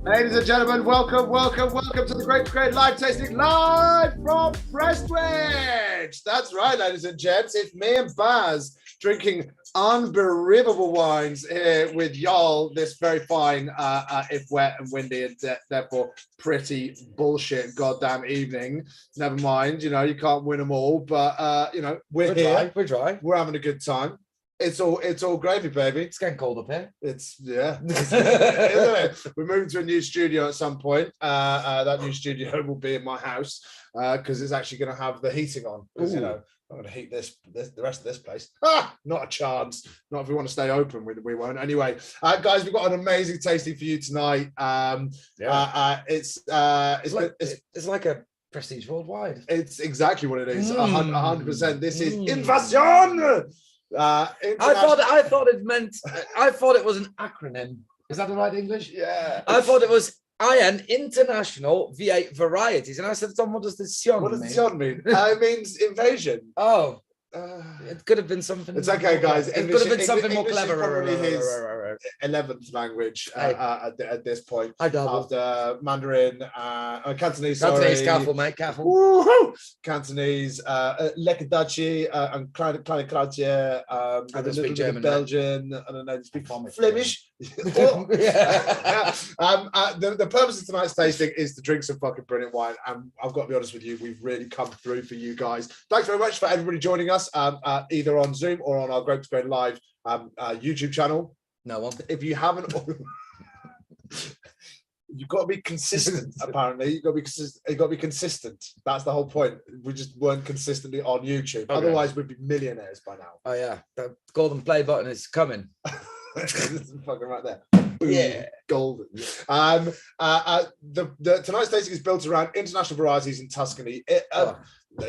Ladies and gentlemen, welcome to the Grape live tasting live from Prestwich. That's right, ladies and gents. It's me and Baz drinking unbelievable wines here with y'all this very fine, if wet and windy and therefore pretty bullshit goddamn evening. Never mind, you know, you can't win them all, but, you know, we're here. We're dry. We're having a good time. It's all gravy, baby. It's getting cold up here. Isn't it? We're moving to a new studio at some point. That new studio will be in my house because it's actually going to have the heating on. Because, you know, I'm going to heat the rest of this place. Not a chance. Not if we want to stay open. We won't. Anyway, guys, we've got an amazing tasting for you tonight. It's like a Prestige Worldwide. It's exactly what it is. 100%. This is Invasion. I thought it was an acronym. Is that the right English? Yeah. I thought it was IN International V8 Varieties. And I said, Tom, what does the Sion mean? What does the Sion mean? It means invasion. Oh. It could have been something. It's okay, guys. It could have been something more clever. Probably his 11th language at this point. I double. After Mandarin, Cantonese. Cantonese, sorry. careful, mate, careful. Woo-hoo! Cantonese, Lekadachi, and Kleine Krautje, I don't speak German. Belgian. I don't know. Speak Flemish. The purpose of tonight's tasting is to drink some fucking brilliant wine, and I've got to be honest with you, we've really come through for you guys. Thanks very much for everybody joining us, either on Zoom or on our Grape live YouTube channel. No one. If you haven't, you've got to be consistent. Apparently, you've got to be consistent. That's the whole point. We just weren't consistently on YouTube. Okay. Otherwise, we'd be millionaires by now. Oh yeah, the golden play button is coming. Fucking right there. Boom, yeah, golden. Tonight's tasting is built around international varieties in Tuscany. It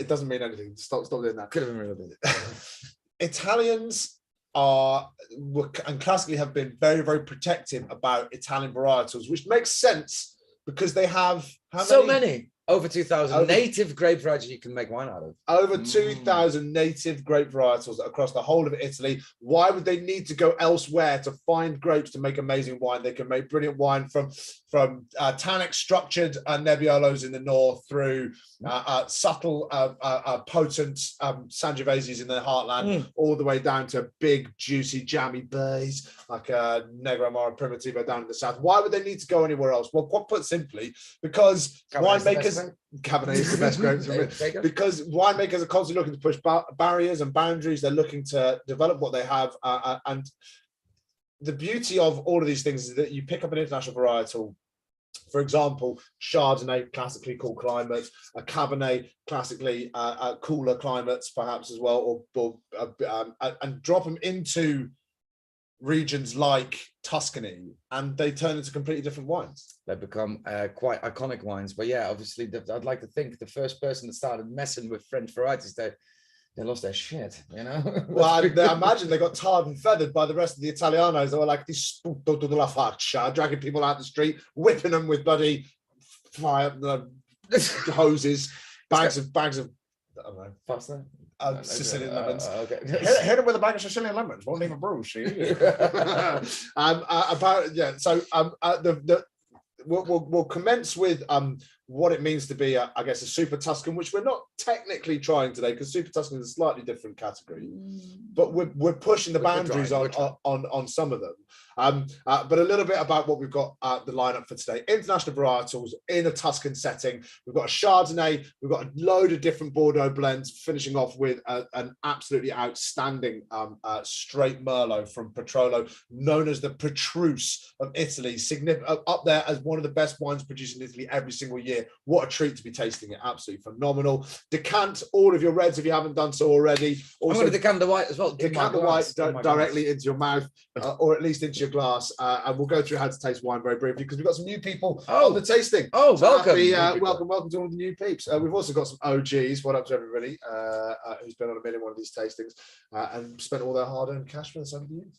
doesn't mean anything. Stop doing that. Could have been really good. Italians are and classically have been very, very protective about Italian varietals, which makes sense because they have so many. Over 2,000 native grape varieties you can make wine out of. Over 2,000 native grape varietals across the whole of Italy. Why would they need to go elsewhere to find grapes to make amazing wine? They can make brilliant wine from tannic structured Nebbiolos in the north through subtle, potent Sangioveses in the heartland, all the way down to big, juicy, jammy bays like Negro Amaro Primitivo down in the south. Why would they need to go anywhere else? Well, put simply, because winemakers. Cabernet is the best grape because winemakers are constantly looking to push barriers and boundaries. They're looking to develop what they have, and the beauty of all of these things is that you pick up an international varietal. For example, Chardonnay, classically cool climates, a Cabernet, classically cooler climates, perhaps as well, and drop them into regions like Tuscany, and they turn into completely different wines. They become quite iconic wines. But yeah, obviously, I'd like to think the first person that started messing with French varieties, they lost their shit, you know? Well, I imagine they got tarred and feathered by the rest of the Italianos. They were like, this la faccia, dragging people out the street, whipping them with bloody fire hoses, bags of I don't know. What's that? Sicilian lemons. Okay. Hit him with a bag of Sicilian lemons. Won't leave a bruise. We'll commence with what it means to be, I guess, a Super Tuscan, which we're not technically trying today because Super Tuscan is a slightly different category, but we're pushing the boundaries on some of them. But a little bit about what we've got the lineup for today. International varietals in a Tuscan setting. We've got a Chardonnay. We've got a load of different Bordeaux blends, finishing off with an absolutely outstanding straight Merlot from Petrolo, known as the Petrus of Italy, up there as one of the best wines produced in Italy every single year. What a treat to be tasting it. Absolutely phenomenal. Decant all of your reds if you haven't done so already. Also, I'm going to decant the white as well. Decant the white directly into your mouth, or at least into your glass. And we'll go through how to taste wine very briefly because we've got some new people on the tasting. Oh, welcome. Welcome to all the new peeps. We've also got some OGs. What up to everybody who's been on a million one of these tastings and spent all their hard-earned cash for this over the years.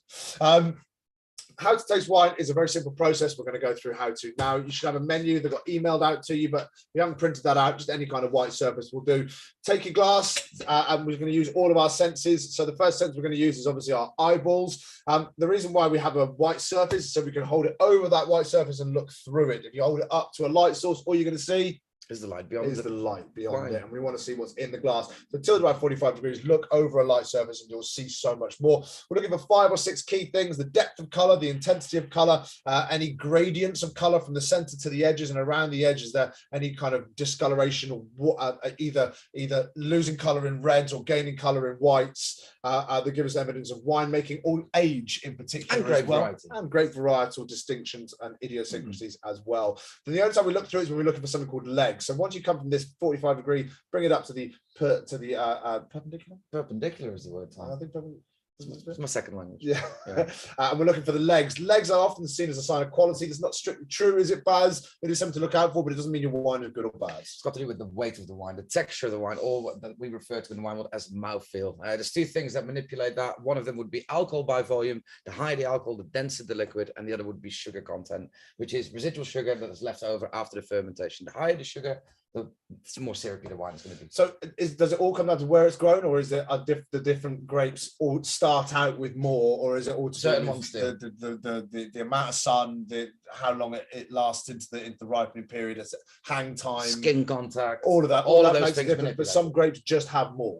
how to taste wine is a very simple process. We're going to go through how to. Now, you should have a menu that got emailed out to you, but we haven't printed that out. Just any kind of white surface will do. Take your glass, and we're going to use all of our senses. So the first sense we're going to use is obviously our eyeballs. The reason why we have a white surface is so we can hold it over that white surface and look through it. If you hold it up to a light source, all you're going to see is the light beyond it, and we want to see what's in the glass. So tilt about 45 degrees, look over a light surface, and you'll see so much more. We're looking for 5 or 6 key things: the depth of color, the intensity of color, any gradients of color from the center to the edges and around the edges. There any kind of discoloration, or either losing color in reds or gaining color in whites, that give us evidence of winemaking, or age in particular, and grape as well, variety. and grape varietal distinctions and idiosyncrasies as well. Then the only time we look through is when we're looking for something called legs. So once you come from this 45 degree, bring it up to the perpendicular. Perpendicular is the word. I think it's my second language. Yeah. And we're looking for the legs. Legs are often seen as a sign of quality. That's not strictly true, is it, Baz? It is something to look out for, but it doesn't mean your wine is good or bad. It's got to do with the weight of the wine, the texture of the wine, or what we refer to in the wine world as mouthfeel. There's 2 things that manipulate that. One of them would be alcohol by volume. The higher the alcohol, the denser the liquid, and the other would be sugar content, which is residual sugar that is left over after the fermentation. The higher the sugar, the more syrupy the wine is going to be. So does it all come down to where it's grown, or is it the different grapes all start out with more, or is it all certain ones do? The amount of sun, how long it lasts into the ripening period, hang time, skin contact, all of that, all of that those makes things. a difference, but some grapes just have more.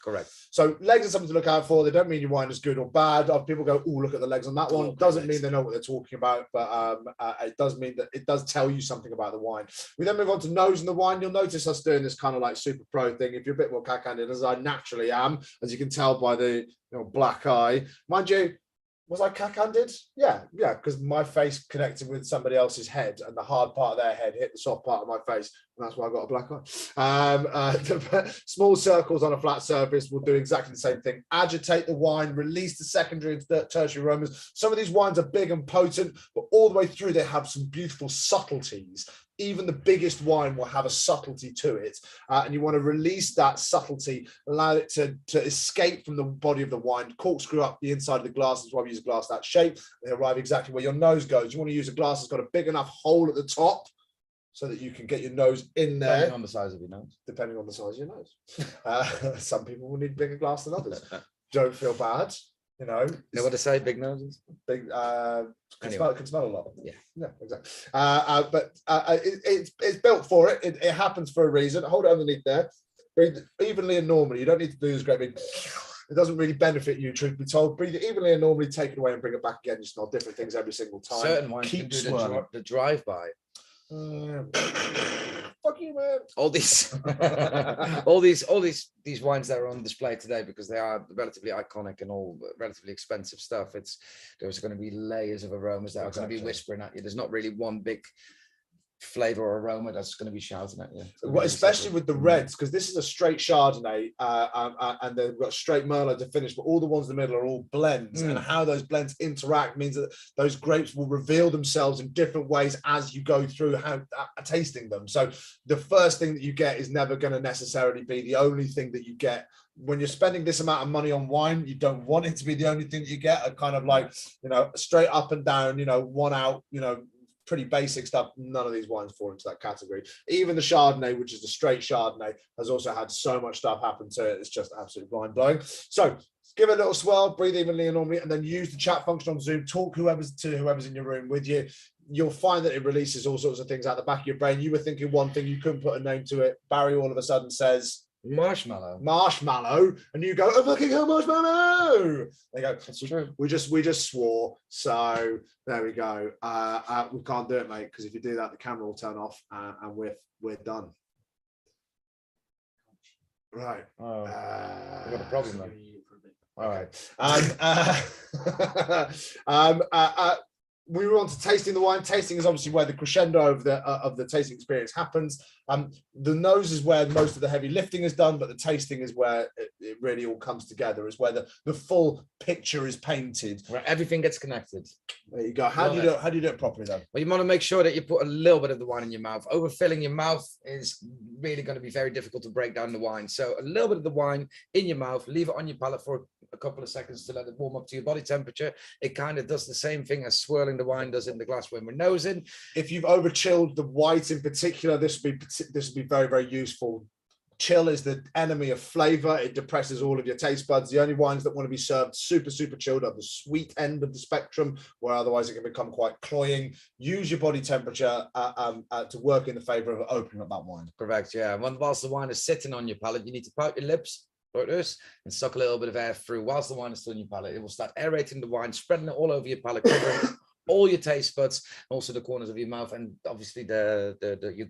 Correct. So legs are something to look out for. They don't mean your wine is good or bad. People go, oh, look at the legs on that one. Doesn't mean they know what they're talking about, but it does mean that it does tell you something about the wine. We then move on to nose in the wine. You'll notice us doing this kind of like super pro thing. If you're a bit more cack-handed, as I naturally am, as you can tell by the black eye. Mind you, was I cack-handed? Yeah, because my face connected with somebody else's head, and the hard part of their head hit the soft part of my face, and that's why I got a black eye. Small circles on a flat surface will do exactly the same thing. Agitate the wine, release the secondary and tertiary aromas. Some of these wines are big and potent, but all the way through they have some beautiful subtleties. Even the biggest wine will have a subtlety to it, and you want to release that subtlety, allow it to escape from the body of the wine, corkscrew up the inside of the glass. That's why we use a glass that shape. They arrive exactly where your nose goes. You want to use a glass that's got a big enough hole at the top so that you can get your nose in there. Depending on the size of your nose. Depending on the size of your nose. Some people will need bigger glass than others. Don't feel bad. You know what to say? Big noses. Big can smell a lot. Yeah, exactly. But it's built for it. It happens for a reason. Hold it underneath there. Breathe evenly and normally. You don't need to do this great big. It doesn't really benefit you, truth be told. Breathe it evenly and normally. Take it away and bring it back again. You smell different things every single time. Certain wines can do the drive-by. Fuck you, man. All these all these wines that are on display today, because they are relatively iconic and all relatively expensive stuff, there's going to be layers of aromas that are going to be whispering at you. There's not really one big flavor or aroma that's going to be shouting at you. Well, especially with the reds, because this is a straight Chardonnay, and then we've got straight Merlot to finish, but all the ones in the middle are all blends, and how those blends interact means that those grapes will reveal themselves in different ways as you go through tasting them. So the first thing that you get is never going to necessarily be the only thing that you get. When you're spending this amount of money on wine, you don't want it to be the only thing that you get. A kind of like, straight up and down, one out, pretty basic stuff. None of these wines fall into that category. Even the Chardonnay, which is the straight Chardonnay, has also had so much stuff happen to it. It's just absolutely mind-blowing. So give it a little swirl, breathe evenly and normally, and then use the chat function on Zoom. Talk to whoever's in your room with you. You'll find that it releases all sorts of things out the back of your brain. You were thinking one thing, you couldn't put a name to it. Barry all of a sudden says marshmallow, and you go, oh fucking hell, marshmallow. They go, that's true. We just swore, so there we go. We can't do it, mate, because if you do that, the camera will turn off, and we're done. Right. Oh, we've got a problem then. All right. we were on to tasting the wine. Tasting is obviously where the crescendo of the tasting experience happens. The nose is where most of the heavy lifting is done, but the tasting is where it really all comes together. Is where the full picture is painted, where everything gets connected. There you go. How do you do it properly though? Well, you want to make sure that you put a little bit of the wine in your mouth. Overfilling your mouth is really going to be very difficult to break down the wine. So a little bit of the wine in your mouth, leave it on your palate for a couple of seconds to let it warm up to your body temperature. It kind of does the same thing as swirling the wine does in the glass when we're nosing. If you've over chilled the white in particular, this would be very, very useful. Chill is the enemy of flavor. It depresses all of your taste buds. The only wines that want to be served super, super chilled are the sweet end of the spectrum, where otherwise it can become quite cloying. Use your body temperature to work in the favor of opening up that wine. Correct, yeah. Whilst the wine is sitting on your palate, you need to pout your lips like this and suck a little bit of air through whilst the wine is still in your palate. It will start aerating the wine, spreading it all over your palate, covering all your taste buds, also the corners of your mouth, and obviously your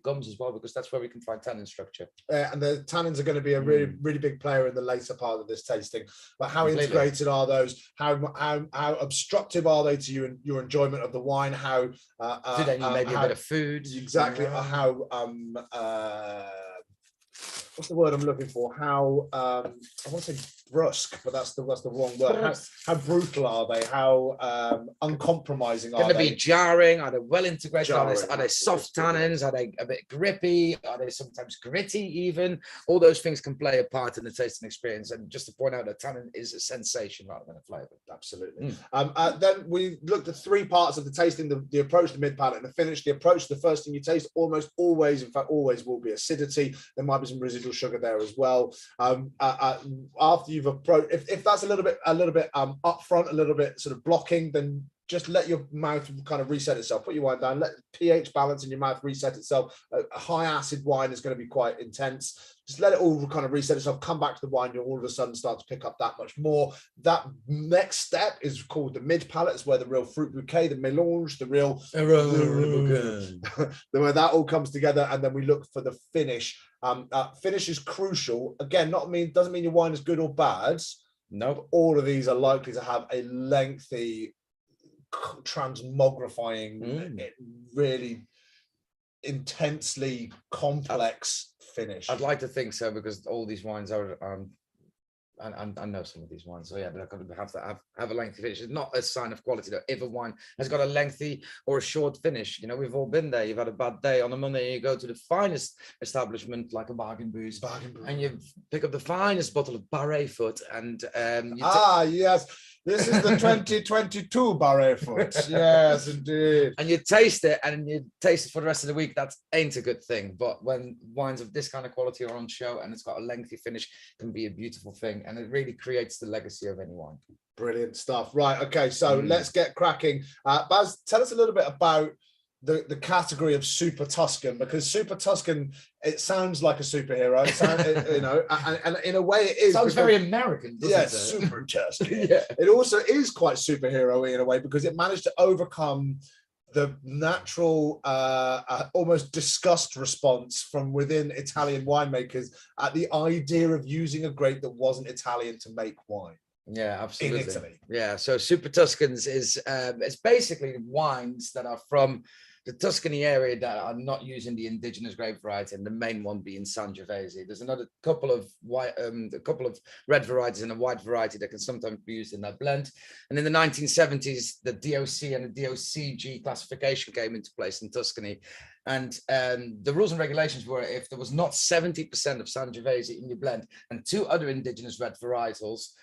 gums as well, because that's where we can find tannin structure. And the tannins are going to be a really, really big player in the later part of this tasting. But how integrated are those? How obstructive are they to your enjoyment of the wine? How do they need maybe a bit of food? Exactly. How what's the word I'm looking for? How I want to say brusque, but that's the wrong word. How brutal are they? How uncompromising are they? Going to be jarring? Are they well integrated? Are they soft tannins? Are they a bit grippy? Are they sometimes gritty even? All those things can play a part in the tasting experience. And just to point out that tannin is a sensation rather than a flavor. Absolutely. Then we looked at three parts of the tasting: the approach, the mid palate, and the finish. The approach, the first thing you taste, almost always, in fact, always will be acidity. There might be some residual sugar there as well. After you've approached, if that's a little bit upfront, a little bit sort of blocking, then just let your mouth kind of reset itself. Put your wine down, let pH balance in your mouth reset itself. A high acid wine is going to be quite intense. Just let it all kind of reset itself. Come back to the wine, you'll all of a sudden start to pick up that much more. That next step is called the mid palate. It's where the real fruit bouquet, the mélange, where that all comes together, and then we look for the finish. Finish is crucial. Again, doesn't mean your wine is good or bad. No, all of these are likely to have a lengthy, transmogrifying, really intensely complex finish. I'd like to think so, because all these wines are I know some of these wines, so yeah, they're going to have a lengthy finish. It's not a sign of quality that if a wine has got a lengthy or a short finish. You know, we've all been there. You've had a bad day on a Monday, you go to the finest establishment like a bargain booze, and you pick up the finest bottle of Barret Foot, and yes. This is the 2022 Barret Foot. Yes, indeed. And you taste it, and you taste it for the rest of the week. That ain't a good thing. But when wines of this kind of quality are on show and it's got a lengthy finish, it can be a beautiful thing. And it really creates the legacy of any wine. Brilliant stuff. Right. Okay. So let's get cracking. Baz, tell us a little bit about the category of Super Tuscan, because Super Tuscan, it sounds like a superhero. It sounds, and in a way it is. Sounds very American, doesn't it? Super Tuscan. Yeah. It also is quite superhero-y in a way, because it managed to overcome the natural, almost disgust response from within Italian winemakers at the idea of using a grape that wasn't Italian to make wine. Yeah, absolutely. In Italy. Yeah, so Super Tuscans is it's basically wines that are from the Tuscany area that are not using the indigenous grape variety, and the main one being Sangiovese. There's another couple of red varieties and a white variety that can sometimes be used in that blend. And in the 1970s, the DOC and the DOCG classification came into place in Tuscany. And the rules and regulations were, if there was not 70% of Sangiovese in your blend and two other indigenous red varietals,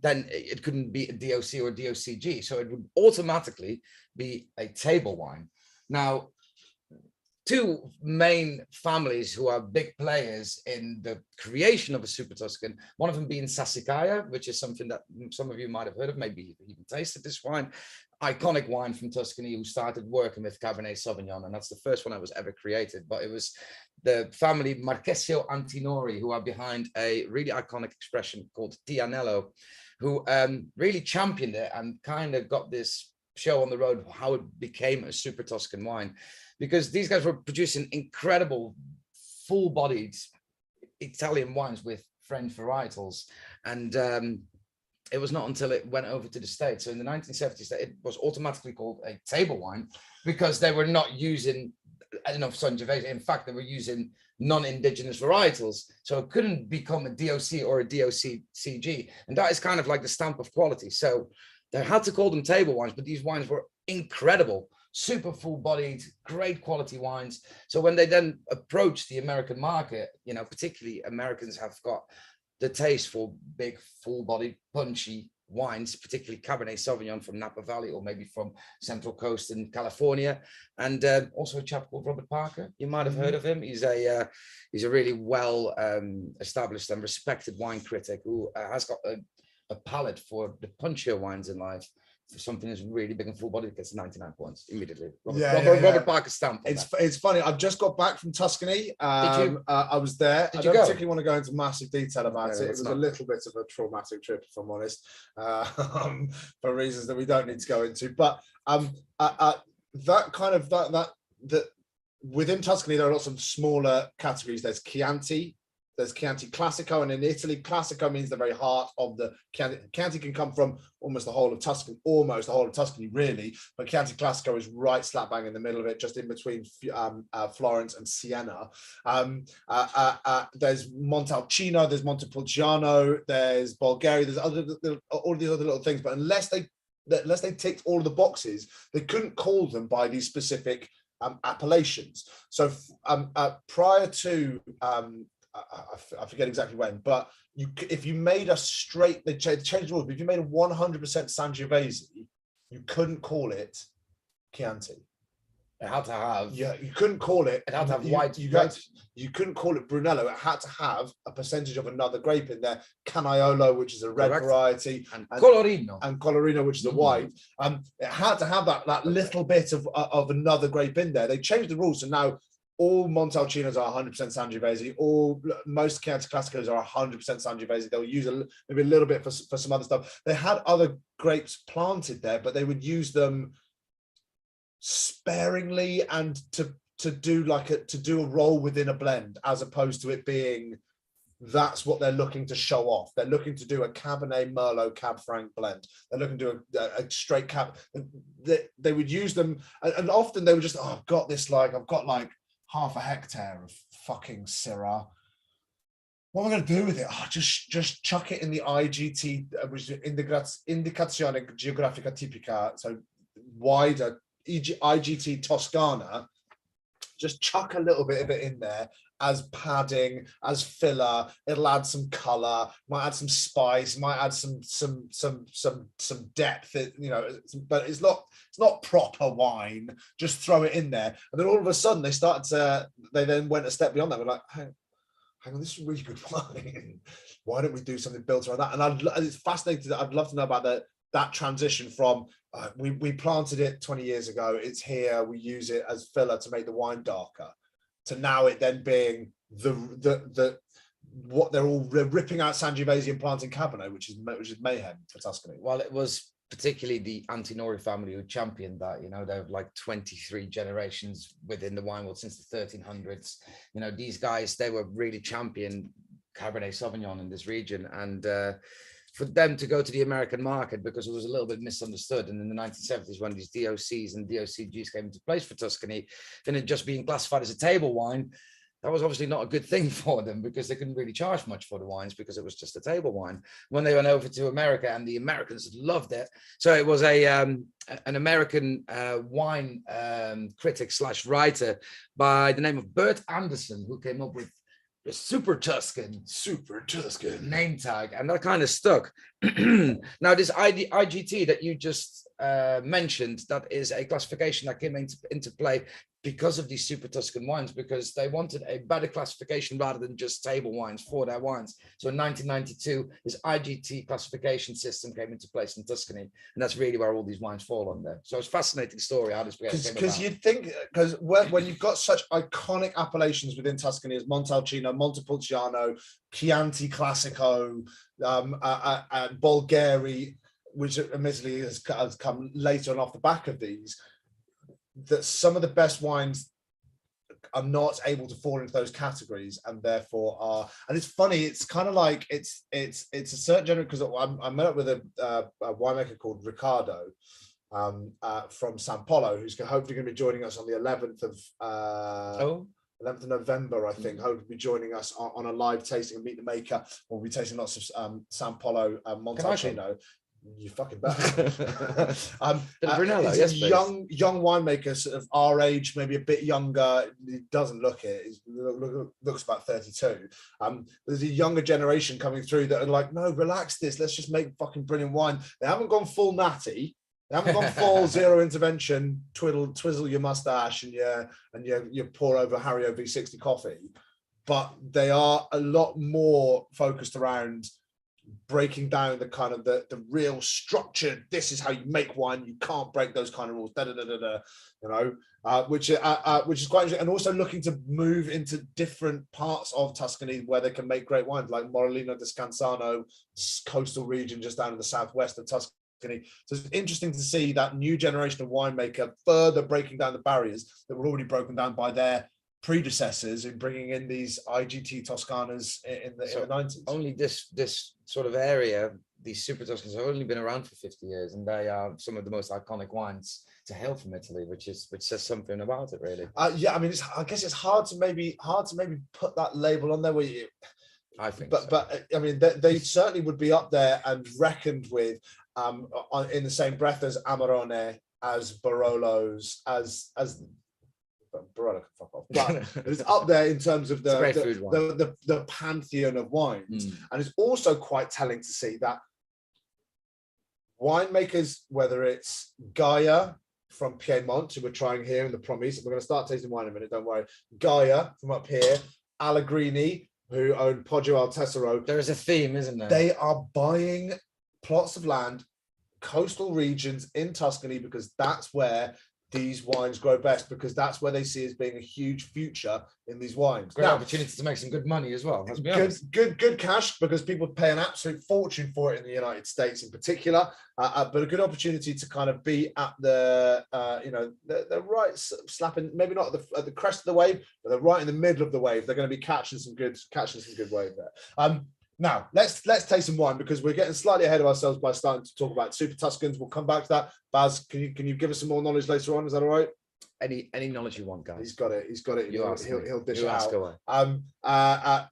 then it couldn't be a DOC or DOCG. So it would automatically be a table wine. Now, two main families who are big players in the creation of a Super Tuscan, one of them being Sassicaia, which is something that some of you might have heard of, maybe even tasted this wine. Iconic wine from Tuscany, who started working with Cabernet Sauvignon, and that's the first one that was ever created. But it was the family Marchesio Antinori who are behind a really iconic expression called Tianello, who really championed it and kind of got this show on the road how it became a Super Tuscan wine, because these guys were producing incredible full-bodied Italian wines with French varietals. And it was not until it went over to the States. So in the 1970s, that it was automatically called a table wine because they were not using enough Sangiovese. In fact, they were using non-indigenous varietals. So it couldn't become a DOC or a DOCG. And that is kind of like the stamp of quality. So they had to call them table wines, but these wines were incredible, super full-bodied, great quality wines. So when they then approached the American market, you know, particularly Americans have got the taste for big, full-bodied, punchy wines, particularly Cabernet Sauvignon from Napa Valley or maybe from Central Coast in California, and also a chap called Robert Parker. You might have heard of him. He's a really well established and respected wine critic who has got a palate for the punchier wines in life. For something that's really big and full body, gets 99 points immediately. Robert Parker stamp. It's funny. I've just got back from Tuscany. I was there. I don't particularly want to go into massive detail about it. It was a little bit of a traumatic trip, if I'm honest, for reasons that we don't need to go into. But that kind of that within Tuscany, there are lots of smaller categories. There's Chianti. There's Chianti Classico, and in Italy, Classico means the very heart of the Chianti. Chianti can come from almost the whole of Tuscany, really, but Chianti Classico is right slap bang in the middle of it, just in between Florence and Siena. There's Montalcino, there's Montepulciano, there's Bulgari, there's all these other little things, but unless they ticked all of the boxes, they couldn't call them by these specific appellations. So prior to I forget exactly when, but if you made a straight, they changed the rules, but if you made a 100% Sangiovese, you couldn't call it Chianti. It had to have. Yeah, you couldn't call it. It had to have white. You couldn't call it Brunello. It had to have a percentage of another grape in there. Canaiolo, which is a red variety, and Colorino, which is a white. It had to have that little bit of another grape in there. They changed the rules, so now all Montalcinos are 100% Sangiovese. Most Chianti Classicos are 100% Sangiovese. They'll use maybe a little bit for some other stuff. They had other grapes planted there, but they would use them sparingly and to do a role within a blend, as opposed to it being that's what they're looking to show off. They're looking to do a Cabernet Merlot Cab Franc blend. They're looking to do a straight Cab. They would use them, and often they would just, I've got half a hectare of fucking Syrah. What am I going to do with it? Just chuck it in the IGT, which is Indicazione Geografica Tipica, so wider IGT Toscana. Just chuck a little bit of it in there as padding, as filler. It'll add some color, might add some spice, might add some depth. But it's not proper wine. Just throw it in there, and then all of a sudden they then went a step beyond that. We're like, hang on, this is really good wine. Why don't we do something built around that? And it's fascinating. I'd love to know about that transition from we planted it 20 years ago. It's here. We use it as filler to make the wine darker. To now it then being what they're all ripping out Sangiovese and planting Cabernet, which is mayhem for Tuscany. Well, it was particularly the Antinori family who championed that. They have like 23 generations within the wine world since the 1300s. These guys, they were really champion Cabernet Sauvignon in this region, and for them to go to the American market, because it was a little bit misunderstood. And in the 1970s, when these DOCs and DOCGs came into place for Tuscany, then it just being classified as a table wine, that was obviously not a good thing for them, because they couldn't really charge much for the wines because it was just a table wine. When they went over to America, and the Americans loved it. So it was an American wine critic / writer by the name of Bert Anderson, who came up with the Super Tuscan name tag, and that kind of stuck. Now, this IGT that you just mentioned, that is a classification that came into play because of these Super Tuscan wines, because they wanted a better classification rather than just table wines for their wines. So in 1992, this IGT classification system came into place in Tuscany, and that's really where all these wines fall under. So it's a fascinating story how this came about. Because you'd think, because when you've got such iconic appellations within Tuscany as Montalcino, Montepulciano, Chianti Classico, and Bulgari, which admittedly has come later and off the back of these, that some of the best wines are not able to fall into those categories, and therefore are. And it's funny. It's kind of like it's a certain genre, because I met up with a winemaker called Ricardo from Sao Paulo, who's hopefully going to be joining us on the 11th of 11th of November, I think. Hope to be joining us on a live tasting of Meet the Maker. We'll be tasting lots of Sao Paulo Montalcino. You fucking bet. Brunello, he's yes, a young winemaker, sort of our age, maybe a bit younger. He doesn't look it. He looks about 32. There's a younger generation coming through that are like, no, relax this. Let's just make fucking brilliant wine. They haven't gone full natty. They haven't gone full zero intervention, twizzle your mustache and you pour over Harry V60 coffee. But they are a lot more focused around breaking down the kind of the real structured, this is how you make wine, you can't break those kind of rules, which is quite interesting. And also looking to move into different parts of Tuscany where they can make great wines, like Morellino di Scansano, coastal region just down in the southwest of Tuscany. So it's interesting to see that new generation of winemaker further breaking down the barriers that were already broken down by their predecessors in bringing in these IGT Toscanas in the 90s. Only this sort of area, these super Toscanas, have only been around for 50 years, and they are some of the most iconic wines to hail from Italy, which says something about it, really. Yeah, I mean, I guess it's hard to maybe put that label on there. I think, but I mean, they certainly would be up there and reckoned with, in the same breath as Amarone, as Barolos, as Barolo can fuck off. But it's up there in terms of the pantheon of wines. And it's also quite telling to see that winemakers, whether it's Gaia from Piedmont, who we're trying here in the Promise, we're going to start tasting wine in a minute, don't worry. Gaia from up here, Allegrini, who own Poggio al Tesoro. There is a theme, isn't there? They are buying plots of land, coastal regions in Tuscany, because that's where these wines grow best, because that's where they see as being a huge future in these wines. Great opportunity to make some good money as well. Let's be honest. Good cash, because people pay an absolute fortune for it in the United States in particular. But a good opportunity to kind of be at the right slapping, maybe not at the crest of the wave, but they're right in the middle of the wave. They're going to be catching some good wave there. Now let's taste some wine, because we're getting slightly ahead of ourselves by starting to talk about Super Tuscans. We'll come back to that. Baz, can you give us some more knowledge later on? Is that all right? Any knowledge you want, guys. He's got it. He'll dish it out.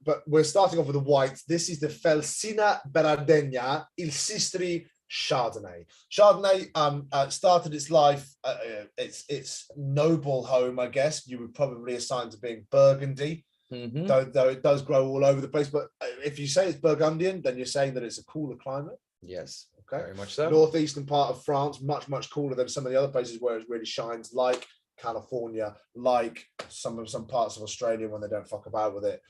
But we're starting off with the white. This is the Felsina Berardegna Il Sistri Chardonnay. Chardonnay started its life, its noble home, I guess you would probably assign to being Burgundy. Though it does grow all over the place. But if you say it's Burgundian, then you're saying that it's a cooler climate. Yes, okay, very much so. Northeastern part of France, much cooler than some of the other places where it really shines, like California, like some parts of Australia when they don't fuck about with it.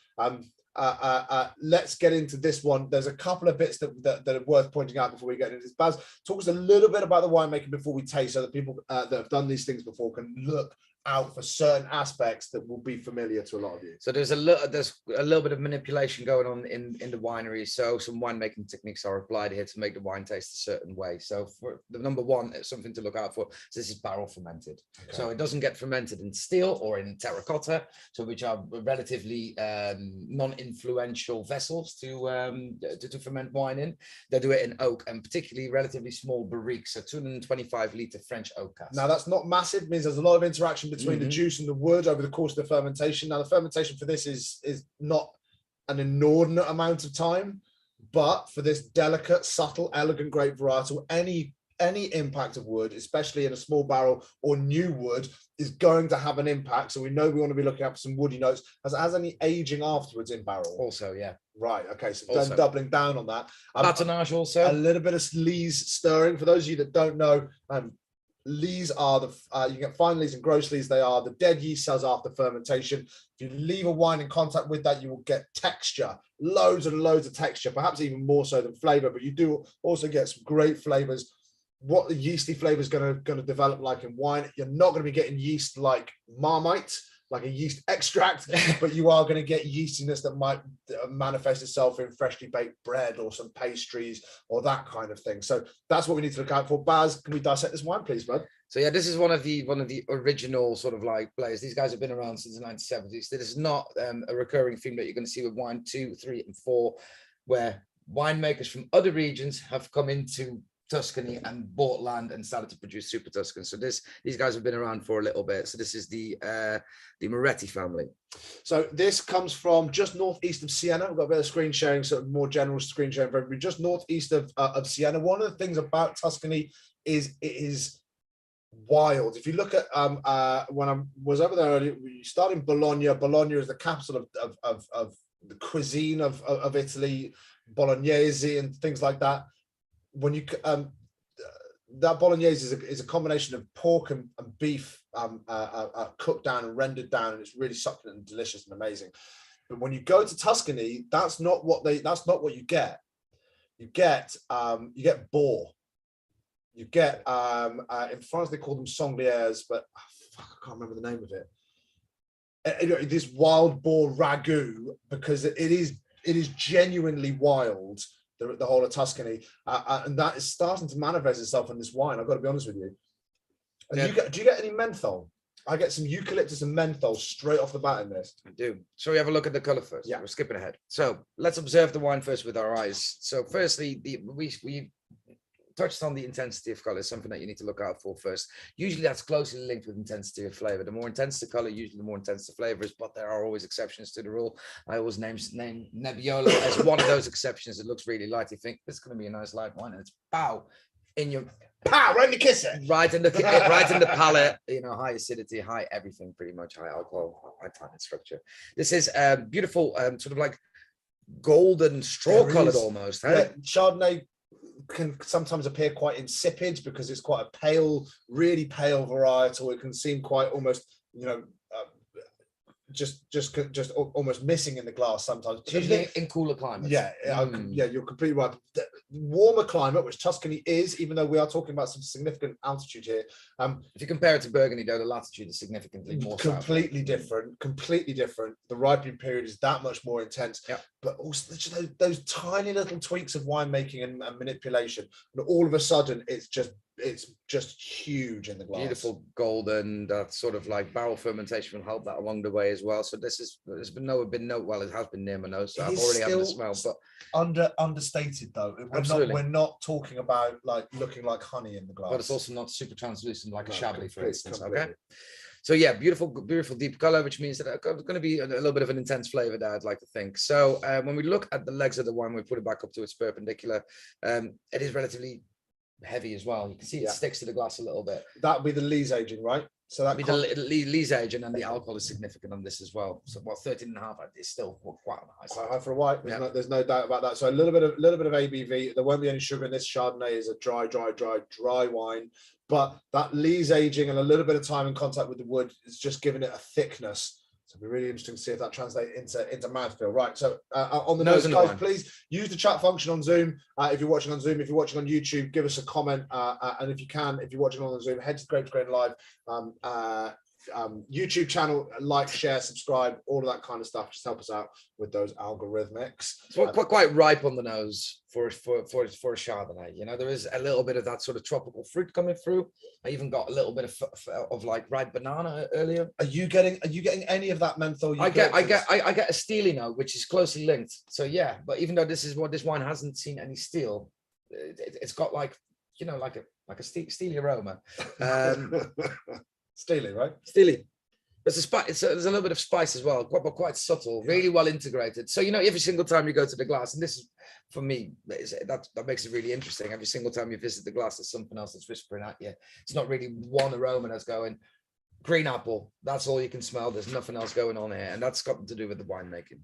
Let's get into this one. There's a couple of bits that are worth pointing out before we get into this. Baz, talk us a little bit about the winemaking before we taste, so that people that have done these things before can look out for certain aspects that will be familiar to a lot of you. So there's a little bit of manipulation going on in the winery. So some winemaking techniques are applied here to make the wine taste a certain way. So for the number one, something to look out for. So this is barrel fermented. Okay. So it doesn't get fermented in steel or in terracotta, so which are relatively non-influential vessels to ferment wine in. They do it in oak, and particularly relatively small barriques, so 225 litre French oak casks. Now that's not massive. It means there's a lot of interaction between the juice and the wood over the course of the fermentation. Now the fermentation for this is not an inordinate amount of time, but for this delicate, subtle, elegant grape varietal, any impact of wood, especially in a small barrel or new wood, is going to have an impact. So we know we want to be looking out for some woody notes. Has any aging afterwards in barrel? Also, yeah. Right. Okay. So then doubling down on that. Batonnage also. A little bit of lees stirring. For those of you that don't know, lees are you get fine lees and gross lees. They are the dead yeast cells after fermentation. If you leave a wine in contact with that, you will get texture, loads and loads of texture, perhaps even more so than flavor, but you do also get some great flavors. What the yeasty flavor is going to develop like in wine, you're not going to be getting yeast like Marmite, like a yeast extract, but you are going to get yeastiness that might manifest itself in freshly baked bread or some pastries or that kind of thing. So that's what we need to look out for. Baz, can we dissect this wine, please, bud? So yeah, this is one of the original sort of like players. These guys have been around since the 1970s. This is not a recurring theme that you're going to see with wine 2, 3, and 4, where winemakers from other regions have come into Tuscany and bought land and started to produce Super Tuscan. So these guys have been around for a little bit. So this is the Moretti family. So this comes from just northeast of Siena. We've got a bit of screen sharing, sort of more general screen sharing for everybody. Just northeast of Siena. One of the things about Tuscany is it is wild. If you look at when I was over there earlier, we start in Bologna. Bologna is the capital of the cuisine of Italy, Bolognese and things like that. When you that Bolognese is a combination of pork and beef cooked down and rendered down, and it's really succulent and delicious and amazing. But when you go to Tuscany, that's not what you get. You get boar. You get in France they call them sangliers, but I can't remember the name of it. This wild boar ragu, because it is genuinely wild. The whole of Tuscany, and that is starting to manifest itself in this wine. I've got to be honest with you. And do you get any menthol? I get some eucalyptus and menthol straight off the bat in this. I do. So we have a look at the color first. Yeah, we're skipping ahead. So let's observe the wine first with our eyes. So firstly, we touched on the intensity of color, something that you need to look out for first. Usually that's closely linked with intensity of flavor. The more intense the color, usually the more intense the flavor is, but there are always exceptions to the rule. I always name Nebbiolo as one of those exceptions. It looks really light. You think this is going to be a nice light wine, and it's in your right in the kisser, right in the palate. You know, high acidity, high everything, pretty much high alcohol, high tannin structure. This is beautiful, sort of like golden straw colored almost. Yeah, Chardonnay can sometimes appear quite insipid because it's quite a pale, really pale varietal. It can seem quite almost, just almost missing in the glass sometimes. Usually in cooler climates. Yeah, you're completely right. The warmer climate, which Tuscany is, even though we are talking about some significant altitude here. If you compare it to Burgundy, though, the latitude is significantly more completely different. The ripening period is that much more intense. Yeah. But also those tiny little tweaks of winemaking and manipulation, and all of a sudden it's just huge in the glass. Beautiful golden, that sort of like barrel fermentation will help that along the way as well. So it has been near my nose. So I've already had the smell, but understated though. Absolutely. We're not talking about like looking like honey in the glass. But it's also not super translucent like a Chablis, for instance. Completely. Okay. So yeah, beautiful deep color, which means that there's going to be a little bit of an intense flavor there, I'd like to think. So when we look at the legs of the wine, we put it back up to its perpendicular. It is relatively heavy as well. You can see it sticks to the glass a little bit. That would be the lees aging, right? So that be the lees aging, and the alcohol is significant on this as well. So 13.5 is still quite high. Quite high for a white. There's no doubt about that. So a little bit of ABV. There won't be any sugar in this. Chardonnay is a dry wine. But that lees aging and a little bit of time in contact with the wood is just giving it a thickness. So it'll be really interesting to see if that translates into mouthfeel. Right. So on the nose, guys, please use the chat function on Zoom. If you're watching on Zoom, if you're watching on YouTube, give us a comment. And if you're watching on Zoom, head to Grape Grain Live YouTube channel, like, share, subscribe, all of that kind of stuff. Just help us out with those algorithmics. So quite ripe on the nose for a Chardonnay. You know, there is a little bit of that sort of tropical fruit coming through. I even got a little bit of like ripe banana earlier. Are you getting any of that menthol? I get a steely note, which is closely linked. So yeah, but even though this wine hasn't seen any steel, it's got like a steely aroma. Steely, right? Steely. There's a spice. There's a little bit of spice as well, but quite subtle, really well integrated. So every single time you go to the glass, and this is for me, that makes it really interesting. Every single time you visit the glass, there's something else that's whispering at you. It's not really one aroma that's going. Green apple. That's all you can smell. There's nothing else going on here, and that's got to do with the winemaking.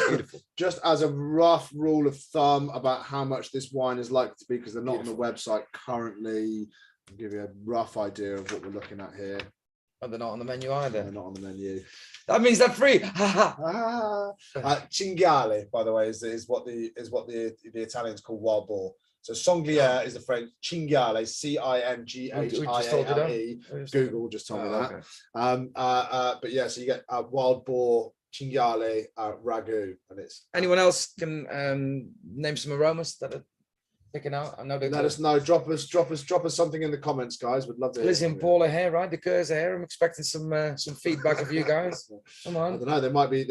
Beautiful. Just as a rough rule of thumb about how much this wine is likely to be, because they're not on the website currently. I'll give you a rough idea of what we're looking at here. Oh, they're not on the menu either. They're not on the menu. That means they're free. Cinghiale, by the way, is what the Italians call wild boar. So sanglier is the French. Cinghiale, Cinghiale. Google just told me that. Okay. But yeah, so you get wild boar, Cinghiale, ragu, and it's. Anyone else can name some aromas that are picking out? I know let us know. Drop us something in the comments, guys. We'd love to hear. Lizzie and Paul are here, right? The Curs are here. I'm expecting some feedback of you guys. Come on. I don't know. They might be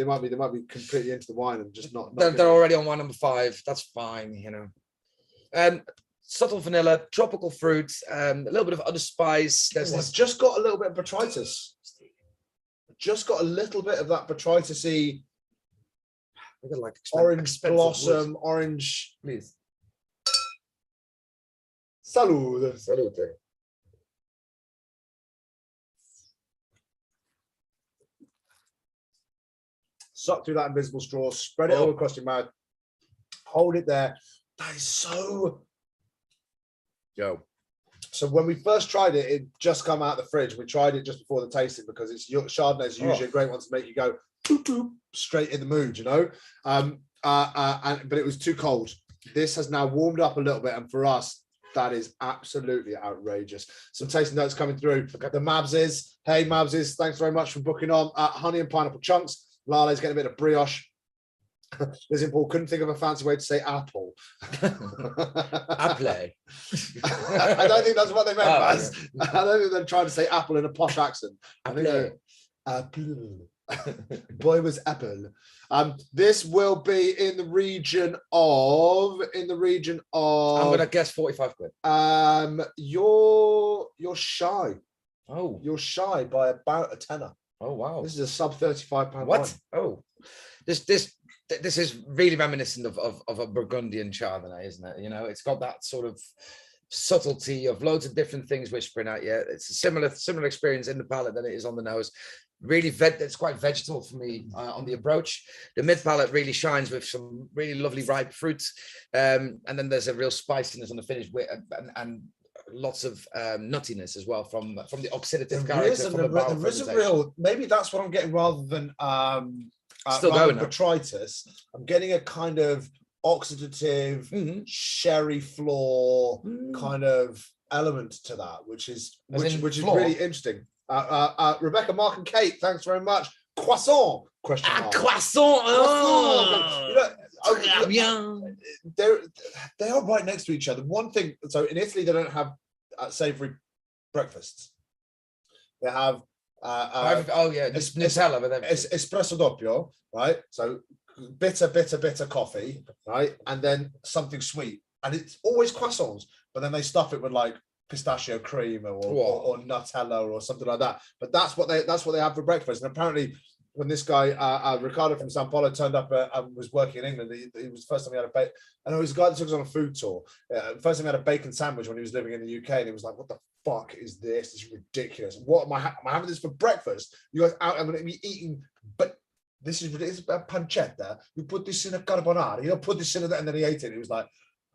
completely into the wine and just not. They're already on wine number 5. That's fine, you know. Subtle vanilla, tropical fruits, a little bit of other spice. It's just got a little bit of botrytis. Just got a little bit of that botrytis-y, like orange blossom, wood. Orange. Please. Salud. Salute. Suck through that invisible straw, spread it all across your mouth, hold it there. That is so. Yo. So when we first tried it, it just come out of the fridge. We tried it just before the tasting because it's Chardonnay is usually a great one to make you go boop, boop, straight in the mood, you know. But it was too cold. This has now warmed up a little bit, and for us, that is absolutely outrageous. Some tasting notes coming through. The Mabses, hey Mabses, thanks very much for booking on. Honey and pineapple chunks. Lale's getting a bit of brioche. Lizzie Paul couldn't think of a fancy way to say apple. Apple. I don't think that's what they meant, Baz. Yeah. I don't think they're trying to say apple in a posh accent. I think apple. Boy was apple. This will be in the region of. I'm gonna guess 45 quid. You're shy. Oh, you're shy by about a tenner. Oh wow. This is a sub £35 what? Wine. Oh, this is really reminiscent of a Burgundian Chardonnay, isn't it? You know, it's got that sort of subtlety of loads of different things whispering at you. It's a similar experience in the palate than it is on the nose. Really, it's quite vegetal for me on the approach. The mid palate really shines with some really lovely ripe fruits, and then there's a real spiciness on the finish with and lots of nuttiness as well from the oxidative character. There is a real. Maybe that's what I'm getting rather than still going botrytis. I'm getting a kind of oxidative sherry floor kind of element to that, which is really interesting. Rebecca, Mark, and Kate, thanks very much. Croissant? Question mark. Croissant. They are right next to each other. One thing, so in Italy they don't have savoury breakfasts. They have Nutella, but espresso doppio, right? So bitter coffee, right? And then something sweet, and it's always croissants. But then they stuff it with like pistachio cream or Nutella or something like that. But that's what they have for breakfast. And apparently, when this guy Ricardo from Sao Paulo turned up and was working in England, he was the first time he had a bacon. And it was a guy that took us on a food tour. First time he had a bacon sandwich when he was living in the UK, and he was like, "What the fuck is this? This is ridiculous. What am I having this for breakfast? You guys out? I'm going to be eating, but this is ridiculous. A pancetta. You put this in a carbonara. You don't put this in a," and then he ate it. He was like,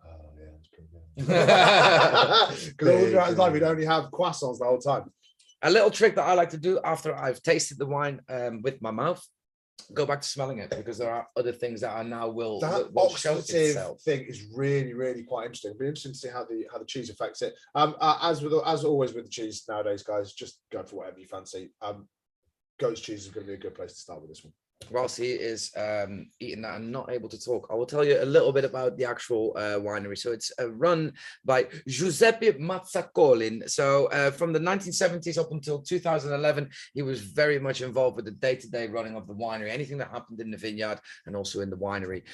"Oh yeah, it's pretty good." Because all throughout his life, he'd only have croissants the whole time. A little trick that I like to do after I've tasted the wine with my mouth, go back to smelling it, because there are other things that I now will. That oxidative thing is really, really quite interesting. It'll be interesting to see how the cheese affects it. As always with the cheese nowadays, guys, just go for whatever you fancy. Goat's cheese is going to be a good place to start with this one. Whilst he is eating that and not able to talk, I will tell you a little bit about the actual winery. So it's run by Giuseppe Mazzacolin. So from the 1970s up until 2011, he was very much involved with the day-to-day running of the winery, anything that happened in the vineyard and also in the winery.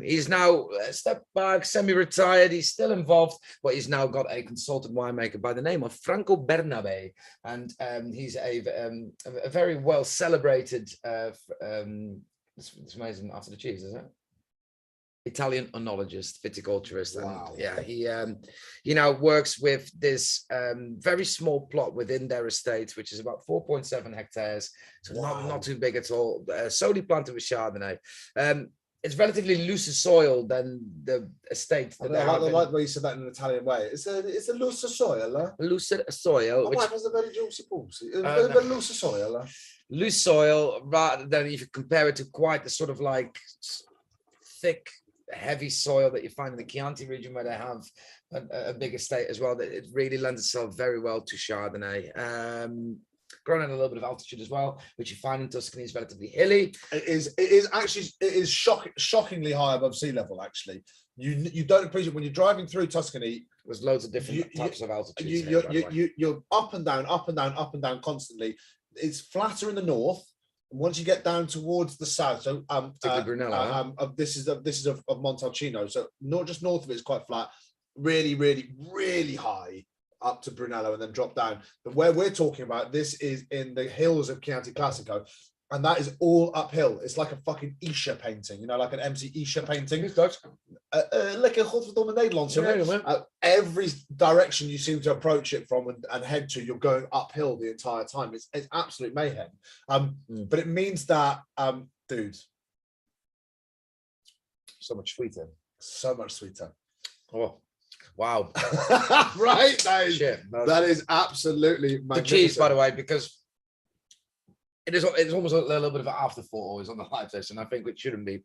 He's now stepped back, semi-retired. He's still involved, but he's now got a consultant winemaker by the name of Franco Bernabe. And he's a very well celebrated it's amazing after the cheese, isn't it? Italian oenologist, viticulturist. Wow. And yeah, he now works with this very small plot within their estate, which is about 4.7 hectares. So not too big at all. Solely planted with Chardonnay. It's relatively looser soil than the estate. I like the way you said that in an Italian way. It's a looser soil. Looser soil. Which is a very juicy pulsy. Very looser soil. Loose soil, rather than if you compare it to quite the sort of like thick, heavy soil that you find in the Chianti region, where they have a big estate as well. That it really lends itself very well to Chardonnay. Grown at a little bit of altitude as well, which you find in Tuscany is relatively hilly. It is shockingly high above sea level, actually. You don't appreciate when you're driving through Tuscany. There's loads of different types of altitudes. You're up and down, up and down, up and down constantly. It's flatter in the north. And once you get down towards the south, so particularly Brunello, this is of Montalcino. So not just north of it is quite flat, really, really, really high up to Brunello and then drop down. But where we're talking about, this is in the hills of Chianti Classico. And that is all uphill. It's like a fucking Isha painting, you know, like an MC Isha painting. Like a Godverdomme Nederlands. Every direction you seem to approach it from and head to, you're going uphill the entire time. It's absolute mayhem. But it means that, dude, so much sweeter. So much sweeter. Oh, wow. Right? That is absolutely magnificent. The cheese, by the way, because it's almost a little bit of an afterthought always on the live session. I think it shouldn't be.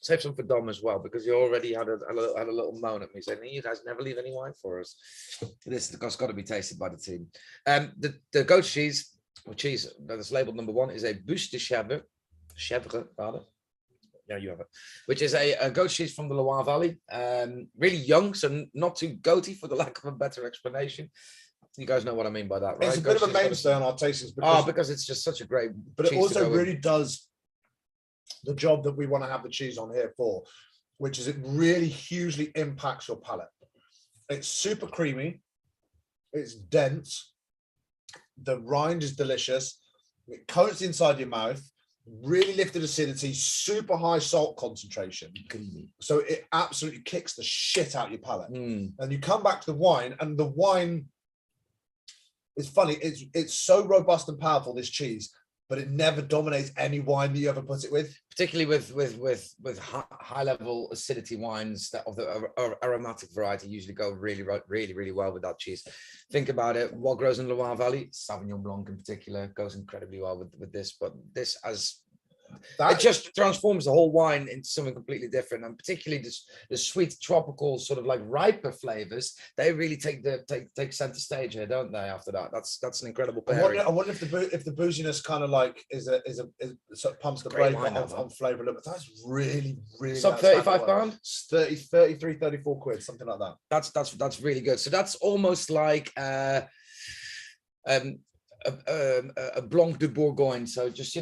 Save some for Dom as well, because you already had a little moan at me saying, you guys never leave any wine for us. This has got to be tasted by the team. The goat cheese, or cheese that's labeled number 1, is a Bûche de Chèvre, rather. Yeah, you have it. Which is a goat cheese from the Loire Valley. Really young, so not too goaty, for the lack of a better explanation. You guys know what I mean by that, right? It's a bit of a mainstay on our tastings because it's just such a great. But it also really does the job that we want to have the cheese on here for, which is it really hugely impacts your palate. It's super creamy. It's dense. The rind is delicious. It coats inside your mouth. Really lifted acidity, super high salt concentration. So it absolutely kicks the shit out your palate. And you come back to the wine, and the wine. It's funny. It's so robust and powerful, this cheese, but it never dominates any wine that you ever put it with. Particularly with high level acidity wines that of the aromatic variety usually go really well with that cheese. Think about it. What grows in the Loire Valley? Sauvignon Blanc in particular goes incredibly well with this. But this it just transforms the whole wine into something completely different, and particularly the sweet tropical sort of like riper flavors. They really take center stage here, don't they? After that, that's an incredible pairing. I wonder if the booziness kind of like is sort of pumps the brake on flavor a little bit. That's really sub £35, 33, 34 quid, something like that. That's really good. So that's almost like a Blanc de Bourgogne, so just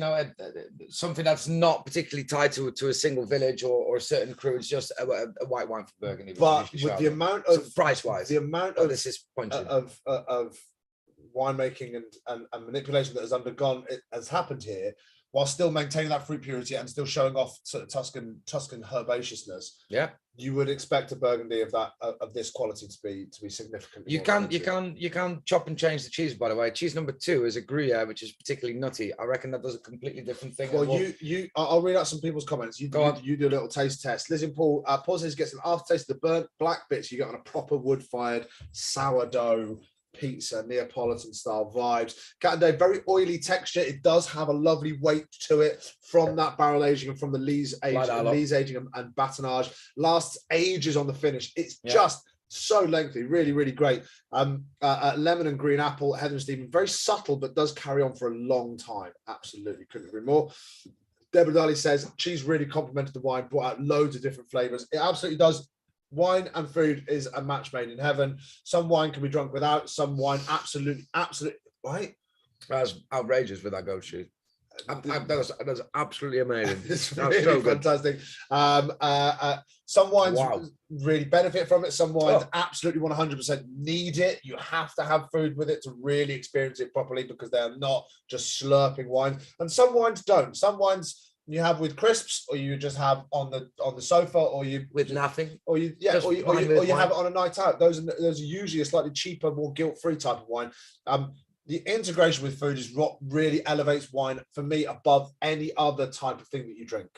something that's not particularly tied to a single village or a certain crew. It's just a white wine from Burgundy. But with the amount of price wise, the amount of this is of winemaking and manipulation that has happened here, while still maintaining that fruit purity and still showing off sort of Tuscan herbaceousness. Yeah, you would expect a Burgundy of this quality to be significant. You can chop and change the cheese. By the way, cheese number 2 is a Gruyere, which is particularly nutty. I reckon that does a completely different thing. Well, I'll read out some people's comments. You do a little taste test. Liz and Paul says gets an aftertaste of the burnt black bits you get on a proper wood-fired sourdough pizza, Neapolitan style vibes. Cat and Dave, very oily texture. It does have a lovely weight to it from that barrel aging and from the lees aging and batonnage. Lasts ages on the finish. It's just so lengthy, really great. Lemon and green apple, Heather and Stephen, very subtle but does carry on for a long time. Absolutely, couldn't agree more. Deborah Daly says cheese really complemented the wine, brought out loads of different flavors. It absolutely does. Wine and food is a match made in heaven. Some wine can be drunk without, some wine absolutely, right? That's outrageous with that goat cheese. That's absolutely amazing. It's that's really so good. fantastic. Some wines really benefit from it. Some wines absolutely 100% need it. You have to have food with it to really experience it properly, because they are not just slurping wine. And some wines don't. Some wines you have with crisps, or you just have on the sofa, or you with nothing, or you have it on a night out. Those are usually a slightly cheaper, more guilt-free type of wine. The integration with food is what really elevates wine for me above any other type of thing that you drink.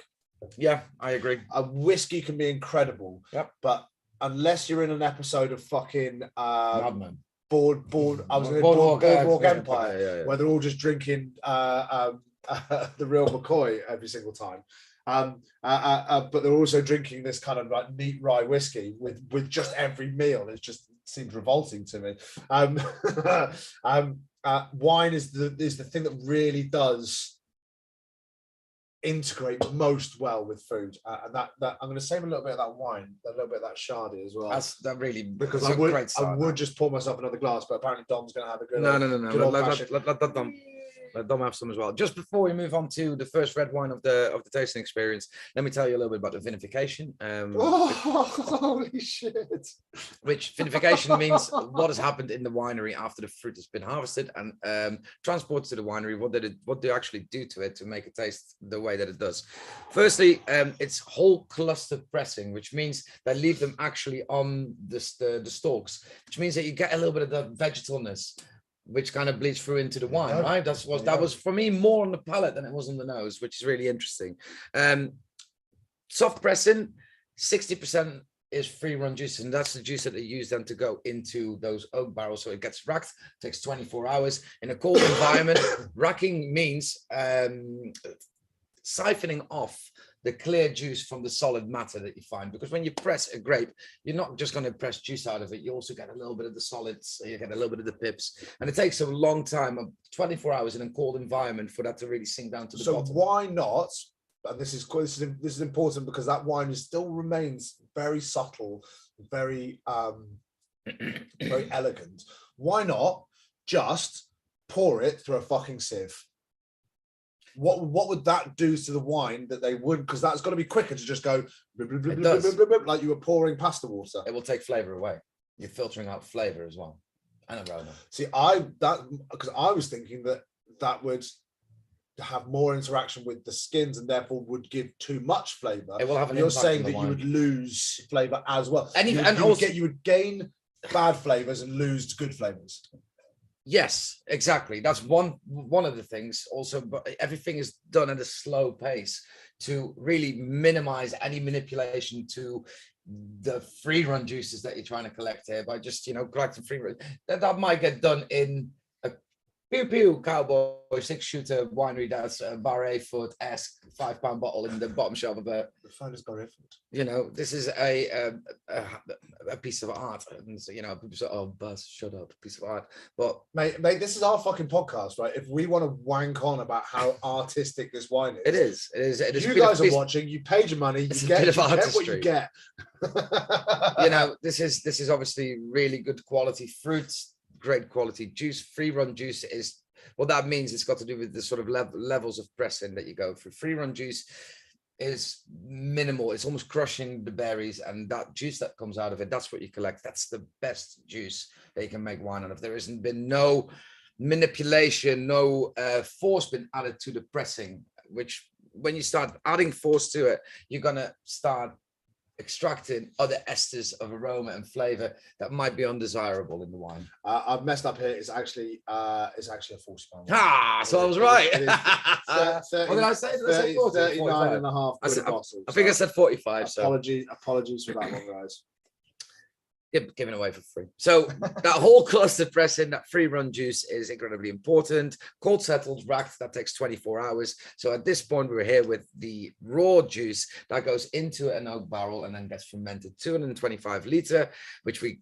Yeah, I agree. A whiskey can be incredible, but unless you're in an episode of fucking Madman. Boardwalk Empire, where they're all just drinking the real McCoy every single time, but they're also drinking this kind of like neat rye whiskey with just every meal. It just seems revolting to me. Wine is the thing that really does integrate most well with food, and that I'm going to save a little bit of that wine, a little bit of that Shardy as well. That really, because I would just pour myself another glass, but apparently Dom's going to have a good. No. Let Dom have some as well. Just before we move on to the first red wine of the tasting experience, let me tell you a little bit about the vinification. Holy shit! Which vinification means what has happened in the winery after the fruit has been harvested and transported to the winery. What they actually do to it to make it taste the way that it does. Firstly, it's whole cluster pressing, which means they leave them actually on the stalks, which means that you get a little bit of the vegetalness, which kind of bleeds through into the wine, right? That was for me more on the palate than it was on the nose, which is really interesting. Soft pressing, 60% is free run juice, and that's the juice that they use then to go into those oak barrels. So it gets racked, takes 24 hours in a cold environment. Racking means siphoning off the clear juice from the solid matter that you find, because when you press a grape, you're not just going to press juice out of it, you also get a little bit of the solids, you get a little bit of the pips, and it takes a long time, 24 hours in a cold environment, for that to really sink down to the bottom. So why not? And this is important, because that wine still remains very subtle, very very elegant. Why not just pour it through a fucking sieve? What would that do to the wine that they would? Because that's got to be quicker to just go like you were pouring pasta water. It will take flavor away. You're filtering out flavor as well and aroma. See, because I was thinking that would have more interaction with the skins and therefore would give too much flavor. It will have an You're impact saying on the that wine. you would lose flavor as well. You would gain bad flavors and lose good flavors. Yes, exactly. That's one of the things. Also, but everything is done at a slow pace to really minimize any manipulation to the free run juices that you're trying to collect here by just collecting free run. That might get done in a pew cowboy 6-shooter winery that's a Barret Foot-esque £5 bottle in the bottom shelf of a. The finest Barret Foot. This is a piece of art, and people say, "Oh, Buzz, shut up, piece of art." But mate, this is our fucking podcast, right? If we want to wank on about how artistic this wine is, it is. You guys are watching. You paid your money. You get what you get. This is obviously really good quality fruits, great quality juice. Free run juice is what that means. It's got to do with the sort of levels of pressing that you go through. Free run juice is minimal. It's almost crushing the berries, and that juice that comes out of it, that's what you collect. That's the best juice that you can make wine out of. There hasn't been no manipulation, no force been added to the pressing, which when you start adding force to it, you're going to start extracting other esters of aroma and flavor that might be undesirable in the wine. I've messed up here. It's actually a £40. So I was right. What did I say? Did I say 40? 39 and a half quid a bottle. I think I said 45. Apologies for that one, guys. Given away for free. So that whole cluster pressing, that free run juice is incredibly important. Cold settled, racked, that takes 24 hours. So at this point, we're here with the raw juice that goes into an oak barrel and then gets fermented. 225 litre, which we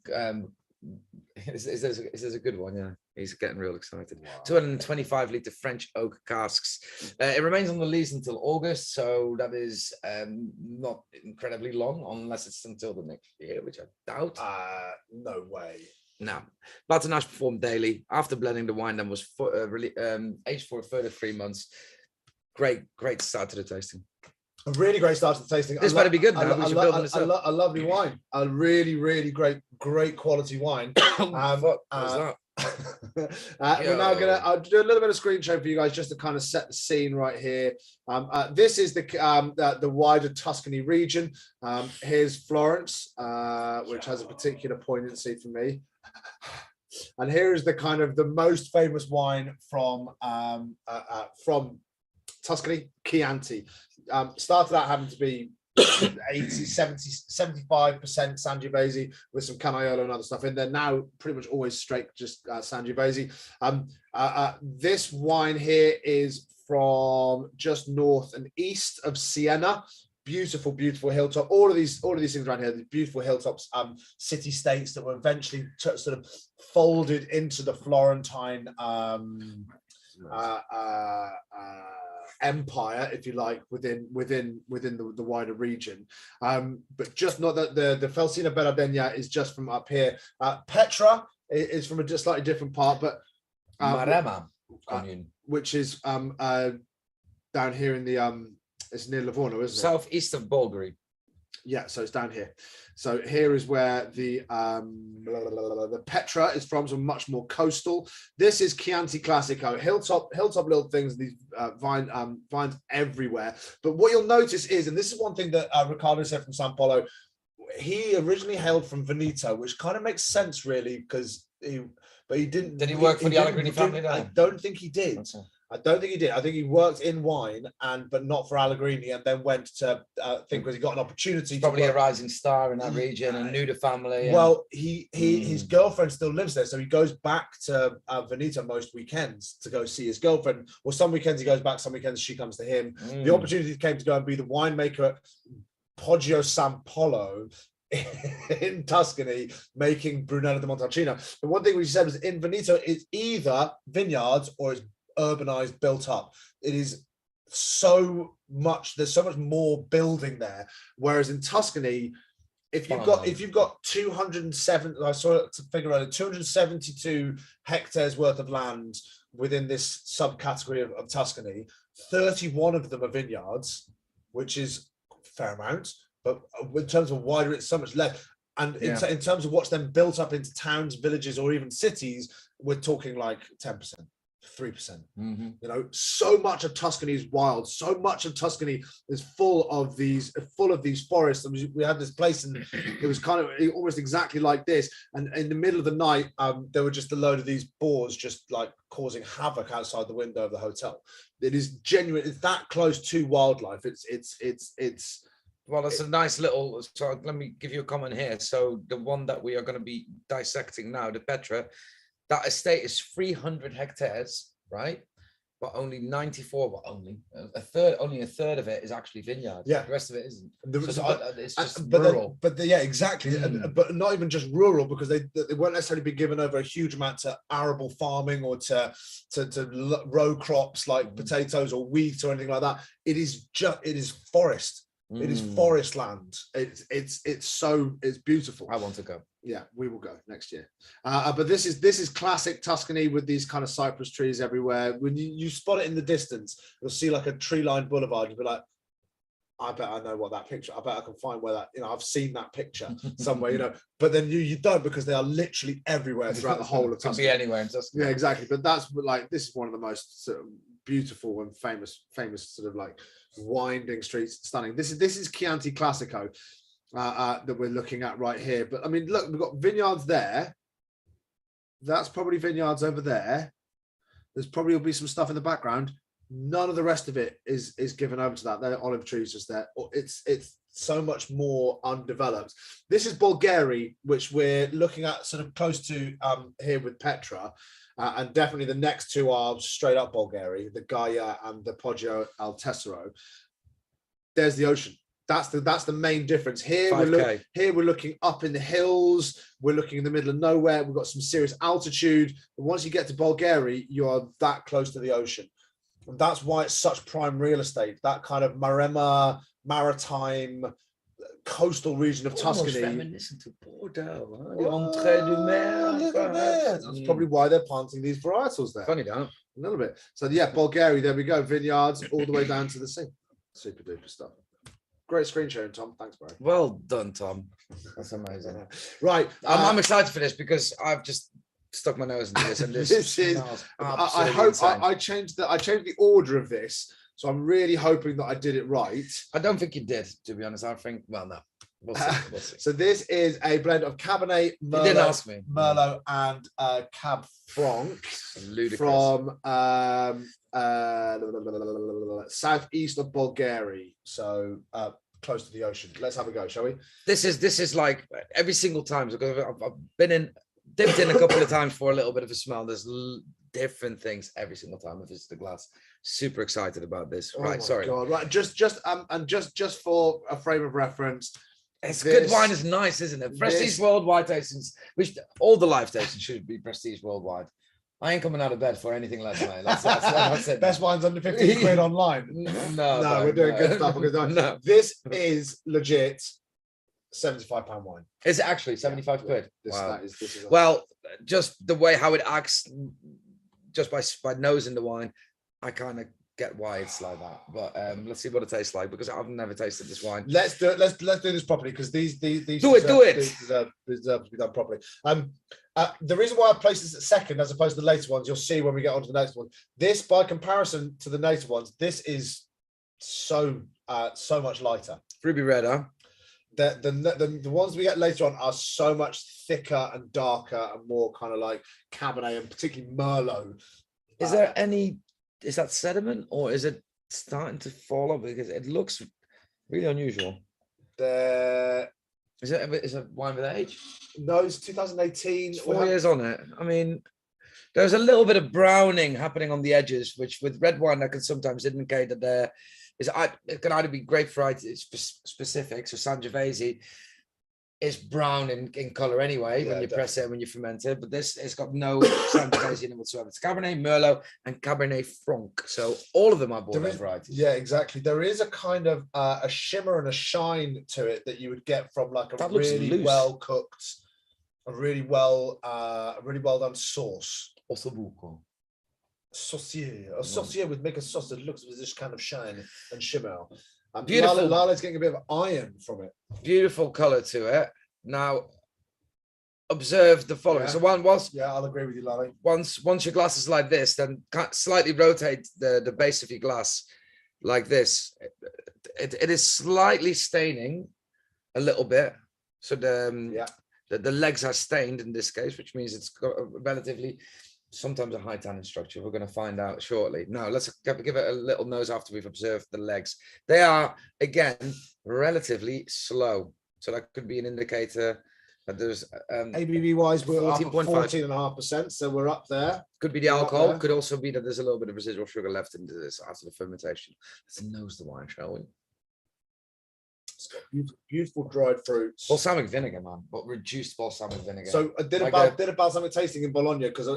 is this a good one? Yeah, he's getting real excited. Wow. 225 litre French oak casks. It remains on the lees until August, so that is not incredibly long, unless it's until the next year, which I doubt. No way. No. Batonnage performed daily. After blending, the wine then was aged for a further 3 months. Great start to the tasting. A really great start to the tasting. This better be good now. A lovely wine. A really, really great quality wine. What was that? We're now I'll do a little bit of screen share for you guys just to kind of set the scene right here. This is the wider Tuscany region. Here's Florence, which has a particular poignancy for me. And here is the kind of the most famous wine from Tuscany, Chianti. Started out having to be 80, 70, 75% Sangiovese with some Canaiolo and other stuff in there. Now pretty much always straight just Sangiovese. This wine here is from just north and east of Siena. Beautiful hilltop. All of these things around here, the beautiful hilltops, city states that were eventually sort of folded into the Florentine empire, if you like, within the wider region. But just not that the Felsina Berardegna is just from up here. Petra is from a just slightly different part, but Maremma, which is down here in the it's near Livorno, isn't it? Southeast of Bulgari. Yeah, so it's down here. So here is where the Petra is from, so much more coastal. This is Chianti Classico, hilltop little things, these vines everywhere. But what you'll notice is, and this is one thing that Ricardo said from San Polo, he originally hailed from Veneto, which kind of makes sense really, because he didn't. Did he work for the Allegrini family? I don't think he did. I don't think he did. I think he worked in wine, but not for Allegrini, and then went to think because he got an opportunity. He's probably a rising star in that region and knew the family. Well, his girlfriend still lives there, so he goes back to Veneto most weekends to go see his girlfriend. Well, some weekends he goes back, some weekends she comes to him. The opportunity came to go and be the winemaker at Poggio San Polo in Tuscany, making Brunello di Montalcino. The one thing we said was in Veneto, it's either vineyards or it's urbanized, built up. It is so much, there's so much more building there, whereas in Tuscany, if you've got 207, I saw it to figure out 272 hectares worth of land within this subcategory of Tuscany, 31 of them are vineyards, which is a fair amount, but in terms of wider, it's so much less. And in terms of what's then built up into towns, villages, or even cities, we're talking like 10%. 3%. You know, so much of Tuscany is wild. So much of Tuscany is full of these forests. I mean, we had this place, and it was kind of almost exactly like this. And in the middle of the night, there were just a load of these boars just like causing havoc outside the window of the hotel. It is genuine. It's that close to wildlife. It's. Well, it's a nice little. So let me give you a comment here. So the one that we are going to be dissecting now, the Petra. That estate is 300 hectares, right? But only 94, well, only a third of it is actually vineyard. Yeah. The rest of it isn't. It's just rural. Yeah, exactly. But not even just rural, because they won't necessarily be given over a huge amount to arable farming or to row crops like potatoes or wheat or anything like that. It is forest. It is forest land. It's beautiful. I want to go. Yeah, we will go next year. But this is classic Tuscany with these kind of cypress trees everywhere. When you spot it in the distance, you'll see like a tree-lined boulevard. You'll be like, I bet I know what that picture. I bet I can find where that. I've seen that picture somewhere. But then you don't, because they are literally everywhere throughout the whole of Tuscany. Could be anywhere in Tuscany. Yeah, exactly. But that's like, this is one of the most sort of beautiful and famous sort of like winding streets, stunning. This is Chianti Classico that we're looking at right here. But I mean, look, we've got vineyards there. That's probably vineyards over there. There's probably will be some stuff in the background. None of the rest of it is given over to that. They're olive trees just there. It's so much more undeveloped. This is Bulgari, which we're looking at sort of close to here with Petra. And definitely the next two are straight up Bulgari, the Gaia and the Poggio al Tesoro. There's the ocean. That's the main difference. Here we're looking up in the hills. We're looking in the middle of nowhere. We've got some serious altitude. But once you get to Bulgari, you are that close to the ocean. And that's why it's such prime real estate. That kind of Maremma, maritime, coastal region of Tuscany. Reminiscent to Bordeaux. The Entrée du Mer. Look at that. That's probably why they're planting these varietals there. Funny, don't? A little bit. So yeah, Bulgari, there we go. Vineyards all the way down to the sea. Super duper stuff. Great screen sharing, Tom. Thanks, bro. Well done, Tom. That's amazing. Right. I'm excited for this because I've just stuck my nose into this, and this is. I hope I changed the order of this, so I'm really hoping that I did it right. I don't think you did, to be honest. I think, well, no. We'll see. So this is a blend of Cabernet, Merlot, you didn't ask me. Merlot, and Cab Franc from southeast of Bulgaria, so close to the ocean. Let's have a go, shall we? This is like every single time, because I've been dipped in a couple of times for a little bit of a smell. There's different things every single time I visit the glass. Super excited about this. Oh right, sorry. God. Right, just for a frame of reference. It's good wine is nice, isn't it? Prestige Worldwide tastings, which all the live tastings should be Prestige Worldwide. I ain't coming out of bed for anything less, mate. That's it. Best wines under 15 quid online. No, We're doing good stuff. Because this is legit £75 wine. Is it actually 75 quid? Wow. Well, just the way how it acts, just by nosing the wine, I kind of get why it's like that. But let's see what it tastes like, because I've never tasted this wine. Let's do it. Let's do this properly, because these do it. These deserve to be done properly. The reason why I placed this at second as opposed to the later ones, you'll see when we get on to the next one. This, by comparison to the later ones, this is so much lighter. Ruby red, huh? The ones we get later on are so much thicker and darker and more kind of like Cabernet and particularly Merlot. Is there any? Is that sediment, or is it starting to fall off? Because it looks really unusual. Is it wine with age? No, it's 2018. It's 4 years on it. I mean, there's a little bit of browning happening on the edges, which with red wine that can sometimes indicate that there is. It can either be grape variety specifics or Sangiovese is brown in color anyway when you press it, when you ferment it. But this, it's got no Sangiovese in it whatsoever. It's Cabernet, Merlot, and Cabernet Franc. So all of them are Bordeaux varieties. Yeah, exactly. There is a kind of a shimmer and a shine to it that you would get from like a really well cooked, a really well done sauce. Ossobuco. Saucier would make a sauce that looks with this kind of shine and shimmer. Beautiful. Lala's getting a bit of iron from it. Beautiful color to it. Now, observe the following. So I'll agree with you, Lally. Once your glass is like this, then slightly rotate the base of your glass like this. It is slightly staining a little bit. So the legs are stained in this case, which means it's got a relatively, sometimes a high tannin structure. We're going to find out shortly. Now, let's give it a little nose after we've observed the legs. They are, again, relatively slow. So that could be an indicator that there's... ABV wise, we're up at 14.5%, so we're up there. Could be the alcohol. Could also be that there's a little bit of residual sugar left into this after the fermentation. Let's nose the wine, shall we? It's got beautiful dried fruits. Balsamic vinegar, man, but reduced balsamic vinegar. So I did a balsamic tasting in Bologna, because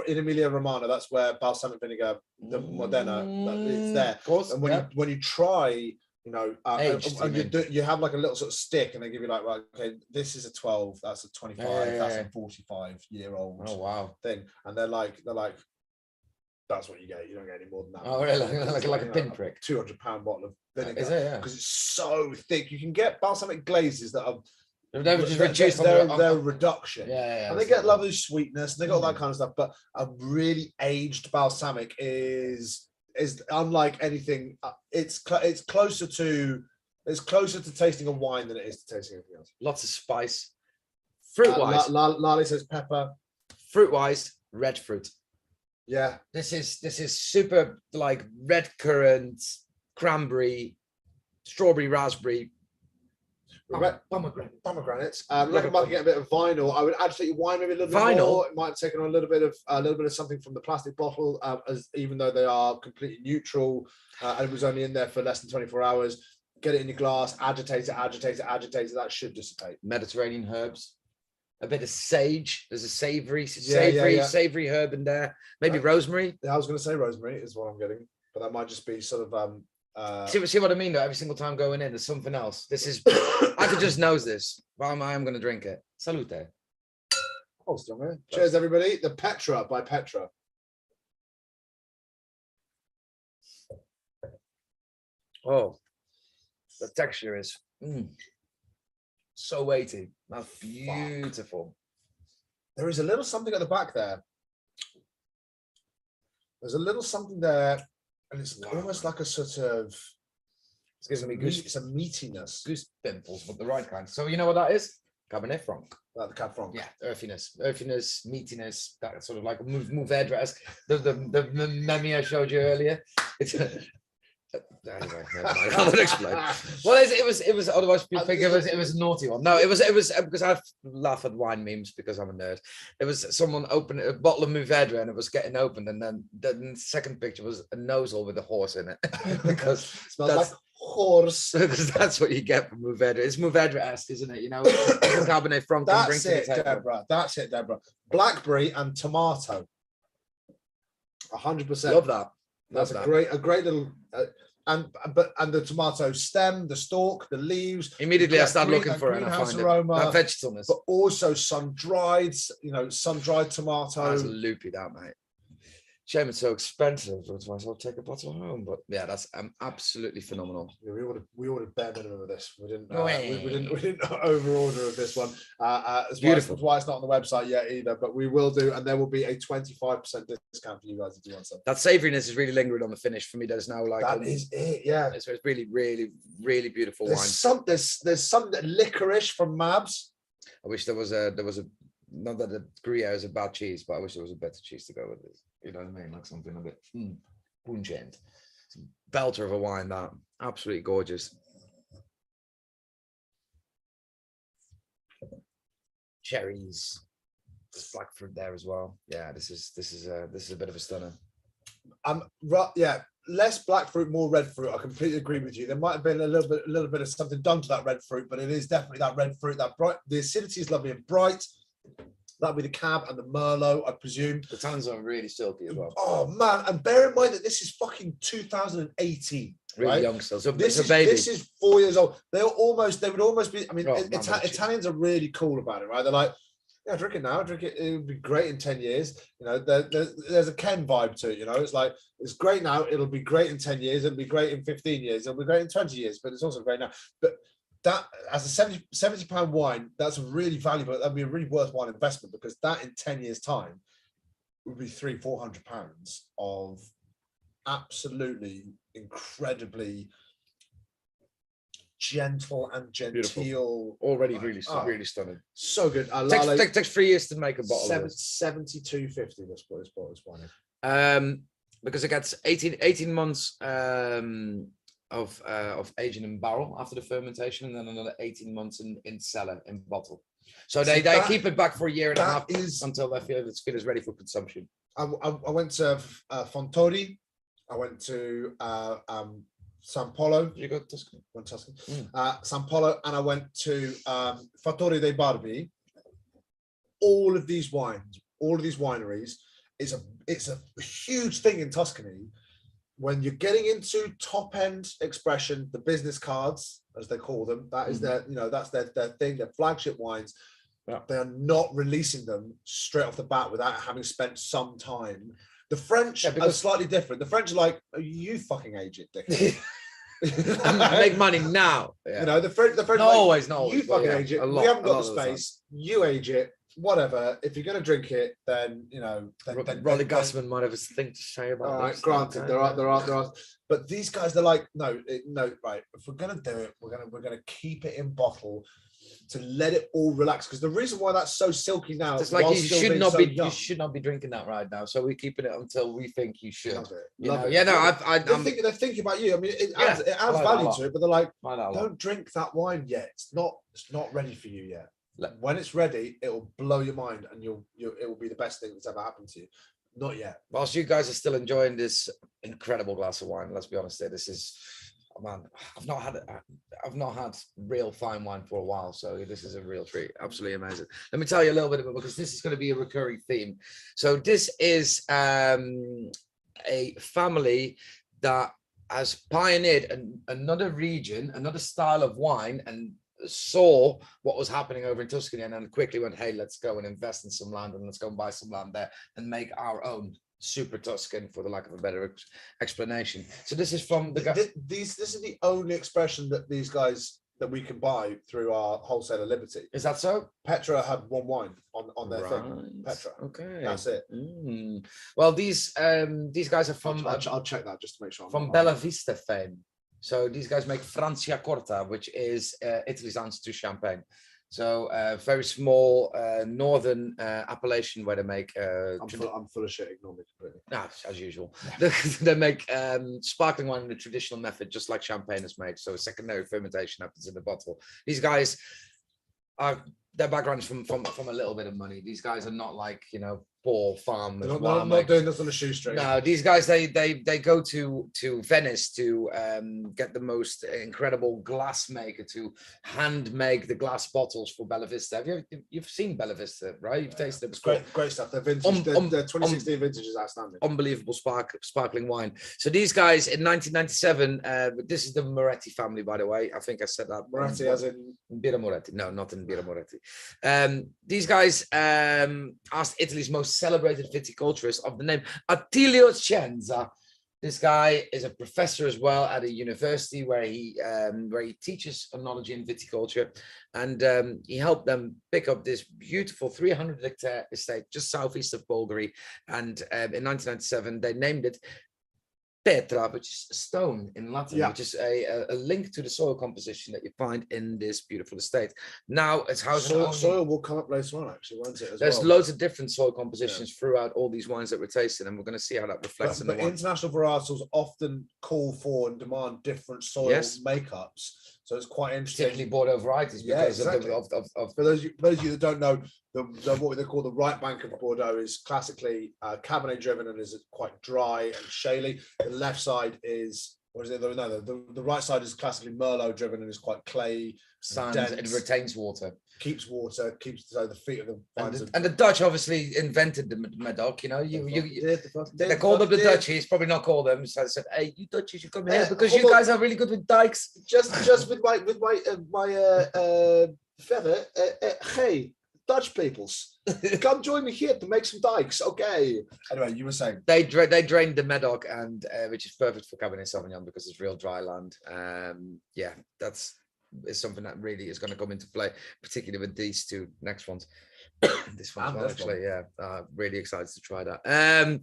in Emilia Romagna, that's where balsamic vinegar, the Modena, it's there. Of course. And when you try, you have like a little sort of stick, and they give you like, right, okay, this is a 12, that's a 25, that's a 45-year-old. Oh wow, thing, and they're like. That's what you get. You don't get any more than that. Oh, really? Like a pinprick. £200 bottle of vinegar. Is it? Yeah. Because it's so thick. You can get balsamic glazes that are they're a reduction. Yeah. And they get lovely sweetness, and they got that kind of stuff. But a really aged balsamic is unlike anything. It's closer to tasting a wine than it is to tasting anything else. Lots of spice. Fruit wise, Lali says pepper. Fruit wise, red fruit. Yeah, this is super like red currant, cranberry, strawberry, raspberry, pomegranates. Reckon might get a bit of vinyl. I would agitate your wine maybe a little bit more. It might have taken on a little bit of something from the plastic bottle, even though they are completely neutral, and it was only in there for less than 24 hours. Get it in your glass, agitate it. That should dissipate. Mediterranean herbs. A bit of sage. There's a savory herb in there. Maybe rosemary. Yeah, I was going to say rosemary is what I'm getting, but that might just be sort of. See what I mean? Though every single time going in, there's something else. This is. I could just nose this, but I am going to drink it. Salute. Oh, cheers, everybody. The Petra by Petra. Oh, the texture is. So weighty. That's beautiful. There is a little something at the back there. There's a little something there, and it's almost like a sort of. It's giving me goose. It's a meatiness. Goose pimples, but the right kind. So you know what that is? Cabernet Franc. Like the Cab Franc. Yeah, earthiness, meatiness. That sort of like mouvedre. The meme I showed you earlier. It's. Anyway, I can't explain. Well, it was. Otherwise, people think it was a naughty one. No, it was because I laugh at wine memes because I'm a nerd. It was someone opened a bottle of Mourvedre and it was getting opened, and then the second picture was a nozzle with a horse in it because it smells like horse. Because that's what you get from Mourvedre. It's Mourvedre-esque, isn't it? You know, Cabernet Franc. That's it, Deborah. Blackberry and tomato. 100%. Love that. That's a great little. And the tomato stem, the stalk, the leaves. Immediately I start looking for it and I find aroma, it. That vegetableness. But also sun-dried, sun-dried tomato. That's loopy, that, mate. Shame it's so expensive. That's why I'll take a bottle home. But yeah, that's absolutely phenomenal. Yeah, we ordered bare minimum of this. We didn't we didn't over order of this one. Beautiful. That's why it's not on the website yet either. But we will do, and there will be a 25% discount for you guys if you want some. That savoriness is really lingering on the finish for me. There's now like that is it. Yeah, it's really, really, really beautiful wine. There's some licorice from Mabs. I wish there was a not that the Gruyere is a bad cheese, but I wish there was a better cheese to go with it. You know what I mean? Like something a bit pungent. It's a belter of a wine, that. Absolutely gorgeous. Cherries. There's black fruit there as well. Yeah, this is a bit of a stunner. Yeah, less black fruit, more red fruit. I completely agree with you. There might have been a little bit of something done to that red fruit, but it is definitely that red fruit, that bright. The acidity is lovely and bright. That'll be the Cab and the Merlot, I presume. The tannins are really silky as well. Oh man, and bear in mind that this is fucking 2018. Really right? young still. So this is 4 years old. They would almost be. I mean, Italians are really cool about it, right? They're like, yeah, drink it now. Drink it. It would be great in 10 years. There's a Ken vibe to it. It's like, it's great now. It'll be great in 10 years. It'll be great in 15 years. It'll be great in 20 years. But it's also great now. But that, as a 70 pound wine, that's really valuable. That'd be a really worthwhile investment, because that in 10 years time would be £300-400 of absolutely incredibly gentle and genteel. Beautiful. Already really stunning. So good. Takes 3 years to make a bottle. 72.50. Let's put this wine. Because it gets 18 months of aging in barrel after the fermentation, and then another 18 months in cellar, in bottle. So they keep it back for a year and a half until they feel it's ready for consumption. I went to Fontori. I went to San Polo. You go to Tuscany? Went to Tuscany. San Polo, and I went to Fattorie dei Barbi. All of these wineries, it's a huge thing in Tuscany. When you're getting into top end expression, the business cards, as they call them, that is their, that's their thing, their flagship wines. Yeah. They are not releasing them straight off the bat without having spent some time. The French are slightly different. The French are like, oh, you fucking age it, dick. Make money now. Yeah. The French not always. You fucking age it. We haven't got the space. You age it. Whatever. If you're gonna drink it, then Rolly Gassman might have a thing to say about. All right, granted, there are. But these guys, they're like, no, right. If we're gonna do it, we're gonna keep it in bottle to let it all relax. Because the reason why that's so silky now, it's like you should not be drinking that right now. So we're keeping it until we think you should. Love it. Yeah, no, they're thinking about you. I mean, it adds value to it, but they're like, don't drink that wine yet. It's not ready for you yet. When it's ready, it will blow your mind, and it will be the best thing that's ever happened to you. Not yet. Whilst you guys are still enjoying this incredible glass of wine, let's be honest here, this is, man, I've not had real fine wine for a while, so this is a real treat. Absolutely amazing. Let me tell you a little bit about, because this is going to be a recurring theme. So this is a family that has pioneered another region, another style of wine, and saw what was happening over in Tuscany, and then quickly went, hey, let's go and invest in some land, and let's go and buy some land there and make our own super Tuscan, for the lack of a better explanation. So this is from the guy. This is the only expression that these guys that we can buy through our wholesaler Liberty. Is that so? Petra had one wine on their thing. Petra. Okay, that's it. Well, these guys are from. I'll check that just to make sure. From Bella Vista fame. So these guys make Franciacorta, which is Italy's answer to Champagne. So very small northern appellation where they make. I'm full of shit. Ignore me completely. No, as usual. They make sparkling wine in the traditional method, just like champagne is made. So secondary fermentation happens in the bottle. These guys are. Their background is from a little bit of money. These guys are not like, poor farmers. Not doing this on a shoestring. No, these guys they go to Venice to get the most incredible glass maker to hand make the glass bottles for Bella Vista. You've seen Bella Vista, right? You've tasted it before. It's great stuff. The vintage, the 2016 vintage is outstanding. Unbelievable sparkling wine. So these guys in 1997, this is the Moretti family, by the way. I think I said that. Moretti as in Birra Moretti. No, not in Birra Moretti. These guys asked Italy's most celebrated viticulturist of the name Attilio Cienza. This guy is a professor as well at a university where he teaches enology and viticulture, and he helped them pick up this beautiful 300-hectare estate just southeast of Bolgheri. And in 1997, they named it Petra, which is stone in Latin, which is a link to the soil composition that you find in this beautiful estate. Now it's how soil will come up later on, actually, won't it? There's loads of different soil compositions throughout all these wines that we're tasting, and we're going to see how that reflects in the wine. International varietals often call for and demand different soil makeups. So it's quite interesting. Particularly Bordeaux varieties, because of for those of you that don't know, what they call the right bank of Bordeaux is classically Cabernet driven and is quite dry and shaly. The left side is, or is it? No, the right side is classically Merlot driven and is quite clay, sand, and it retains water. Keeps water, keeps the feet of the vines. And the Dutch obviously invented the Medoc. You know, they called them the Dutchies. Probably not call them. So I said, "Hey, you Dutchies, you come here because you guys are really good with dikes." Just with my feather. Hey, Dutch peoples, come join me here to make some dikes. Okay. Anyway, you were saying they drained the Medoc, and which is perfect for Cabernet Sauvignon because it's real dry land. Yeah, that's. Is something that really is going to come into play, particularly with these two next ones. This one, actually, really excited to try that.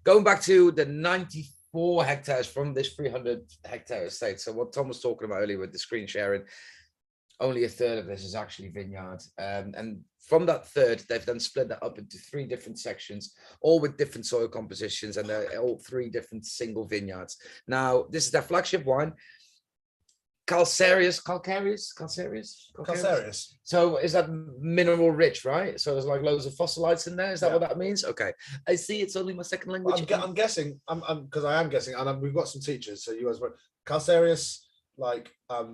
Going back to the 94 hectares from this 300-hectare estate. So what Tom was talking about earlier with the screen sharing, only a third of this is actually vineyard. And from that third, they've then split that up into 3 different sections, all with different soil compositions, and they're all 3 different single vineyards. Now, this is their flagship wine. Calcareous. So is that mineral rich, right? So there's like loads of fossilites in there. Is that what that means? Okay. I see. It's only my second language. I'm guessing. Because I am guessing, and we've got some teachers. So you guys were calcareous, like what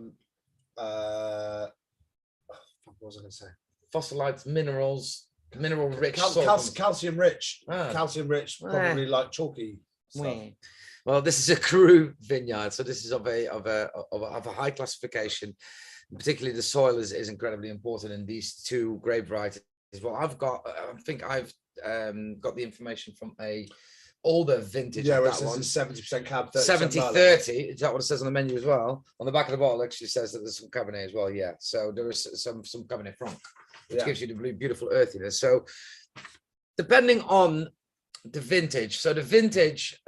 was I going to say? Fossilites, minerals, mineral rich. Calcium rich. Calcium rich. Probably like chalky stuff. Well, this is a Cru vineyard, so this is of a high classification. Particularly, the soil is incredibly important in these 2 grape varieties. Well, I think I've got the information from a older vintage. Yeah, it says 70% cab, 70-30. Is that what it says on the menu as well? On the back of the bottle, actually says that there's some Cabernet as well. Yeah, so there is some Cabernet Franc, which gives you the beautiful earthiness. So, depending on the vintage, so the vintage.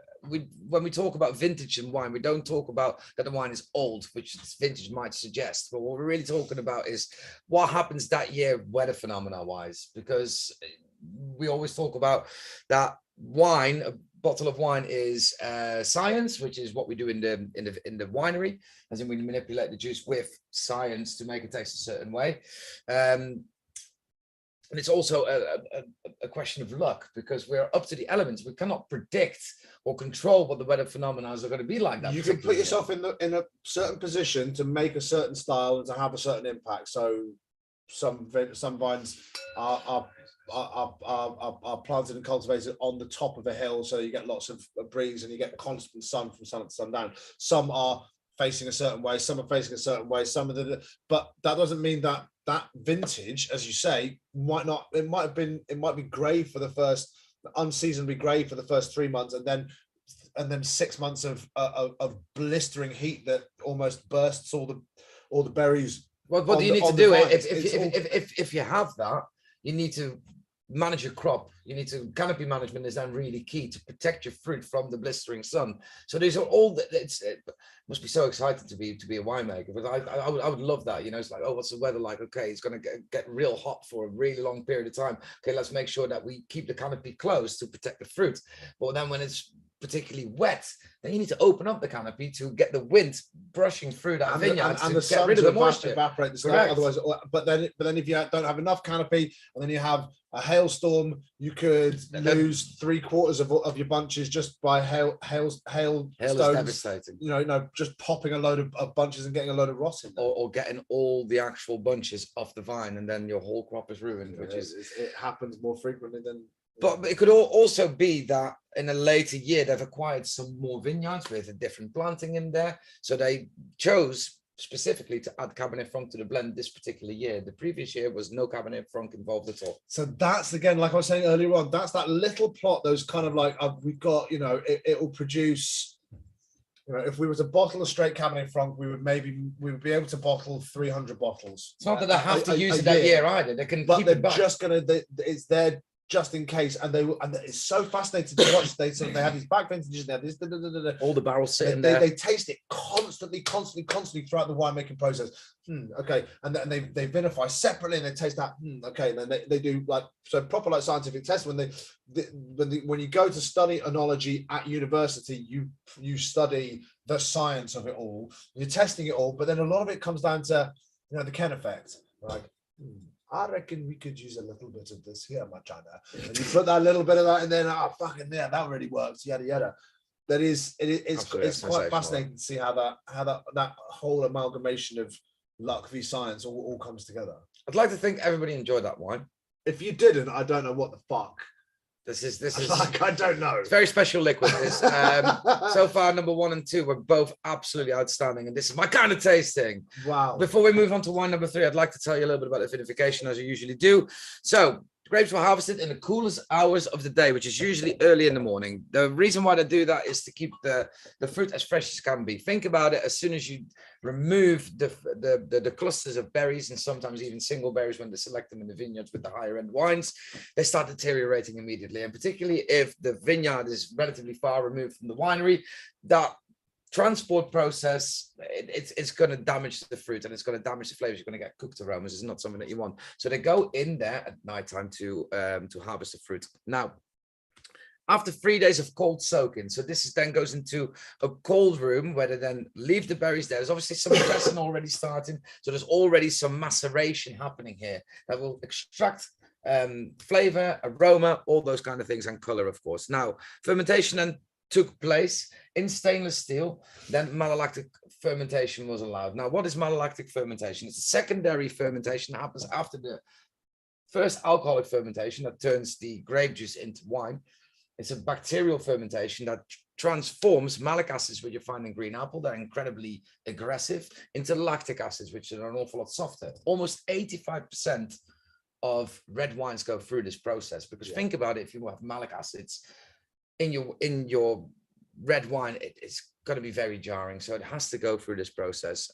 When we talk about vintage and wine, we don't talk about that the wine is old, which vintage might suggest. But what we're really talking about is what happens that year, weather phenomena wise, because we always talk about that wine. A bottle of wine is science, which is what we do in the winery, as in we manipulate the juice with science to make it taste a certain way. And it's also a question of luck, because we're up to the elements. We cannot predict or control what the weather phenomena are going to be like. That you can put yourself in a certain position to make a certain style and to have a certain impact. So some vines are planted and cultivated on the top of a hill, so you get lots of breeze and you get constant sun from sun up to sundown. Some are facing a certain way, some are facing a certain way, but that doesn't mean that vintage, as you say, might be grey for the first, unseasonably grey for the first 3 months, and then 6 months of blistering heat that almost bursts all the berries. What do you need to do? If you have that, you need to manage your crop. You need to canopy management is then really key to protect your fruit from the blistering sun. So these are all it must be so exciting to be a winemaker. But I would love that. You know, it's like, oh, what's the weather like? Okay, it's going to get real hot for a really long period of time. Okay, let's make sure that we keep the canopy closed to protect the fruit. But then when it's particularly wet, then you need to open up the canopy to get the wind brushing through that vineyard and to the get sun rid of to the moisture. evaporate the stuff. Correct. Otherwise, but then if you don't have enough canopy, and then you have a hailstorm, you could lose 3/4 of your bunches just by hail Hail is stones. devastating. You know, just popping a load of bunches and getting a load of rot in there. Or getting all the actual bunches off the vine, and then your whole crop is ruined. Yeah, which is it happens more frequently than. But it could also be that in a later year, they've acquired some more vineyards with a different planting in there. So they chose specifically to add Cabernet Franc to the blend this particular year. The previous year was no Cabernet Franc involved at all. So that's, again, like I was saying earlier on, that's that little plot, those kind of like, we've got, you know, it will produce, you know, if we were to bottle a straight Cabernet Franc, we would be able to bottle 300 bottles. It's not that they have to use it that year either. They can keep it back. Just going to, it's there just in case, and it's so fascinating to watch. They have these back vintages, they have this, all the barrels sitting there. They taste it constantly throughout the winemaking process. Okay, and they vinify separately, and they taste that. Okay, and then they do like so proper like scientific tests when you go to study enology at university, you study the science of it all. You're testing it all, but then a lot of it comes down to, you know, the Ken effect, like. I reckon we could use a little bit of this here, Machada. And you put that little bit of that, and then fucking yeah, that really works. Yada yada. It's quite fascinating to see how that whole amalgamation of luck v science all comes together. I'd like to think everybody enjoyed that wine. If you didn't, I don't know what the fuck. This is like, I don't know. It's very special liquid. This so far, number 1 and 2 were both absolutely outstanding, and this is my kind of tasting. Wow. Before we move on to wine number 3, I'd like to tell you a little bit about the vinification, as I usually do. So the grapes were harvested in the coolest hours of the day, which is usually early in the morning. The reason why they do that is to keep the fruit as fresh as can be. Think about it. As soon as you remove the clusters of berries, and sometimes even single berries when they select them in the vineyards with the higher end wines, they start deteriorating immediately. And particularly if the vineyard is relatively far removed from the winery, that transport process, it's going to damage the fruit, and it's going to damage the flavors. You're going to get cooked aromas. It's not something that you want. So they go in there at nighttime to harvest the fruit. Now, after 3 days of cold soaking, so this then goes into a cold room where they then leave the berries there. There's obviously some pressing already starting, so there's already some maceration happening here that will extract flavor, aroma, all those kind of things, and color, of course. Now, fermentation then took place in stainless steel. Then malolactic fermentation was allowed. Now, what is malolactic fermentation? It's a secondary fermentation that happens after the first alcoholic fermentation that turns the grape juice into wine. It's a bacterial fermentation that transforms malic acids, which you find in green apple, they're incredibly aggressive, into lactic acids, which are an awful lot softer. Almost 85% of red wines go through this process, because think about it, if you have malic acids in your red wine, it's going to be very jarring. So it has to go through this process,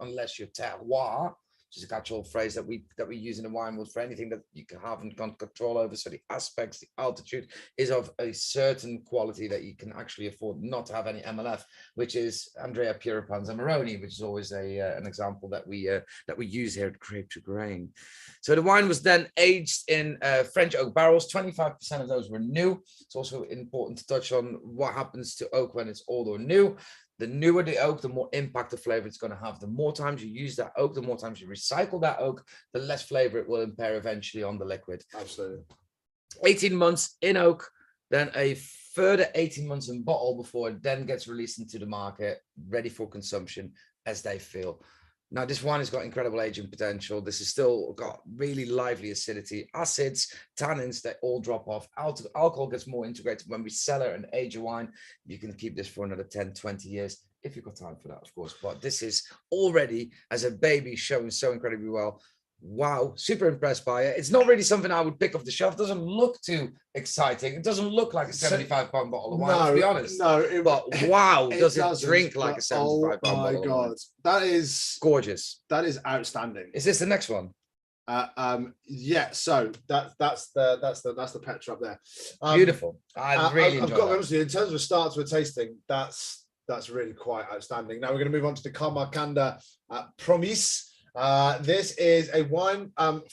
unless your terroir, which is a catch-all phrase that we use in the wine world for anything that you haven't got control over. So the aspects, the altitude is of a certain quality that you can actually afford not to have any MLF, which is Andrea Puripan's Amarone, which is always an example that we use here at Grape to Grain. So the wine was then aged in French oak barrels. 25% of those were new. It's also important to touch on what happens to oak when it's old or new. The newer the oak, the more impact the flavor it's going to have. The more times you use that oak, the more times you recycle that oak, the less flavor it will impair eventually on the liquid. Absolutely. 18 months in oak, then a further 18 months in bottle before it then gets released into the market, ready for consumption as they feel. Now, this wine has got incredible aging potential. This has still got really lively acidity, acids, tannins, they all drop off. Alcohol gets more integrated when we sell it and age a wine. You can keep this for another 10, 20 years, if you've got time for that, of course. But this is already, as a baby, showing so incredibly well. Wow, super impressed by it. It's not really something I would pick off the shelf. It doesn't look too exciting. It doesn't look like a 75-pound bottle of wine, to be honest. No, but wow, does it drink like a 75-pound bottle? Oh my god, that is gorgeous. That is outstanding. Is this the next one? Yeah. So that's the Petra up there. Beautiful. I really enjoy I've got to be that. honest with you, in terms of starts we're tasting, that's really quite outstanding. Now we're going to move on to the Kamakanda Promise. This is a wine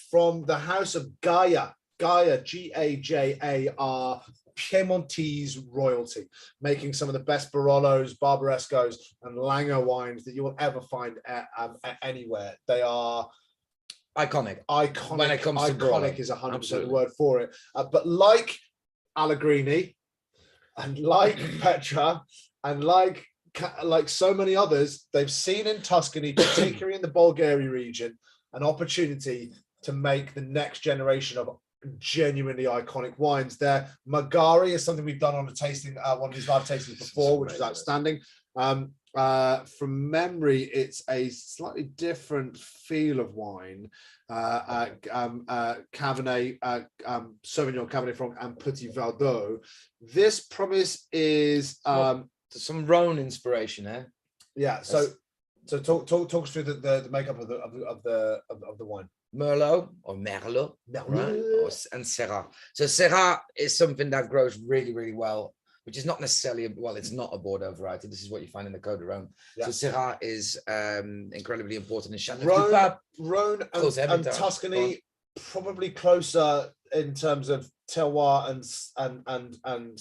from the house of Gaja, Gajar, Piemontese royalty, making some of the best Barolos, Barbarescos, and Langer wines that you will ever find anywhere. They are iconic. When it comes to iconic is 100% the word for it. But like Allegrini, and like Petra, and like so many others, they've seen in Tuscany, particularly in the Bulgari region, an opportunity to make the next generation of genuinely iconic wines. There, Magari is something we've done on a tasting, one of these live tastings before, which is outstanding. From memory, it's a slightly different feel of wine. Cabernet, Sauvignon, Cabernet Franc, and Petit Verdot. This promise is some Rhone inspiration, eh? Yeah. So talk us through the makeup of the wine. Merlot or Merlot, right? And Syrah. So Syrah is something that grows really, really well, which is not necessarily it's not a Bordeaux variety. This is what you find in the Côte d'Rône. Yeah. So Syrah is incredibly important in Château Rhone and Tuscany, probably closer in terms of terroir and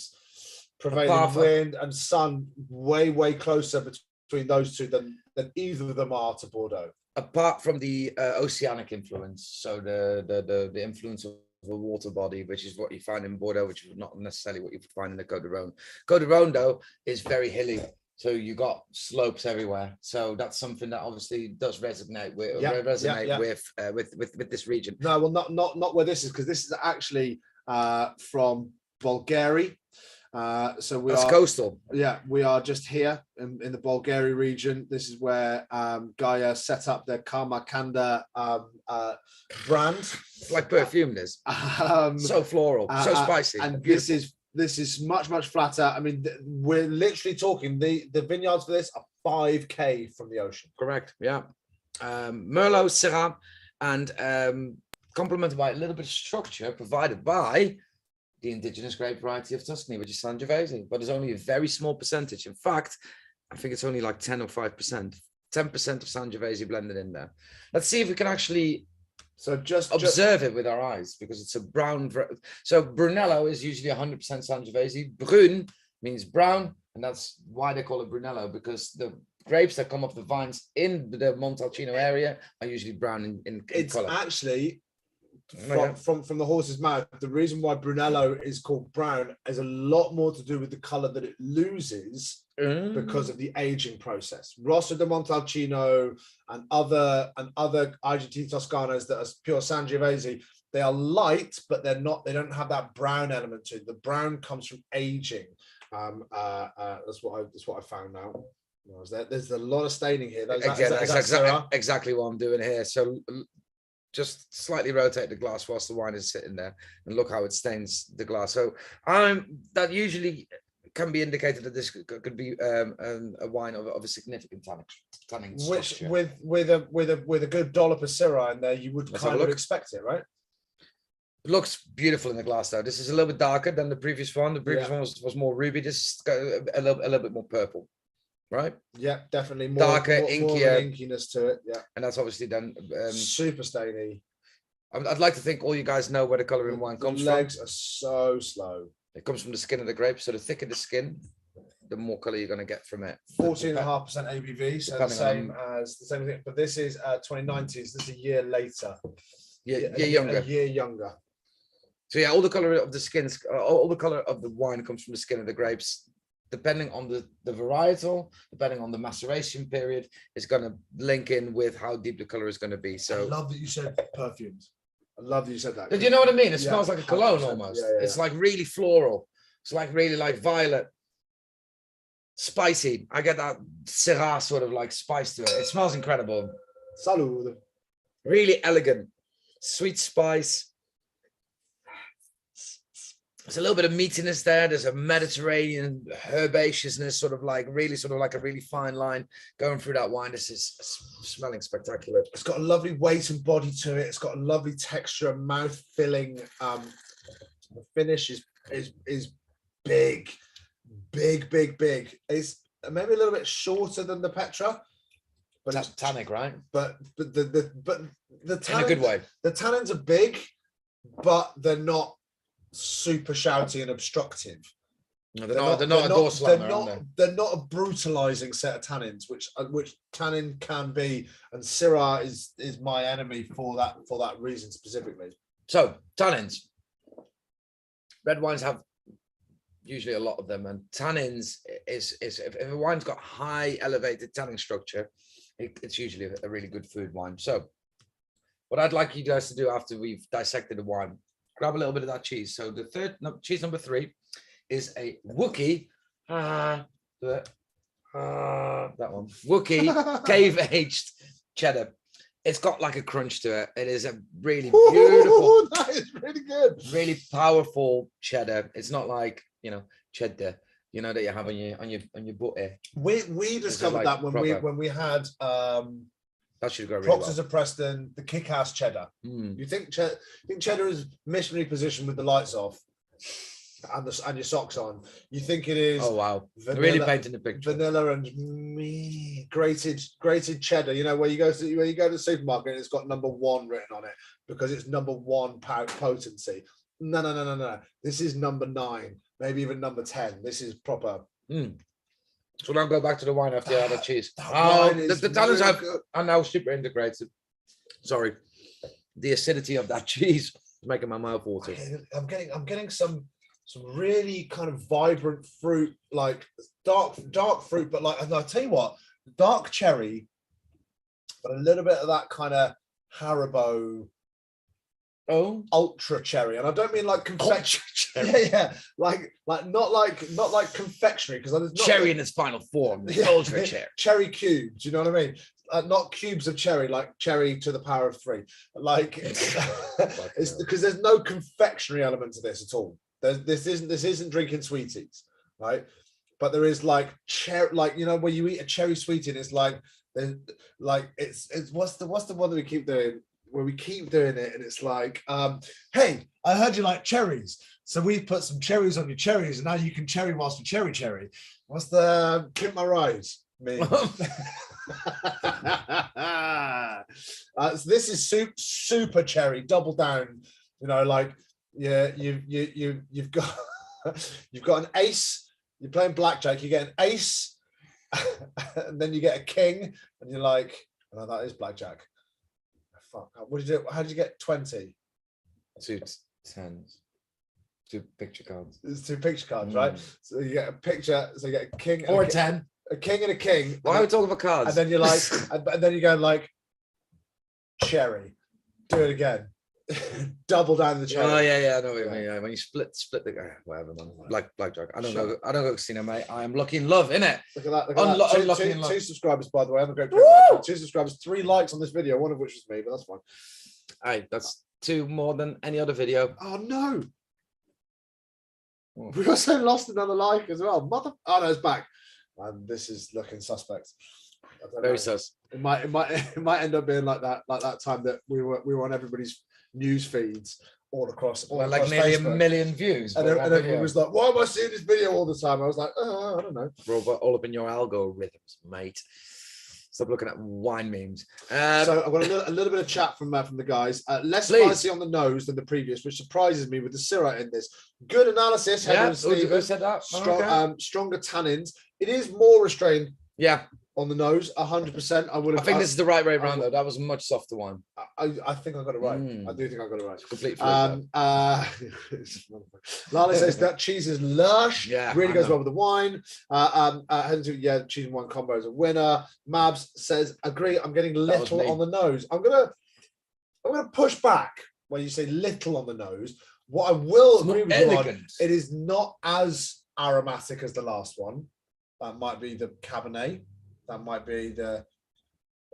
prevailing wind and sun, way closer between those two than either of them are to Bordeaux. Apart from the oceanic influence, so the influence of the water body, which is what you find in Bordeaux, which is not necessarily what you find in the Côte d'Rône. Côte d'Rône, though, is very hilly, so you got slopes everywhere. So that's something that obviously does resonate with with this region. No, well, not where this is, because this is actually from Bulgaria. So that's coastal. Yeah, we are just here in the Bulgaria region. This is where Gaia set up their Karmakanda brand. It's like perfume, this. So floral, so spicy, and this is much flatter. I mean, we're literally talking the vineyards for this are 5K from the ocean. Correct. Yeah. Merlot, Syrah, and complemented by a little bit of structure provided by the indigenous grape variety of Tuscany, which is Sangiovese, but there's only a very small percentage. In fact, I think it's only like 10 or 5%, 10% of Sangiovese blended in there. Let's see if we can actually observe it with our eyes, because it's a brown. So Brunello is usually 100% Sangiovese. Brun means brown, and that's why they call it Brunello, because the grapes that come off the vines in the Montalcino area are usually brown in color. It's actually from the horse's mouth. The reason why Brunello is called brown is a lot more to do with the color that it loses because of the aging process. Rosso de Montalcino and other Argentine Toscanas that are pure Sangiovese, they are light, but they don't have that brown element to it. The brown comes from aging. That's what I found now. There's a lot of staining here. Exactly what I'm doing here. So just slightly rotate the glass whilst the wine is sitting there, and look how it stains the glass. So that usually can be indicated that this could be a wine of a significant tanning structure. Which with a good dollop of Syrah in there, you would kind of expect it, right? It looks beautiful in the glass, though. This is a little bit darker than the previous one. The previous one was more ruby. This is a little bit more purple. Right? Yeah, definitely more darker, more inkiness to it. Yeah, and that's obviously then super stainy. I'd like to think all you guys know where the color in wine comes from. Legs are so slow. It comes from the skin of the grape. So the thicker the skin, the more color you're going to get from it. 14.5% ABV, so the same thing. But this is 2019. This is a year later. Younger. A year younger. So yeah, all the color of the skins, all the color of the wine comes from the skin of the grapes. Depending on the varietal, depending on the maceration period, is going to link in with how deep the color is going to be. So I love that you said perfumes. I love that you said that. Did you know what I mean? It smells like a cologne almost. It's like really floral. It's like really like violet, spicy. I get that Syrah sort of like spice to it. It smells incredible. Salud. Really elegant, sweet spice. There's a little bit of meatiness there. There's a Mediterranean herbaceousness, sort of like a really fine line going through that wine. This is smelling spectacular. It's got a lovely weight and body to it. It's got a lovely texture, mouth filling. The finish is big. It's maybe a little bit shorter than the Petra, but it's tannic, right? But the tannin, in a good way. The tannins are big, but they're not super shouty and obstructive. No, they're not a door slammer, are they? They're not a brutalizing set of tannins, which tannin can be, and Syrah is my enemy for that reason specifically. So tannins, red wines have usually a lot of them, and tannins is if a wine's got high elevated tannin structure, it's usually a really good food wine. So what I'd like you guys to do after we've dissected the wine, grab a little bit of that cheese. So the cheese number 3 is a Wookiee, that one, Wookiee cave-aged cheddar. It's got like a crunch to it. It is a really beautiful, that is really good, really powerful cheddar. It's not like, you know, cheddar, you know, that you have on your butter. We discovered like that when we had that should go really Proctors well. of Preston, the kick-ass cheddar. You think cheddar is missionary position with the lights off and your socks on? You think it is? Oh wow, vanilla, really painting the picture. Vanilla and grated cheddar. You know, where you go to the supermarket and it's got number 1 written on it because it's number 1 potency. No. This is number 9, maybe even number 10. This is proper. So now go back to the wine after you had the cheese. The tannins are now super integrated. Sorry, the acidity of that cheese is making my mouth water. I'm getting some really kind of vibrant fruit, like dark fruit, but like, and I'll tell you what, dark cherry, but a little bit of that kind of Haribo. Oh, ultra cherry, and I don't mean like confectionery. Like not like confectionery, because there's not cherry in its final form. Ultra cherry, cherry cubes. You know what I mean? Not cubes of cherry, like cherry to the power of 3. Like it's because there's no confectionery element to this at all. This isn't drinking sweeties, right? But there is like cherry, like, you know, where you eat a cherry sweetie, and it's like it's what's the one that we keep doing? Where we keep doing it, and it's like, hey, I heard you like cherries, so we put some cherries on your cherries, and now you can cherry whilst you cherry. What's the Pimp My Ride meme? So this is super cherry, double down. You know, like, yeah, you've got an ace. You're playing blackjack. You get an ace, and then you get a king, and you're like, oh, that is blackjack. Fuck. What did you do? How did you get 20? 2 tens, 2 picture cards. There's 2 picture cards, right? So you get a picture. So you get a king or a 10, a king and a king. Why are we talking about cards? And then you're like, and then you go like cherry. Do it again. Double down the cherry. Oh yeah, I know what you mean. Yeah, when you split the whatever, man. Blackjack. I don't go casino, mate. I am lucky in love, innit? Look at that. Look at that. 2 subscribers, by the way. I'm a great. 2 subscribers, 3 likes on this video, one of which was me, but that's fine. Hey, that's 2 more than any other video. Oh no. We also lost another like as well. Oh no, it's back. And this is looking suspect. Very sus. It might end up being like that time that we were on everybody's news feeds all across like nearly Facebook. 1 million views. And everyone was like, why am I seeing this video all the time? I was like, I don't know. We're all up in your algorithms, mate. Stop looking at wine memes. So I've got a little bit of chat from the guys. Less spicy on the nose than the previous, which surprises me with the Syrah in this. Good analysis. Yeah, said that. Stronger tannins. It is more restrained. Yeah. On the nose, 100%. I think this is the right way around, though. That was a much softer one. I think I got it right. I do think I got it right. Complete. Lala says that cheese is lush. Yeah, really goes well with the wine. Cheese and wine combo is a winner. Mabs says, agree. I'm getting little on the nose. I'm gonna push back when you say little on the nose. What I will agree with you on, it is not as aromatic as the last one. That might be the Cabernet. That might be the,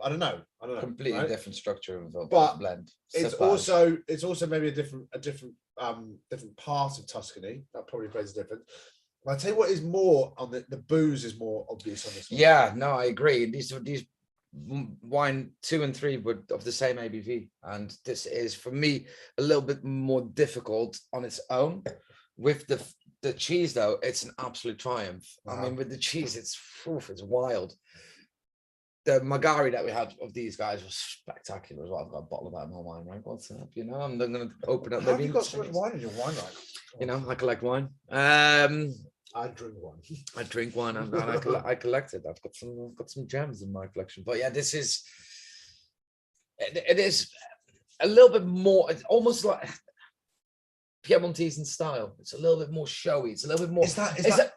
I don't know. Completely different structure of the blend. It's also maybe a different part of Tuscany. That probably plays a difference. But I'll tell you what is more on the booze is more obvious on this one. Yeah, no, I agree. These wine 2 and 3 were of the same ABV, and this is for me a little bit more difficult on its own. With the cheese, though, it's an absolute triumph. I mean, with the cheese, it's wild. the Magari that we had of these guys was spectacular as well. I've got a bottle of that in my wine rank. What's up? You know, I'm going to open up. How have you got so much wine in your wine rank? You know, I collect wine. I drink wine. I drink wine and I collect it. I've got some gems in my collection. But yeah, this is it is a little bit more. It's almost like Piemontese in style. It's a little bit more showy. It's a little bit more. Is that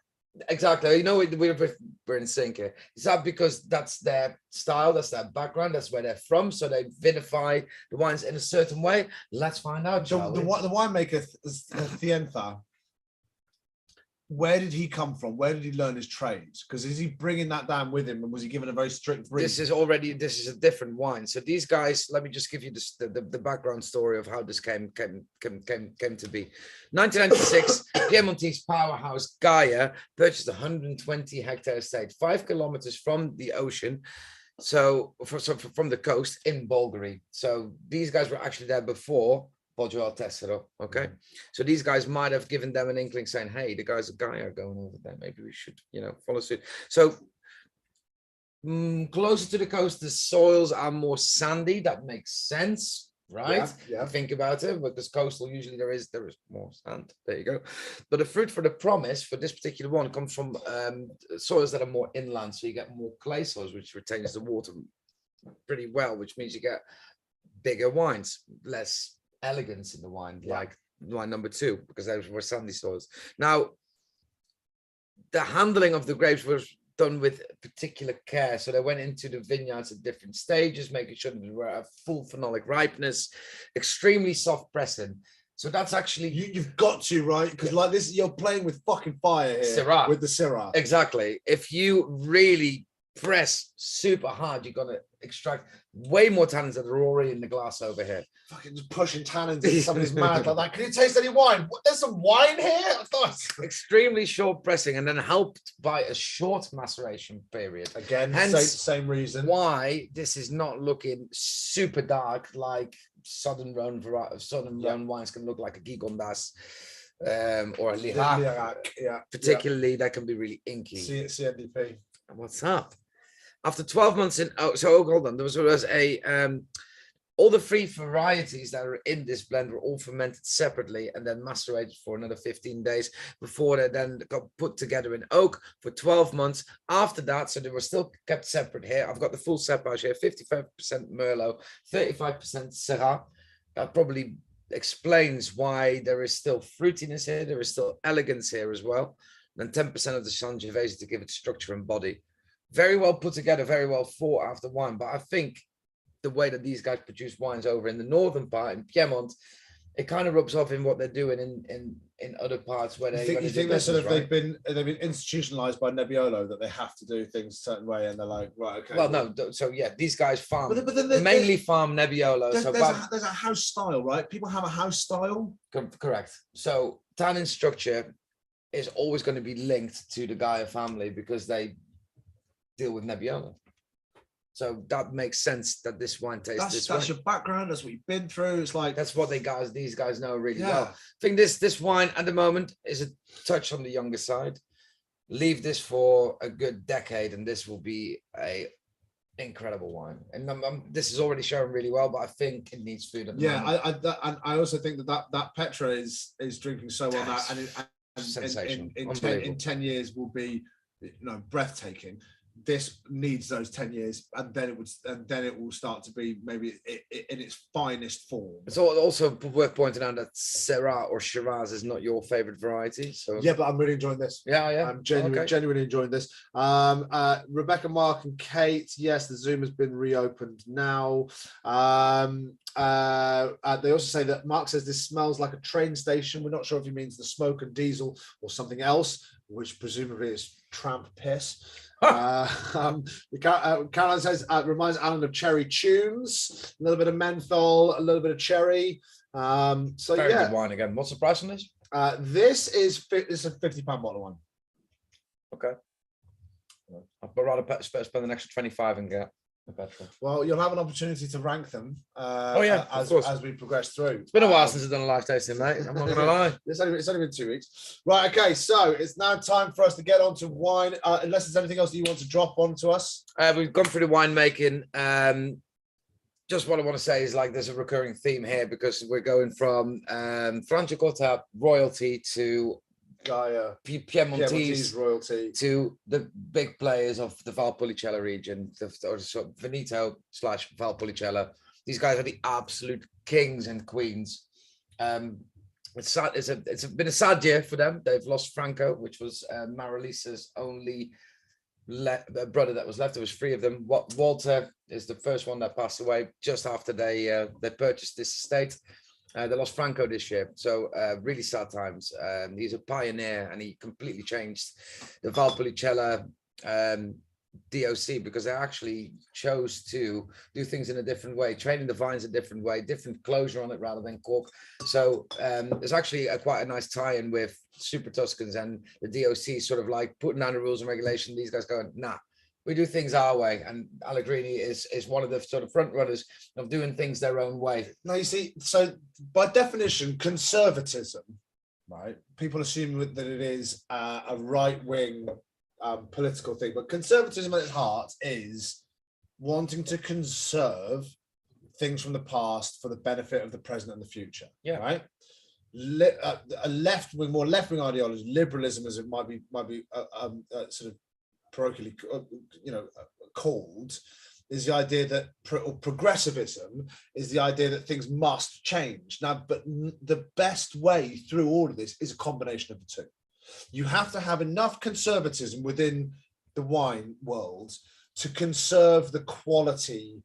exactly? You know, we're in sync here. Is that because that's their style, that's their background, that's where they're from, so they vinify the wines in a certain way? Let's find out. So the winemaker Thientha, where did he come from? Where did he learn his trades? Because is he bringing that down with him, and was he given a very strict brief? This is a different wine. So these guys, let me just give you the background story of how this came to be. 1996, Piemontese powerhouse Gaia purchased 120 hectare estate, 5 kilometers from the ocean. So from the coast in Bulgari. So these guys were actually there before Poggio Tessero. Okay, so these guys might have given them an inkling saying, hey, the guys at Gaia are going over there, maybe we should, you know, follow suit. So closer to the coast, the soils are more sandy. That makes sense, right? Yeah. Think about it, because coastal usually there is more sand. There you go. But the fruit for the promise for this particular one comes from soils that are more inland, so you get more clay soils, which retains the water pretty well, which means you get bigger wines, less elegance in the wine, like wine number 2, because those were sandy soils. Now, the handling of the grapes was done with particular care. So they went into the vineyards at different stages, making sure that they were at full phenolic ripeness, extremely soft pressing. So that's actually you've got to, right? Because like this, you're playing with fucking fire here. Syrah. With the Syrah. Exactly. If you really press super hard, you're gonna extract way more tannins that are already in the glass over here. Fucking just pushing tannins in somebody's mouth like that. Can you taste any wine? There's some wine here. I thought extremely short pressing, and then helped by a short maceration period. Again, hence same reason why this is not looking super dark like Southern Rhone wines can look like a Gigondas or a Lirac. Particularly, that can be really inky. CNDP. What's up? After 12 months in, hold on, there was all the 3 varieties that are in this blend were all fermented separately and then macerated for another 15 days before they then got put together in oak for 12 months. After that, so they were still kept separate here. I've got the full cepage here, 55% Merlot, 35% Syrah. That probably explains why there is still fruitiness here. There is still elegance here as well. And 10% of the Sangiovese to give it structure and body. Very well put together, very well thought after wine. But I think the way that these guys produce wines over in the northern part in Piedmont, it kind of rubs off in what they're doing in other parts where they. You think they're sort of they've been institutionalized by Nebbiolo that they have to do things a certain way, and they're like, right, okay. Well, no, so yeah, these guys farm, but mainly farm Nebbiolo. There's a house style, right? People have a house style. Correct. So tannin structure is always going to be linked to the Gaia family because they deal with Nebbiolo. So that makes sense that this wine tastes this way. That's your background. That's what you've been through. It's like that's what these guys know really well. I think this wine at the moment is a touch on the younger side. Leave this for a good decade, and this will be a incredible wine. And this is already showing really well, but I think it needs food at the moment. I also think that Petra is drinking so well now, and in 10 years will be, you know, breathtaking. This needs those 10 years, and then it will start to be maybe in its finest form. It's also worth pointing out that Syrah or Shiraz is not your favorite variety. So yeah, but I'm really enjoying this. Yeah. I'm genuinely enjoying this. Rebecca, Mark, and Kate. Yes, the Zoom has been reopened now. They also say that Mark says this smells like a train station. We're not sure if he means the smoke and diesel or something else, which presumably is tramp piss. Caroline says reminds Alan of cherry tunes, a little bit of menthol, a little bit of cherry. So very good wine again. What's the price on this? This is a £50 bottle of wine. Okay. I'd rather spend an extra 25 and get Well, you'll have an opportunity to rank them as we progress through. It's been a while since I've done a live tasting, mate. I'm not going to lie. It's only been 2 weeks. Right, okay, so it's now time for us to get on to wine, unless there's anything else that you want to drop on to us. We've gone through the winemaking. Just what I want to say is, like, there's a recurring theme here because we're going from Franciacorta royalty to Gaia, Piemontese royalty to the big players of the Valpolicella region, Veneto / Valpolicella. These guys are the absolute kings and queens. It's sad. It's been a sad year for them. They've lost Franco, which was Marilisa's only brother that was left. There was 3 of them. Walter is the first one that passed away just after they purchased this estate. They lost Franco this year, so really sad times. He's a pioneer, and he completely changed the Valpolicella DOC because they actually chose to do things in a different way, training the vines a different way, different closure on it rather than cork. So there's actually quite a nice tie-in with Super Tuscans and the DOC, sort of like putting down the rules and regulation. These guys going, nah, we do things our way, and Allegrini is one of the sort of front runners of doing things their own way. Now, you see, so by definition, conservatism, right? People assume that it is a right-wing political thing, but conservatism at its heart is wanting to conserve things from the past for the benefit of the present and the future. Yeah, right. A left-wing, more left-wing ideology, liberalism, as it might be sort of parochially, called, is the idea that progressivism is the idea that things must change. Now, but the best way through all of this is a combination of the two. You have to have enough conservatism within the wine world to conserve the quality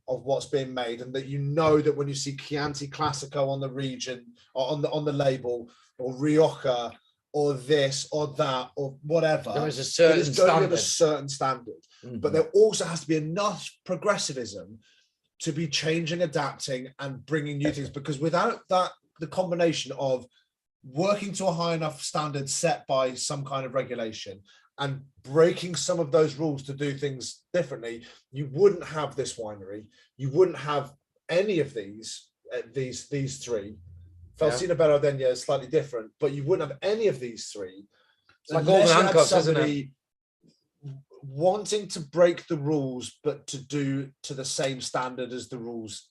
of what's being made, and that that when you see Chianti Classico on the region or on the label, or Rioja, or this or that or whatever, there is a certain standard. A certain standard. Mm-hmm. But there also has to be enough progressivism to be changing, adapting, and bringing new things. Because without that, the combination of working to a high enough standard set by some kind of regulation and breaking some of those rules to do things differently, you wouldn't have this winery. You wouldn't have any of these 3. Falsina Berardegna is slightly different, but you wouldn't have any of these 3. It's like golden handcuffs, isn't it? Wanting to break the rules, but to do to the same standard as the rules.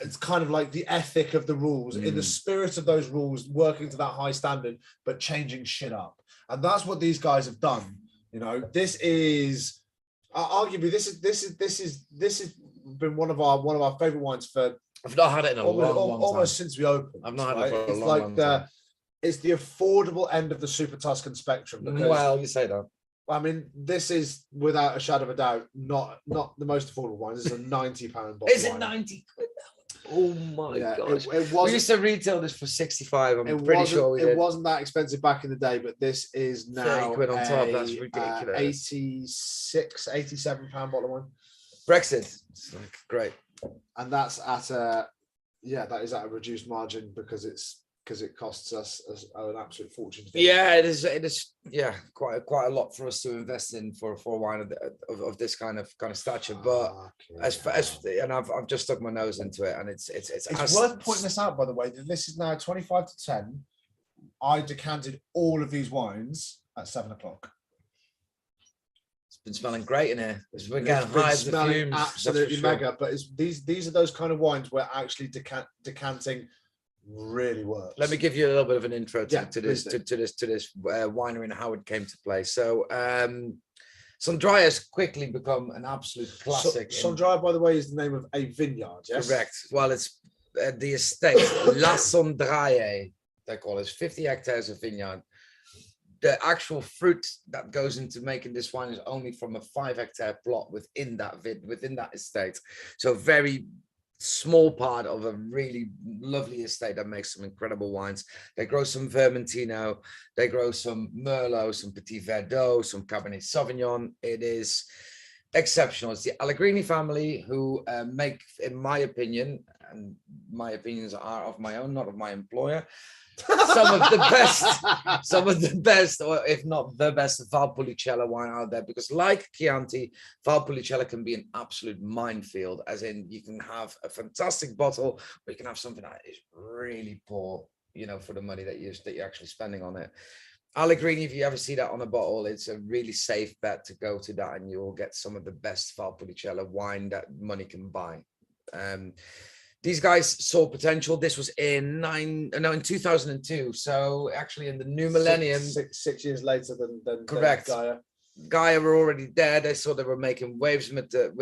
It's kind of like the ethic of the rules, in the spirit of those rules, working to that high standard, but changing shit up. And that's what these guys have done. This is arguably this has been one of our favorite wines for. I've not had it in a long time. Almost since we opened. I've not had it for a long time. It's the affordable end of the Super Tuscan spectrum. Because, well, you say that. I mean, this is without a shadow of a doubt not the most affordable wine. This is a £90 bottle. Is it 90 quid now? Oh my gosh! We used to retail this for 65. I'm pretty sure it wasn't that expensive back in the day, but this is now 30 quid on top. That's ridiculous. 86, £87 bottle of wine. Brexit. It's like great. And that's at that is at a reduced margin because it costs us an absolute fortune. Yeah, it is. Yeah, quite a lot for us to invest in for a wine of this kind of stature. But and I've just stuck my nose into it, and it's worth pointing this out, by the way, that this is now 25 to 10. I decanted all of these wines at 7 o'clock. Been smelling great in here. It's been getting hives of fumes. Absolutely mega. But these are those kind of wines where actually decanting really works. Let me give you a little bit of an intro to this winery and how it came to play. So Sondria has quickly become an absolute classic. Sondria, by the way, is the name of a vineyard. Yes, correct. Well, it's the estate La Sondria. They call it 50 hectares of vineyard. The actual fruit that goes into making this wine is only from a 5-hectare plot within that estate. So a very small part of a really lovely estate that makes some incredible wines. They grow some Vermentino, they grow some Merlot, some Petit Verdot, some Cabernet Sauvignon. It is exceptional. It's the Allegrini family who make, in my opinion, and my opinions are of my own, not of my employer, some of the best, or if not the best, Valpolicella wine out there. Because like Chianti, Valpolicella can be an absolute minefield, as in you can have a fantastic bottle, or you can have something that is really poor, you know, for the money that you're actually spending on it. Allegrini, if you ever see that on a bottle, it's a really safe bet to go to that, and you will get some of the best Valpolicella wine that money can buy. These guys saw potential. This was in 2002. So actually, in the new millennium, 6 years later than correct. Gaia. Gaia were already there. They saw they were making waves with their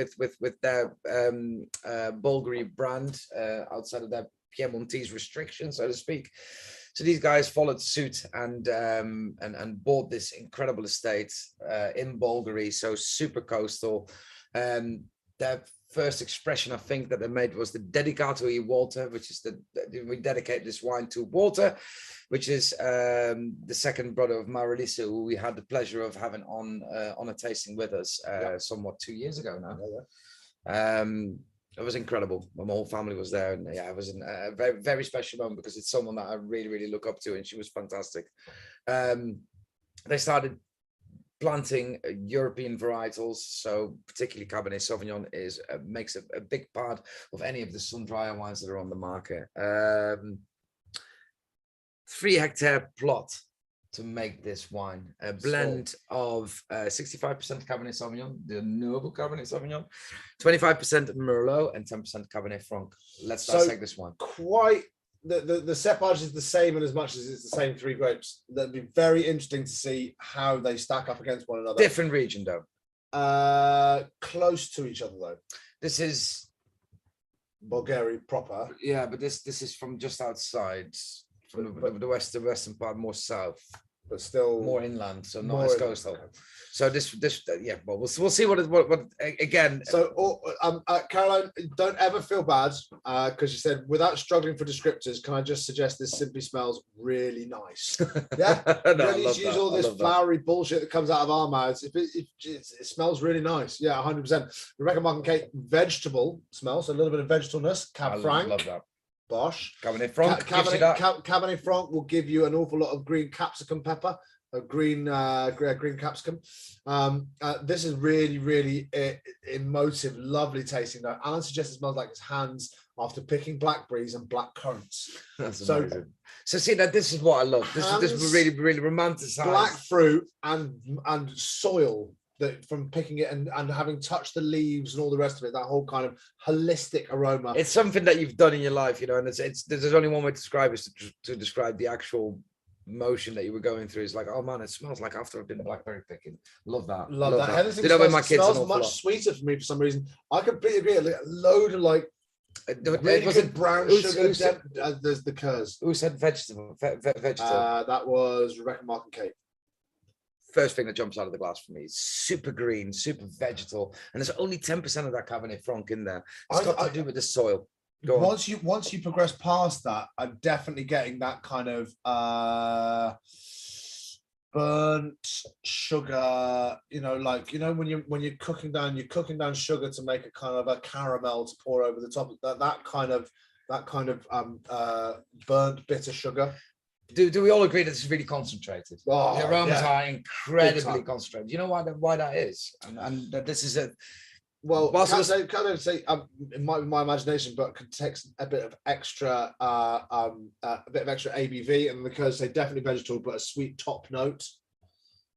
Bulgari brand outside of their Piemontese restriction, so to speak. So these guys followed suit and bought this incredible estate in Bulgari, so super coastal. Their first expression I think that they made was the Dedicato e Walter, which is we dedicate this wine to Walter, which is the second brother of Marilisa, who we had the pleasure of having on a tasting with us somewhat 2 years ago now. It was incredible. My whole family was there, and yeah, it was a very, very special moment because it's someone that I really, really look up to, and she was fantastic. They started planting European varietals, so particularly Cabernet Sauvignon makes a big part of any of the sun-dryer wines that are on the market. 3 hectare plot to make this wine, a blend of 65% Cabernet Sauvignon, the noble Cabernet Sauvignon, 25% Merlot, and 10% Cabernet Franc. Let's dissect this one. Quite the cepage is the same, and as much as it's the same 3 grapes, that'd be very interesting to see how they stack up against one another. Different region though. Close to each other though. This is Bulgaria proper. Yeah, but this is from just outside, from the western part, more south, but still more inland, so not as coastal. Okay. So this yeah, well, we'll see what again. So Caroline, don't ever feel bad because you said without struggling for descriptors, can I just suggest this simply smells really nice? Yeah, no, don't need to use all this flowery bullshit that comes out of our mouths. It smells really nice. Yeah, 100%. Rebecca, Mark and Kate, vegetable smell, so a little bit of vegetableness. Cab Franc. Love that. Bosh. Cabernet Franc. Cabernet Franc will give you an awful lot of green capsicum pepper. A green capsicum. This is really, really emotive, lovely tasting. Now, Alan suggests it smells like his hands after picking blackberries and black currants. That's amazing. So see that this is what I love. This is really, really romanticized. Black fruit and soil that from picking it and having touched the leaves and all the rest of it. That whole kind of holistic aroma. It's something that you've done in your life, you know, and there's only one way to describe it, to describe the actual motion that you were going through. Is like, oh man, it smells like after I've been blackberry picking. Love that. Love that. Did I with my kids? Smells much sweeter for me for some reason. I completely agree. A load of like really good brown sugar. There's the Kurz. Who said vegetable? Vegetable. That was Rebecca, Mark and Kate. First thing that jumps out of the glass for me is super green, super vegetal, and there's only 10% of that Cabernet Franc in there. It's got to do with the soil. Once you progress past that, I'm definitely getting that kind of burnt sugar. You know, like when you're cooking down sugar to make a kind of a caramel to pour over the top of that kind of burnt bitter sugar. Do we all agree that this is really concentrated? Oh, the aromas are incredibly concentrated. You know why that is, and that this is a. Well, can't say it might be my imagination, but could take a bit of extra, ABV, and because they definitely vegetable, but a sweet top note.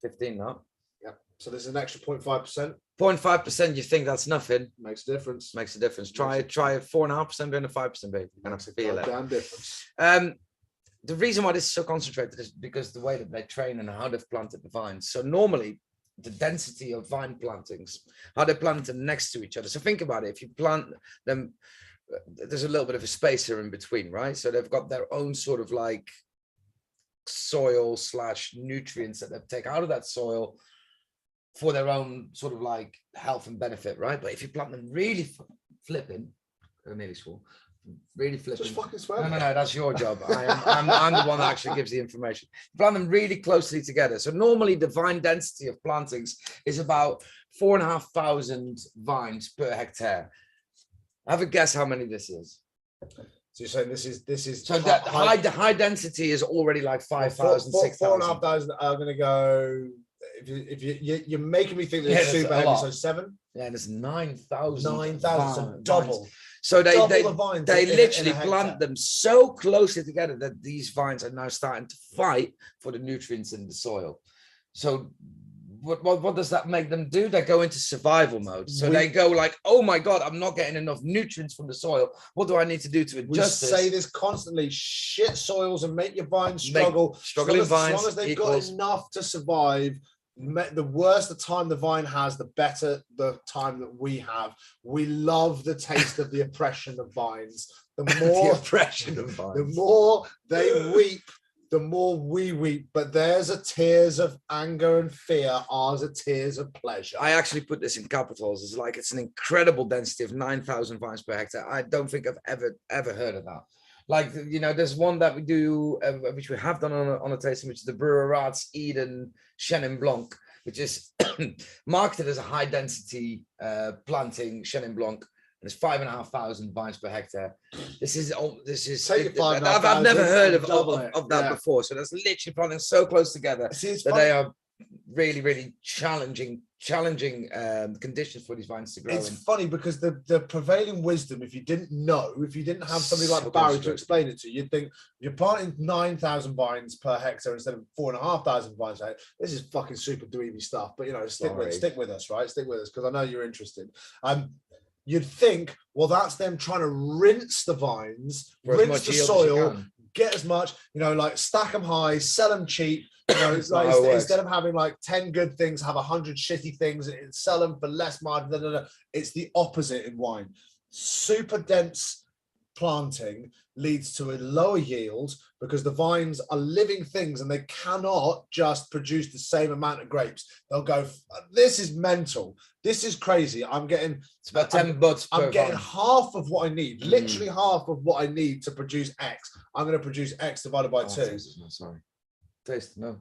15 now. Yeah. So there's an extra 0.5%. 0.5%. You think that's nothing? Makes a difference. Makes a difference. Try 4.5% being a 5%, baby. And I feel it. Damn difference. The reason why this is so concentrated is because the way that they train and how they've planted the vines. So normally, the density of vine plantings, how they plant them next to each other. So think about it. If you plant them, there's a little bit of a spacer in between, right? So they've got their own sort of like soil / nutrients that they take out of that soil for their own sort of like health and benefit, right? But if you plant them really flipping, I nearly swore. Really flipping. Just fucking swear. No, that's your job. I'm the one that actually gives the information. Plant them really closely together. So normally the vine density of plantings is about 4,500 vines per hectare. Have a guess how many this is. So you're saying this is So that the high density is already like 5,000, 6,000. 4,500 are going to go. If you're making me think that it's super heavy, so 7. Yeah, and it's 9,000. 9,000, so double. So they the literally plant them so closely together that these vines are now starting to fight for the nutrients in the soil. So what does that make them do? They go into survival mode. So they go like, oh my God, I'm not getting enough nutrients from the soil. What do I need to do to adjust this? We say this constantly: shit soils and make your vines struggle. Struggling vines. As long as they've got enough to survive. The worse the time the vine has, the better the time that we have. We love the taste of the oppression of vines. The more the oppression of vines. The more they weep, the more we weep. But theirs are tears of anger and fear. Ours are tears of pleasure. I actually put this in capitals. It's an incredible density of 9,000 vines per hectare. I don't think I've ever heard of that. Like, you know, there's one that we do, which we have done on a tasting, which is the Varietals Eden Chenin Blanc, which is marketed as a high density planting Chenin Blanc, and it's 5,500 vines per hectare. I've never heard of that before. So that's literally planting so close together that they are really, really challenging conditions for these vines to grow. It's funny because the prevailing wisdom, if you didn't have somebody like Barry to explain it to you, you'd think you're planting 9,000 vines per hectare instead of 4,500 vines per hectare. This is fucking super dweeby stuff, but you know, stick with us, right? Stick with us because I know you're interested. You'd think, well, that's them trying to rinse the vines, rinse the soil, get as much, you know, like stack them high, sell them cheap. You know, it's like instead of having like 10 good things, have 100 shitty things and sell them for less margin. It's the opposite in wine. Super dense planting leads to a lower yield because the vines are living things and they cannot just produce the same amount of grapes. They'll go, this is mental. This is crazy. It's about 10 buds per I'm getting half of what I need, literally half of what I need to produce X. I'm going to produce X divided by 2. Sorry. Taste, no.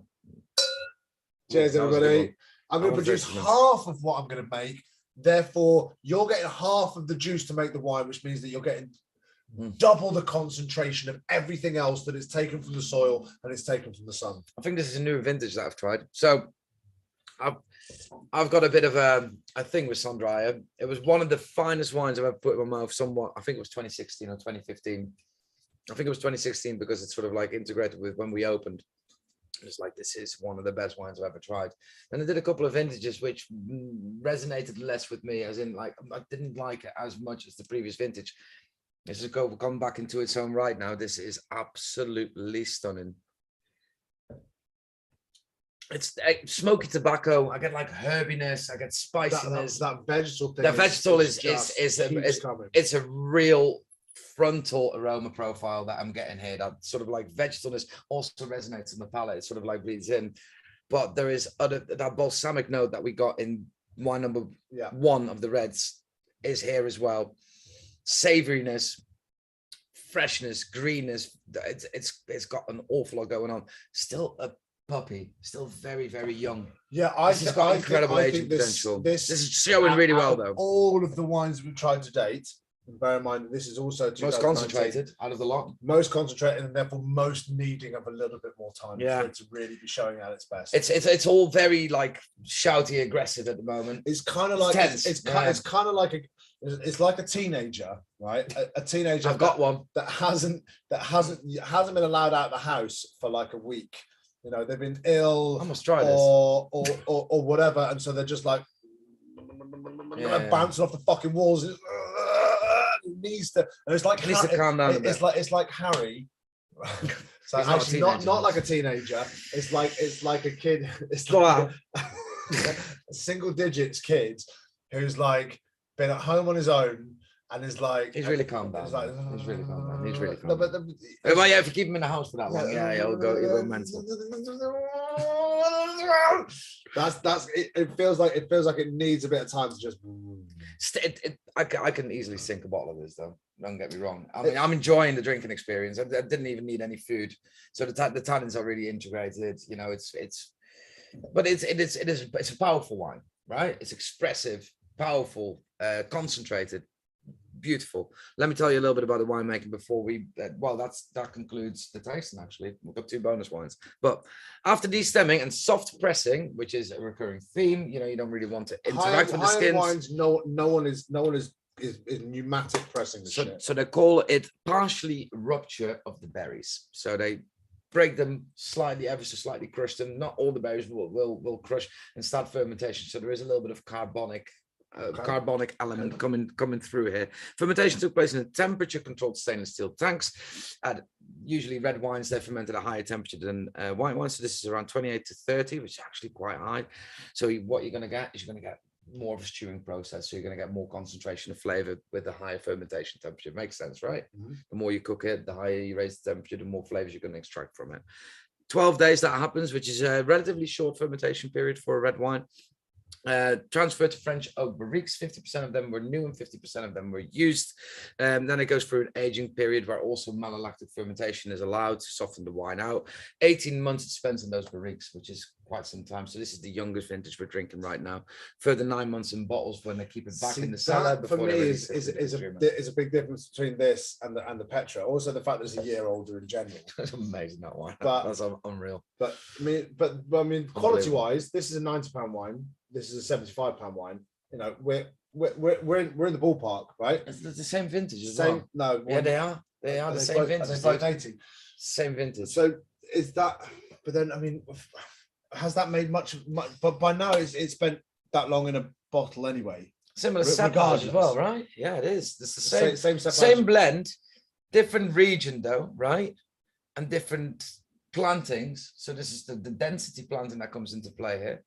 Cheers, everybody. I'm going to produce half of what I'm going to make. Therefore, you're getting half of the juice to make the wine, which means that you're getting double the concentration of everything else that is taken from the soil and it's taken from the sun. I think this is a new vintage that I've tried. So I've got a bit of a thing with sun dryer. It was one of the finest wines I've ever put in my mouth. Somewhat, I think it was 2016 or 2015. I think it was 2016 because it's sort of like integrated with when we opened. It's like, this is one of the best wines I've ever tried. And I did a couple of vintages which resonated less with me, as in like I didn't like it as much as the previous vintage. This is come back into its own right now. This is absolutely stunning. It's smoky tobacco. I get like herbiness. I get spiciness. That vegetal thing. That vegetal is a real frontal aroma profile that I'm getting here. That sort of like vegetalness also resonates in the palate. It sort of like bleeds in, but there is that balsamic note that we got in wine number 1 of the reds is here as well. Savouriness, freshness, greenness. It's got an awful lot going on. Still a puppy, still very, very young. Yeah, this has got incredible aging potential. This is showing really well though. All of the wines we've tried to date. And bear in mind, this is also most concentrated out of the lot. Most concentrated, and therefore most needing of a little bit more time for it to really be showing at its best. It's all very like shouty, aggressive at the moment. It's kind of like it's kind of like a teenager, right? A teenager. I've got one that hasn't been allowed out of the house for like a week. You know, they've been ill. I must try this or whatever, and so they're just like bouncing off the fucking walls. Needs to, and it's like he needs to calm down. It's like Harry. So actually, not like a teenager. It's like a kid. It's like a single digits kid who's like been at home on his own and is like he's really calmed down. He's really calmed down. He's really calmed down. If you keep him in the house for that long, he'll go mental. That's it feels like it needs a bit of time to just. I can easily sink a bottle of this though. Don't get me wrong. I mean, I'm enjoying the drinking experience. I didn't even need any food, so the tannins are really integrated. You know, it's a powerful wine, right? It's expressive, powerful, concentrated, beautiful. Let me tell you a little bit about the winemaking before we, that concludes the tasting, actually. We've got 2 bonus wines. But after destemming and soft pressing, which is a recurring theme, you know, you don't really want to interact with the skins. Wines, no one is pneumatic pressing the shit. So they call it partially rupture of the berries. So they break them slightly, ever so slightly, crush them. Not all the berries will crush and start fermentation. So there is a little bit of carbonic element coming through here. Fermentation took place in a temperature-controlled stainless steel tanks. Usually red wines, they're fermented at a higher temperature than white wines. So this is around 28 to 30, which is actually quite high. So what you're going to get is you're going to get more of a stewing process. So you're going to get more concentration of flavor with a higher fermentation temperature. Makes sense, right? Mm-hmm. The more you cook it, the higher you raise the temperature, the more flavors you're going to extract from it. 12 days that happens, which is a relatively short fermentation period for a red wine. Transferred to French oak barriques. 50% of them were new and 50% of them were used. Then it goes through an aging period where also malolactic fermentation is allowed to soften the wine out. 18 months it's spent in those barriques, which is quite some time. So this is the youngest vintage we're drinking right now. Further 9 months in bottles when they keep it back in the cellar. For me, is a big difference between this and the Petra. Also, the fact that it's a year older in general. That's amazing, that wine. That's unreal. But I mean, quality-wise, this is a £90 wine. This is a £75 wine. You know, we're in the ballpark, right? It's the same vintage as well. No, yeah, they are. They are the same vintage. They're both 80. Same vintage. So is that? But then, I mean, has that made much? But by now, it's spent that long in a bottle anyway. Similar cepage as well, right? Yeah, it is. It's the same blend, different region though, right? And different plantings. So this is the density planting that comes into play here.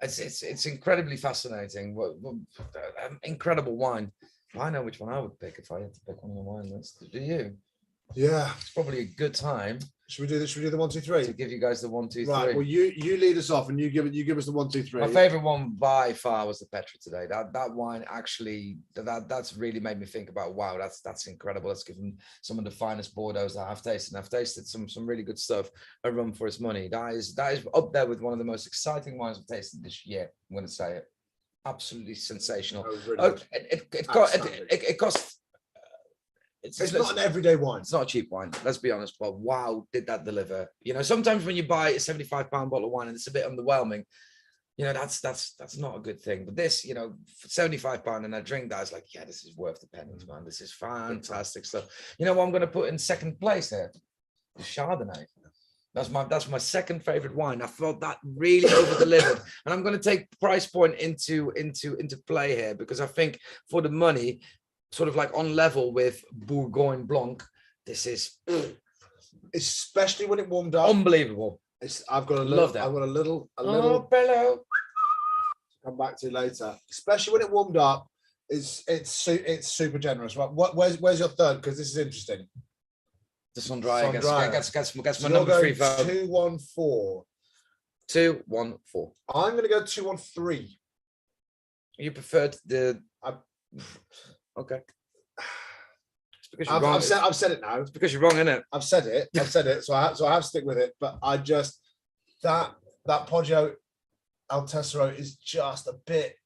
It's incredibly fascinating. Incredible wine. I know which one I would pick if I had to pick one on the wine list. Do you? Yeah, it's probably a good time. Should we do this? Should we do the 1, 2, 3? To give you guys the 1, 2, 3. Right. Well, you lead us off, and you give us the 1, 2, 3. My favorite one by far was the Petra today. That wine actually that's really made me think about, wow, that's incredible. Let's give them some of the finest Bordeaux that I've tasted. I've tasted some really good stuff. A run for its money. That is up there with one of the most exciting wines I've tasted this year. I'm going to say it. Absolutely sensational. It costs. It's not an everyday wine. It's not a cheap wine, let's be honest, but wow, did that deliver. You know, sometimes when you buy a £75 bottle of wine and it's a bit underwhelming, you know, that's not a good thing. But this, you know, for £75 and I drink that, it's like, yeah, this is worth the pennies, man. This is fantastic stuff. You know what I'm going to put in second place here? The Chardonnay. That's my second favorite wine. I felt that really over-delivered. And I'm going to take price point into play here because I think for the money, sort of like on level with Bourgogne Blanc, this is especially when it warmed up. Unbelievable. I've got a little. I've got a little. Bello. Come back to later. Especially when it warmed up, it's super generous. Right? Where's your third? Because this is interesting. The Sondria gets my number 3 vote. 214. 214. I'm going to go 213. You preferred the. Okay. It's because you're wrong. I've said it now. It's because you're wrong, isn't it? I've said it. So I have to stick with it. But I just that Poggio Al Tesoro is just a bit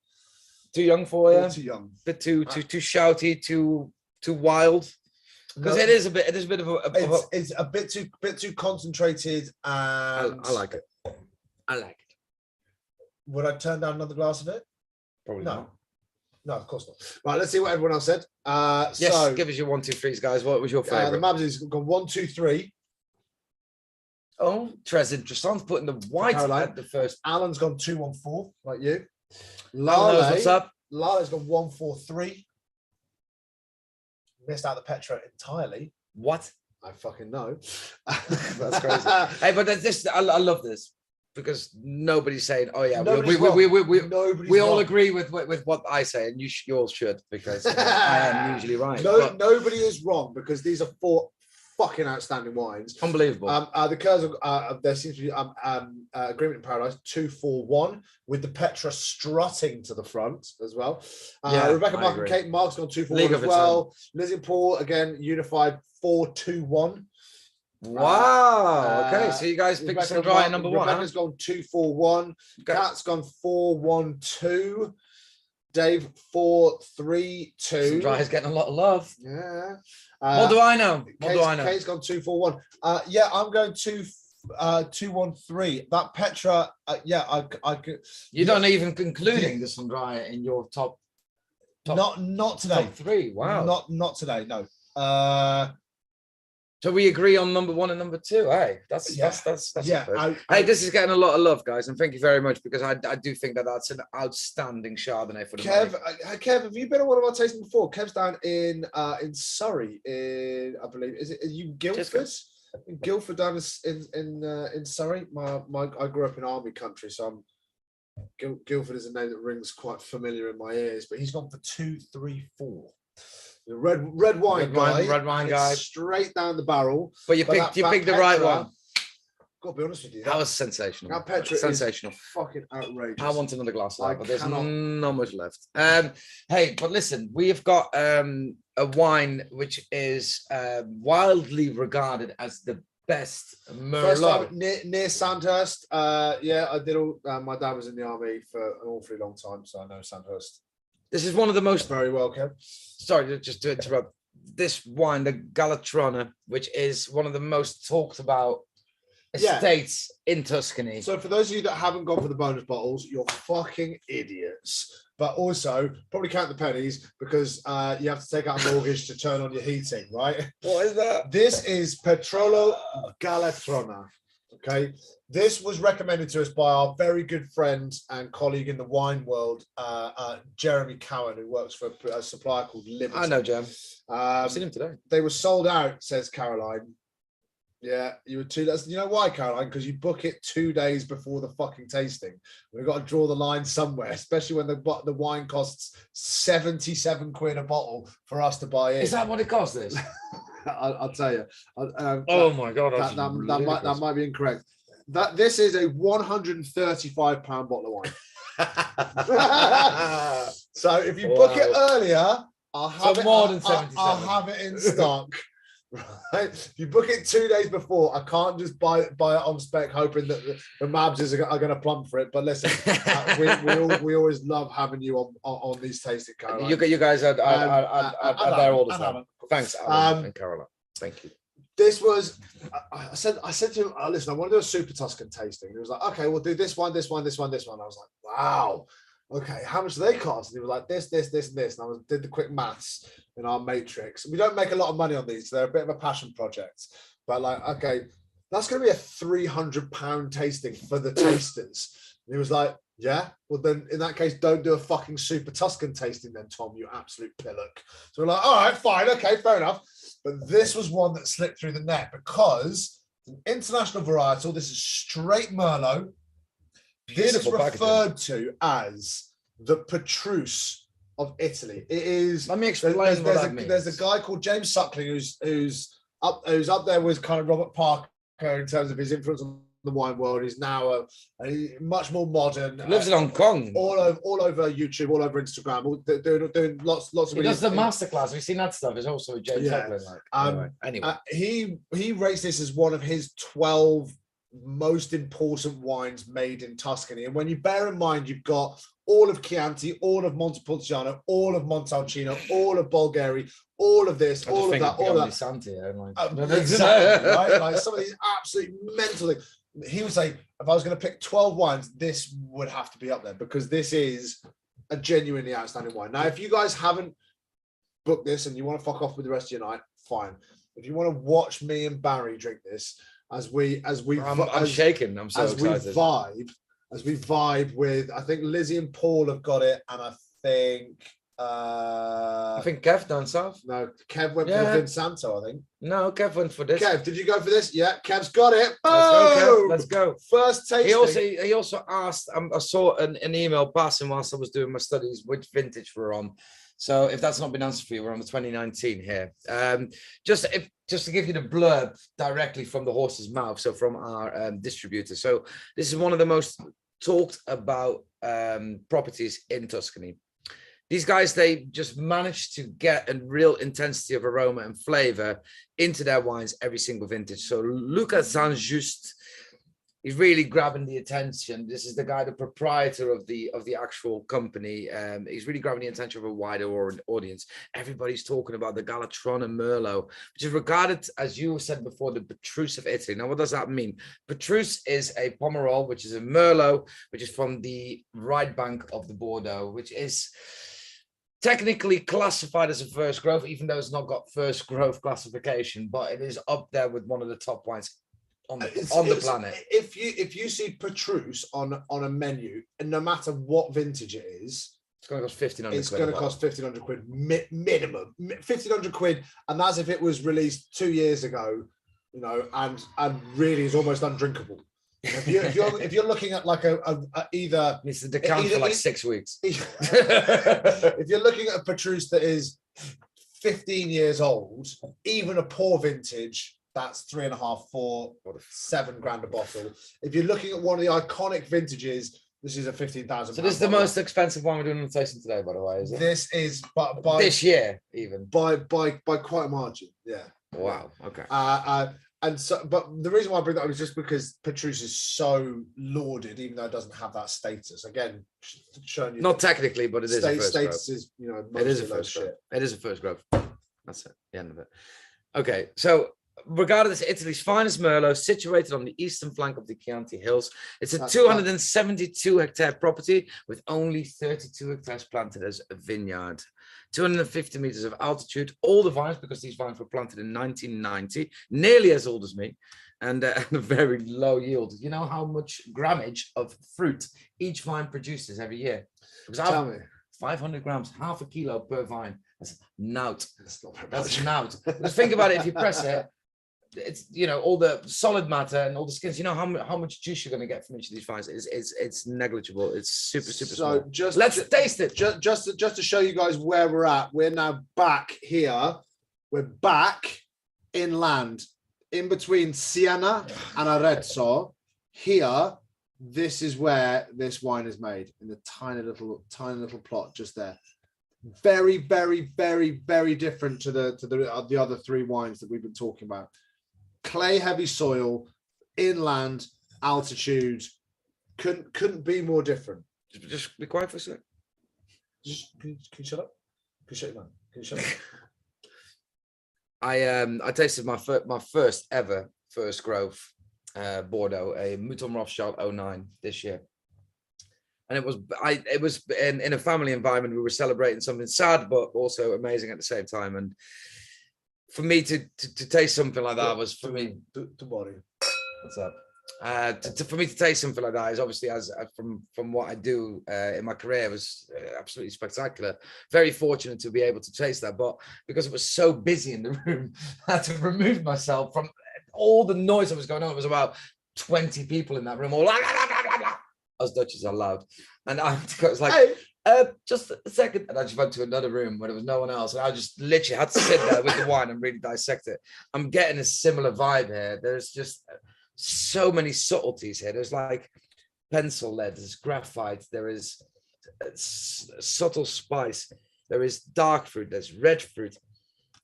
too young for you. Too young. Bit too shouty, too wild. Because it is a bit of a. It's a bit too concentrated. And I like it. I like it. Would I turn down another glass of it? Probably not. No, of course not. Right, let's see what everyone else said. Yes, so, give us your 1, 2, 3s, guys. What was your favorite? The Mabs has gone 1, 2, 3. Oh, Tres Interessant putting the white at the first. Alan's gone 2, 1, 4, like you. Lale, what's up? Lale's gone 1, 4, 3. Missed out the Petra entirely. What? I fucking know. That's crazy. Hey, but this, I love this. Because nobody's saying, "Oh yeah, we all agree with what I say," and you all should, because I am usually right. Nobody is wrong because these are 4 fucking outstanding wines. Unbelievable. The curves there seems to be Agreement in Paradise 241 with the Petra strutting to the front as well. Rebecca, Mark, and Kate Mark's gone 241 as well. Lizzie and Paul again unified 421. Wow. Okay, so you guys picked some dry number 1. Rebecca's gone 241. Kat's gone 412. Dave 4-3-2. Some dry is getting a lot of love. Yeah. What do I know? What do I know? Kate's gone 2-4-1. Yeah, I'm going 2-1-3. That Petra, yeah, I could. You don't even concluding the Sandraya in your top. Not today. Top 3. Wow. Not today. No. So we agree on number 1 and number 2. Hey, that's yeah. Hey, this is getting a lot of love, guys, and thank you very much, because I do think that that's an outstanding Chardonnay for the Kev. Kev, have you been on one of our tastings before? Kev's down in Surrey, I believe. Are you Guildford? In Guildford, down in Surrey. I grew up in army country, so Guildford is a name that rings quite familiar in my ears. But he's gone for 2-3-4. The red wine guy, straight down the barrel. But you picked the right one. Got to be honest with you, that was sensational. That Petra sensational, is fucking outrageous. I want another glass of that, but there's not much left. Hey, but listen, we have got a wine which is wildly regarded as the best Merlot near Sandhurst. Yeah, I did all. My dad was in the army for an awfully long time, so I know Sandhurst. This is one of the most very well, Kev. Sorry, just to interrupt. This wine, the Galatrona, which is one of the most talked about estates in Tuscany. So for those of you that haven't gone for the bonus bottles, you're fucking idiots. But also, probably count the pennies, because you have to take out a mortgage to turn on your heating, right? What is that? This is Petrolo Galatrona. Okay, this was recommended to us by our very good friend and colleague in the wine world, Jeremy Cowan, who works for a supplier called Liberty. I know, Jem. I've seen him today. They were sold out, says Caroline. Yeah, you were too. You know why, Caroline? Because you book it 2 days before the fucking tasting. We've got to draw the line somewhere, especially when the wine costs 77 quid a bottle for us to buy in. Is that what it costs? This? I'll tell you. Oh my god, that might be incorrect. This is a 135-pound bottle of wine. So if you book it earlier, I'll have it in stock. Right? If you book it 2 days before, I can't just buy it on spec, hoping that the Mabs are going to plump for it. But listen, we always love having you on these tasting, Caroline. You guys are there all the time. Thanks, Alan and Caroline. Thank you. This was, I said to him, listen, I want to do a Super Tuscan tasting. He was like, okay, we'll do this one. I was like, wow. Okay, how much do they cost? And he was like, this, and this. And I did the quick maths in our matrix. We don't make a lot of money on these. They're a bit of a passion project. But like, okay, that's going to be a £300 tasting for the tasters. And he was like, yeah, well then in that case, don't do a fucking Super Tuscan tasting then, Tom, you absolute pillock. So we're like, all right, fine, okay, fair enough. But this was one that slipped through the net because it's an international varietal. This is straight Merlot. This is referred to as the Petrus of Italy. It is. Let me explain what that means. There's a guy called James Suckling who's up there with kind of Robert Parker in terms of his influence on the wine world. He's now a much more modern. He lives in Hong Kong. All over YouTube, all over Instagram, doing lots of. He does the masterclass. We've seen that stuff. It's also James Suckling. Anyway, he rates this as one of his 12 most important wines made in Tuscany. And when you bear in mind, you've got all of Chianti, all of Montepulciano, all of Montalcino, all of Bulgari, all of this, all of that, all of that. Exactly, right? Like some of these absolutely mental things. He would say, if I was going to pick 12 wines, this would have to be up there because this is a genuinely outstanding wine. Now, if you guys haven't booked this and you want to fuck off with the rest of your night, fine. If you want to watch me and Barry drink this, I'm shaking. I'm so excited. As we vibe with, I think Lizzie and Paul have got it, and I think Kev down south. No, Kev went for Vinsanto, I think. No, Kev went for this. Kev, did you go for this? Yeah, Kev's got it. Let's go. First tasting. He also asked. I saw an email passing whilst I was doing my studies which vintage we're on. So if that's not been answered for you, we're on the 2019 here. Just to give you the blurb directly from the horse's mouth, so from our distributor. So this is one of the most talked about properties in Tuscany. These guys, they just managed to get a real intensity of aroma and flavor into their wines every single vintage. So Luca San Just he's really grabbing the attention. This is the guy, the proprietor of the actual company. He's really grabbing the attention of a wider audience. Everybody's talking about the Galatron and Merlot, which is regarded, as you said before, the Petrus of Italy. Now, what does that mean? Petrus is a Pomerol, which is a Merlot, which is from the right bank of the Bordeaux, which is technically classified as a first growth, even though it's not got first growth classification, but it is up there with one of the top wines on the planet. If you see Petrus on a menu, and no matter what vintage it is, it's going to cost 1,500 quid. It's going to cost 1,500 quid minimum, 1,500 quid, and that's if it was released 2 years ago, you know, and really is almost undrinkable. If you're looking at like a either needs to decant for like 6 weeks. If you're looking at a Petrus that is 15 years old, even a poor vintage, that's 3.5, 4, or 7 grand a bottle. If you're looking at one of the iconic vintages, this is a 15,000. So this is the most expensive wine we're doing on the tasting today, by the way, is it? This is by this year, even by quite a margin. Yeah. Wow. Okay. And so, but the reason why I bring that up is just because Petrus is so lauded, even though it doesn't have that status. Again, showing you not technically, but it is a first status growth. is, you know, it is a first growth. It is a first growth. That's it. The end of it. Okay, so regarded as Italy's finest Merlot, situated on the eastern flank of the Chianti Hills, it's a 272 hectare property with only 32 hectares planted as a vineyard. 250 meters of altitude, all the vines, because these vines were planted in 1990, nearly as old as me, and a very low yield. You know how much grammage of fruit each vine produces every year? Because Tell me. 500 grams, half a kilo per vine. That's nout. That's nout. Just think about it. If you press it, it's, you know, all the solid matter and all the skins. You know how much juice you're going to get from each of these vines. It's negligible. It's super small. Let's taste it. Just to show you guys where we're at. We're now back here. We're back inland, in between Siena and Arezzo. Here, this is where this wine is made, in the tiny little plot just there. Very, very, very, very different to the other 3 wines that we've been talking about. Clay heavy soil, inland, altitude, couldn't be more different. Just be quiet for a sec. Can you shut up? Can you shut your mouth? Can you shut up? I tasted my first ever first growth Bordeaux, a Mouton Rothschild 09 this year. And it was in a family environment. We were celebrating something sad, but also amazing at the same time. And for me to taste something like that was, for me, what's up? For me to taste something like that is obviously, as from what I do in my career, was absolutely spectacular. Very fortunate to be able to taste that, but because it was so busy in the room, I had to remove myself from all the noise that was going on. It was about 20 people in that room, all as Dutch as are loud, and I was like, hey. Just a second, and I just went to another room where there was no one else, and I just literally had to sit there with the wine and really dissect it. I'm getting a similar vibe here. There's just so many subtleties here. There's like pencil lead, there's graphite, there is subtle spice, there is dark fruit, there's red fruit,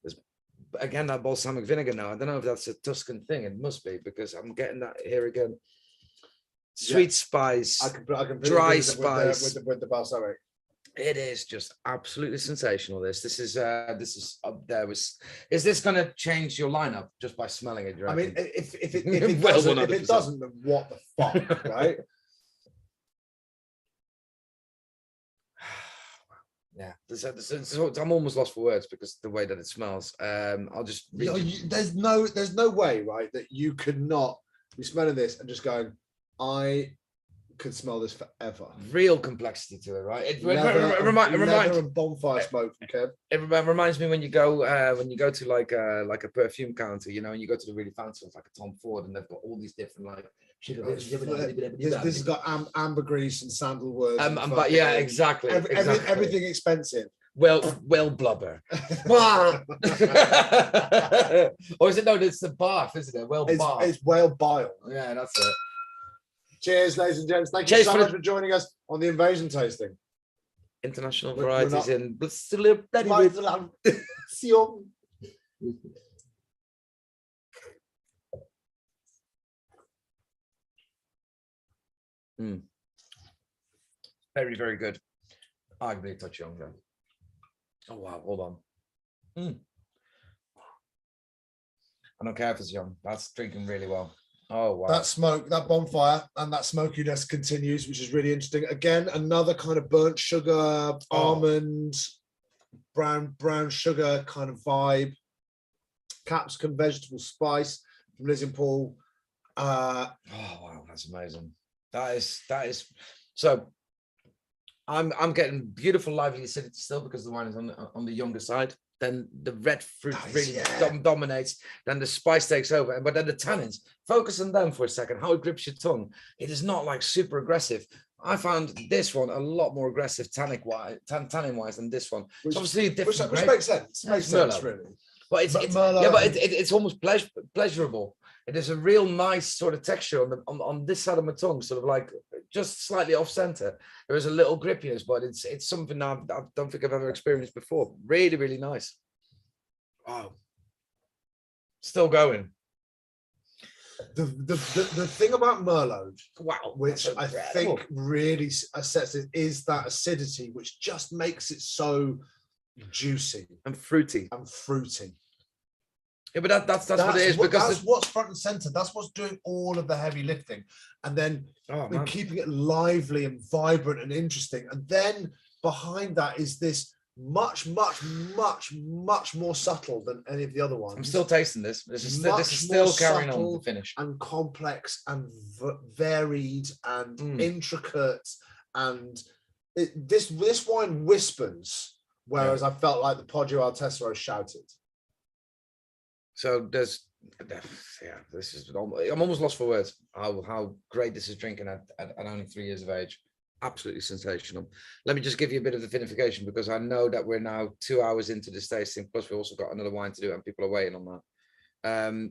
there's again that balsamic vinegar. Now I don't know if that's a Tuscan thing. It must be, because I'm getting that here again. Sweet spice, I can dry spice with the balsamic. It is just absolutely sensational. This is up there. Is this going to change your lineup just by smelling it? I mean, if it doesn't, then what the fuck, right? Yeah, I'm almost lost for words because the way that it smells. I'll just. There's no way, right, that you could not be smelling this and just going, I could smell this forever. Real complexity to it, right? It reminds and bonfire smoke from Kev. It reminds me when you go to like a perfume counter, you know, and you go to the really fancy ones like a Tom Ford, and they've got all these different like. This has got ambergris and sandalwood. But yeah, exactly. Everything expensive. Well, blubber. Or is it? No, it's the bath, isn't it? Bath. It's whale bile. Yeah, that's it. Cheers, ladies and gents. Thank you so much for joining us on the Invasion tasting. International varieties in. Very, very good. Arguably a touch younger. Oh wow, hold on. I don't care if it's young. That's drinking really well. Oh wow. That smoke, that bonfire, and that smokiness continues, which is really interesting. Again, another kind of burnt sugar, almond, brown sugar kind of vibe. Capsicum, vegetable spice from Liz and Paul. Oh wow, that's amazing. That is so. I'm getting beautiful lively acidity still because the wine is on the younger side. Then the red fruit really dominates. Then the spice takes over, but then the tannins. Focus on them for a second. How it grips your tongue. It is not like super aggressive. I found this one a lot more aggressive tannin wise than this one. It's obviously different. Which makes sense. Makes sense, really. But it's almost pleasurable. It is a real nice sort of texture on this side of my tongue, sort of like just slightly off center. There is a little grippiness, but it's something I don't think I've ever experienced before. Really, really nice. Wow. Still going. The thing about Merlot, wow, which I think really sets it, is that acidity, which just makes it so juicy and fruity. Yeah, but that's what it is, because that's what's front and center. That's what's doing all of the heavy lifting, and then keeping it lively and vibrant and interesting. And then behind that is this much more subtle than any of the other ones. I'm still tasting this. This is still carrying on to finish, and complex and varied and intricate. And this wine whispers, whereas I felt like the Poggio al Tesoro shouted. So this is, I'm almost lost for words. How great this is drinking at only 3 years of age. Absolutely sensational. Let me just give you a bit of the vinification, because I know that we're now 2 hours into this tasting. Plus, we also got another wine to do, and people are waiting on that.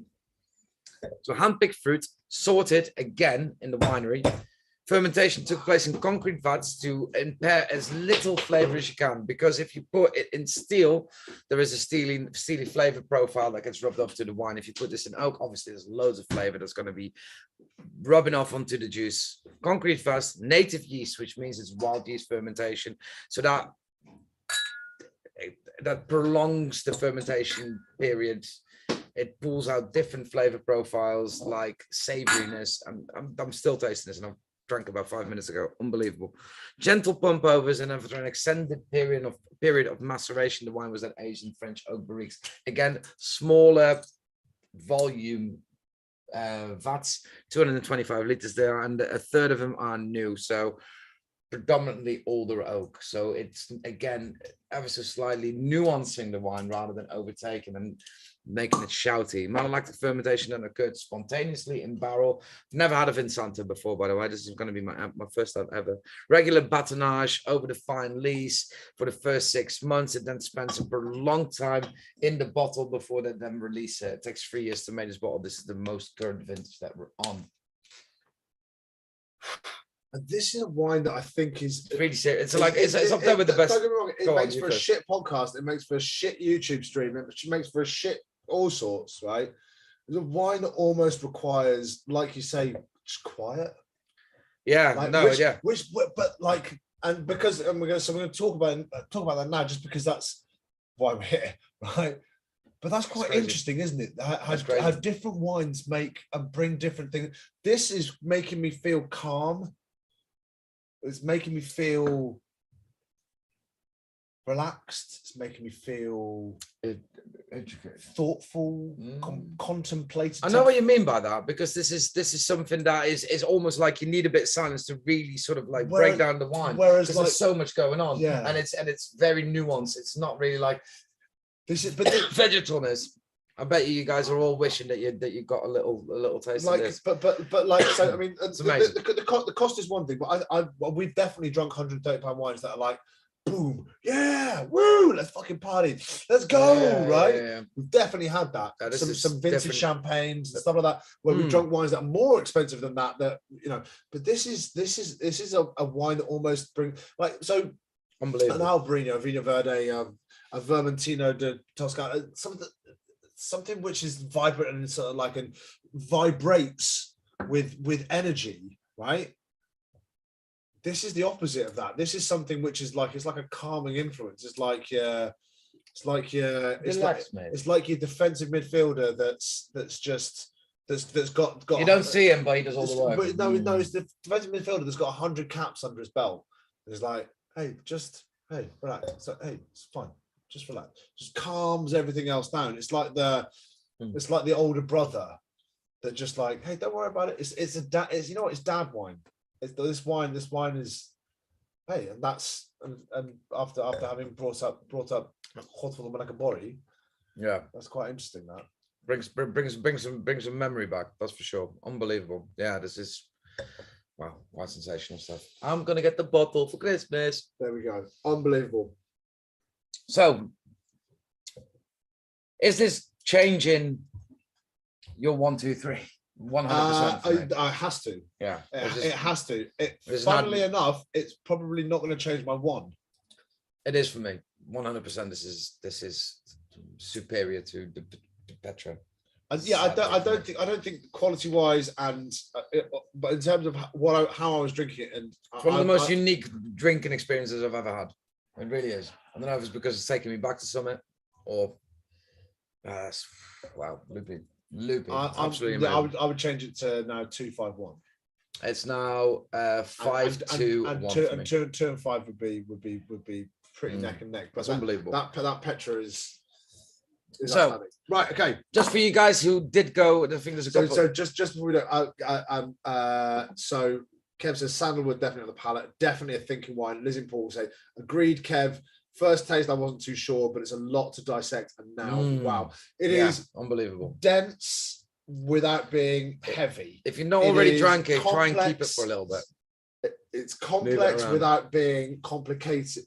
So hand-picked fruit, sorted again in the winery. Fermentation took place in concrete vats to impair as little flavor as you can, because if you put it in steel, there is a steely flavor profile that gets rubbed off to the wine. If you put this in oak, obviously there's loads of flavor that's going to be rubbing off onto the juice. Concrete vats, native yeast, which means it's wild yeast fermentation, so that prolongs the fermentation period. It pulls out different flavor profiles like savoriness. I'm still tasting this, and I'm drank about 5 minutes ago. Unbelievable. Gentle pump overs, and after an extended period of maceration, the wine was then aged in French oak barriques. Again, smaller volume vats, 225 liters there, and a third of them are new. So predominantly older oak. So it's again ever so slightly nuancing the wine rather than overtaking and making it shouty. Malolactic fermentation that occurred spontaneously in barrel. Never had a Vinsanta before, by the way. This is going to be my first time ever. Regular batonnage over the fine lees for the first 6 months. It then spends a prolonged time in the bottle before they then release it. It takes 3 years to make this bottle. This is the most current vintage that we're on. And this is a wine that I think is really serious. It's up there with the best. Don't get me wrong, it makes for a shit podcast. It makes for a shit YouTube stream. It makes for a shit all sorts, right? The wine that almost requires, like you say, just quiet. Yeah, like, no, yeah. But like, and because we're going to talk about that now, just because that's why we're here, right? But that's quite interesting, isn't it? How different wines make and bring different things. This is making me feel calm. It's making me feel relaxed. It's making me feel thoughtful, contemplative. I know what you mean by that, because this is something that is almost like you need a bit of silence to really sort of like break down the wine. Whereas there's so much going on, and it's very nuanced. It's not really like this is, but vegetalness. I bet you guys are all wishing that you got a little taste like of this. But like, so I mean, the cost is one thing, but we've definitely drunk £130 wines that are like, boom, yeah, woo, let's fucking party, let's go, right? Yeah. We've definitely had that. Some vintage champagnes and stuff like that, where we've drunk wines that are more expensive than that. You know, but this is a wine that almost brings like so. Unbelievable. An Albarino, Vino Verde, a Vermentino de Toscana, something which is vibrant and sort of like and vibrates with energy, right? This is the opposite of that. This is something which is like it's like a calming influence. It's like it's like it's like your defensive midfielder that's got. You don't see him, but he does all the work. But no, it's the defensive midfielder that's got 100 caps under his belt. It's like, hey, relax. So, hey, it's fine. Just relax. Just calms everything else down. It's like the older brother that just like, hey, don't worry about it. It's dad wine. This wine is, hey, and that's and after having brought up Godfrey Manakabori, yeah, that's quite interesting. That brings some memory back. That's for sure. Unbelievable. Yeah, this is wow, quite sensational stuff. I'm gonna get the bottle for Christmas. There we go. Unbelievable. So, is this changing your 1, 2, 3? 100%. It has to. Yeah, it has to. Funnily enough, it's probably not going to change my 1. It is for me. 100%. This is superior to the Petra. And yeah, I don't think quality wise but in terms of how I was drinking it, and it's one of the most unique drinking experiences I've ever had. It really is. I don't know if it's because it's taking me back to Summit or wow, loopy. Absolutely. I would change it to now 251. It's now 5-2-1. And 2 and 5 would be pretty neck and neck. But that's unbelievable. That Petra is so right. Okay, just for you guys who did go, I think there's a couple. So just before we do, so Kev says sandalwood definitely on the palate, definitely a thinking wine. Liz and Paul say agreed. Kev, first taste I wasn't too sure, but it's a lot to dissect, and now wow, it is unbelievable, dense without being heavy. If you're not already drank it, try and keep it for a little bit. It's complex without being complicated.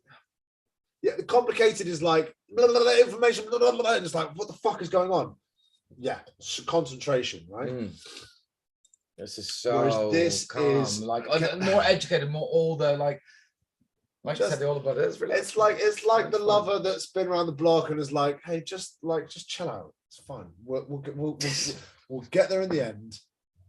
Yeah, complicated is like blah, blah, blah, information, blah, blah, blah, and it's like, what the fuck is going on? Yeah, concentration, right? This is so calm. Is like more educated, more older, like you said, all about it. It's like the lover that's been around the block and is like, hey, just chill out. It's fine. We'll get there in the end.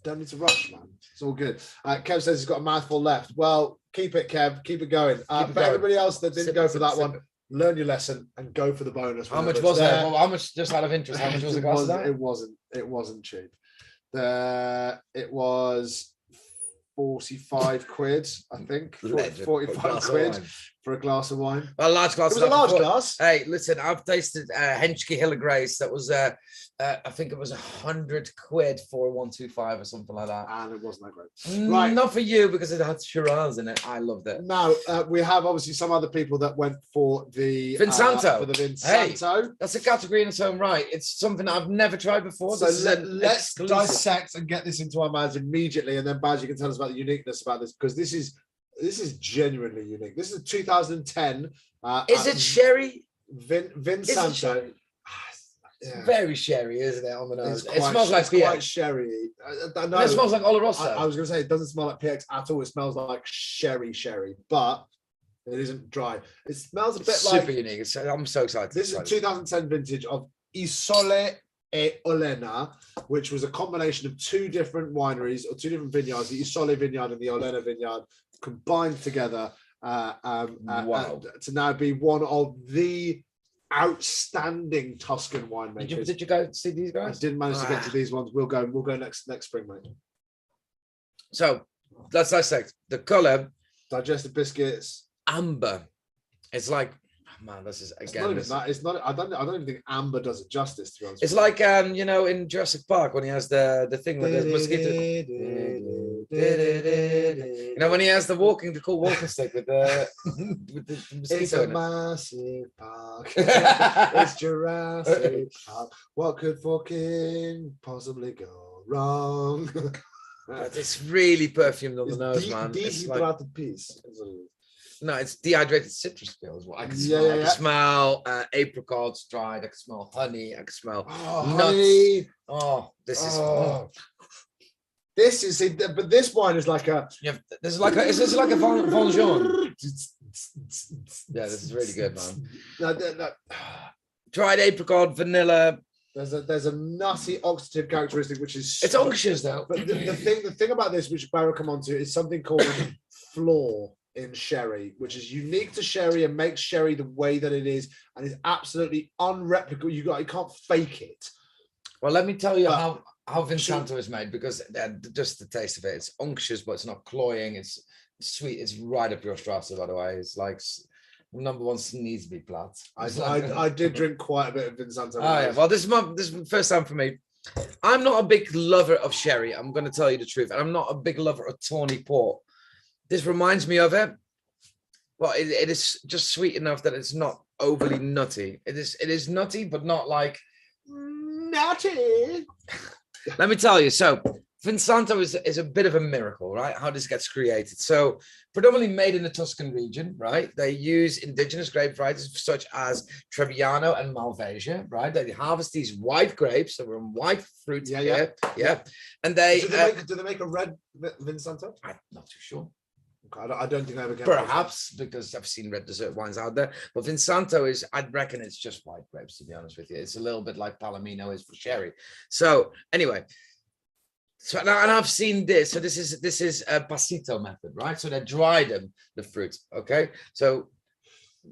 Don't need to rush, man. It's all good. Kev says he's got a mouthful left. Well, keep it, Kev. Keep it going. For everybody else that didn't go for that one, learn your lesson and go for the bonus. How much was that? Well, how much, just out of interest, how much was the glass of that? It wasn't cheap. It was 45 quid, I think. 45 quid for a glass of wine. A large glass. It was a large glass. Hey, listen, I've tasted Henschke Hill of Grace. That was, I think it was 100 quid for 125 or something like that. And it wasn't that great. Right. Not for you because it had Shiraz in it. I loved it. Now, we have obviously some other people that went for the Vinsanto. Vinsanto. Hey, that's a category in its own right. It's something I've never tried before. So let's dissect and get this into our minds immediately. And then Baz, you can tell us about the uniqueness about this, because this is genuinely unique. This is 2010. Is it sherry? Vinsanto. It's very sherry, isn't it? On the nose, it smells like PX. Quite sherry. No, it smells like Oloroso. I was going to say it doesn't smell like PX at all. It smells like sherry, but it isn't dry. It smells a bit super unique. I'm so excited. This is a 2010 vintage of Isole e Olena, which was a combination of two different wineries or two different vineyards, the Isole vineyard and the Olena vineyard, combined together to now be one of the outstanding Tuscan winemakers. Did you go see these guys? I didn't manage to get to these ones. We'll go next spring, mate. So let's dissect the color. Digestive biscuits. Amber. It's like, man, this is again. It's not. I don't even think amber does it justice, to be honest. It's like in Jurassic Park when he has the thing with the mosquito. When he has the cool walking stick with the mosquito. It's a massive park. It's Jurassic Park. What could fucking possibly go wrong? It's really perfumed on the nose, man. Dehydrated piece. No, it's dehydrated citrus peel is what I can smell. I can smell apricots dried. I can smell honey. I can smell nuts. Honey. Oh, this is. Oh. This is, but this wine is like a. Yeah, this is like a Vengeance. Yeah, this is really good, man. No. Dried apricot, vanilla. There's a nutty oxidative characteristic, which is. It's unctuous though. But the thing about this, which Barry will come on to, is something called floor. in sherry, which is unique to sherry and makes sherry the way that it is, and is absolutely unreplicable. You can't fake it. Well, let me tell you how Vinsanto is made, because just the taste of it, it's unctuous, but it's not cloying. It's sweet. It's right up your strata, by the way. It's like number one needs to be plat. I did drink quite a bit of Vinsanto. Oh yeah. Well, this is the first time for me. I'm not a big lover of sherry. I'm going to tell you the truth, and I'm not a big lover of tawny port. This reminds me of it. Well, it is just sweet enough that it's not overly nutty. It is nutty, but not like nutty. Let me tell you. So Vinsanto is a bit of a miracle, right? How this gets created. So predominantly made in the Tuscan region, right? They use indigenous grape varieties such as Trebbiano and Malvasia, right? They harvest these white grapes, so we're on white fruit here. Yeah. And they do they make a red Vinsanto? I'm not too sure. I don't think I ever get perhaps because I've seen red dessert wines out there, but Vinsanto is, I'd reckon it's just white grapes, to be honest with you. It's a little bit like Palomino is for sherry. So anyway, so now, and I've seen this. So this is a pasito method, right? So they dry the fruit. Okay, so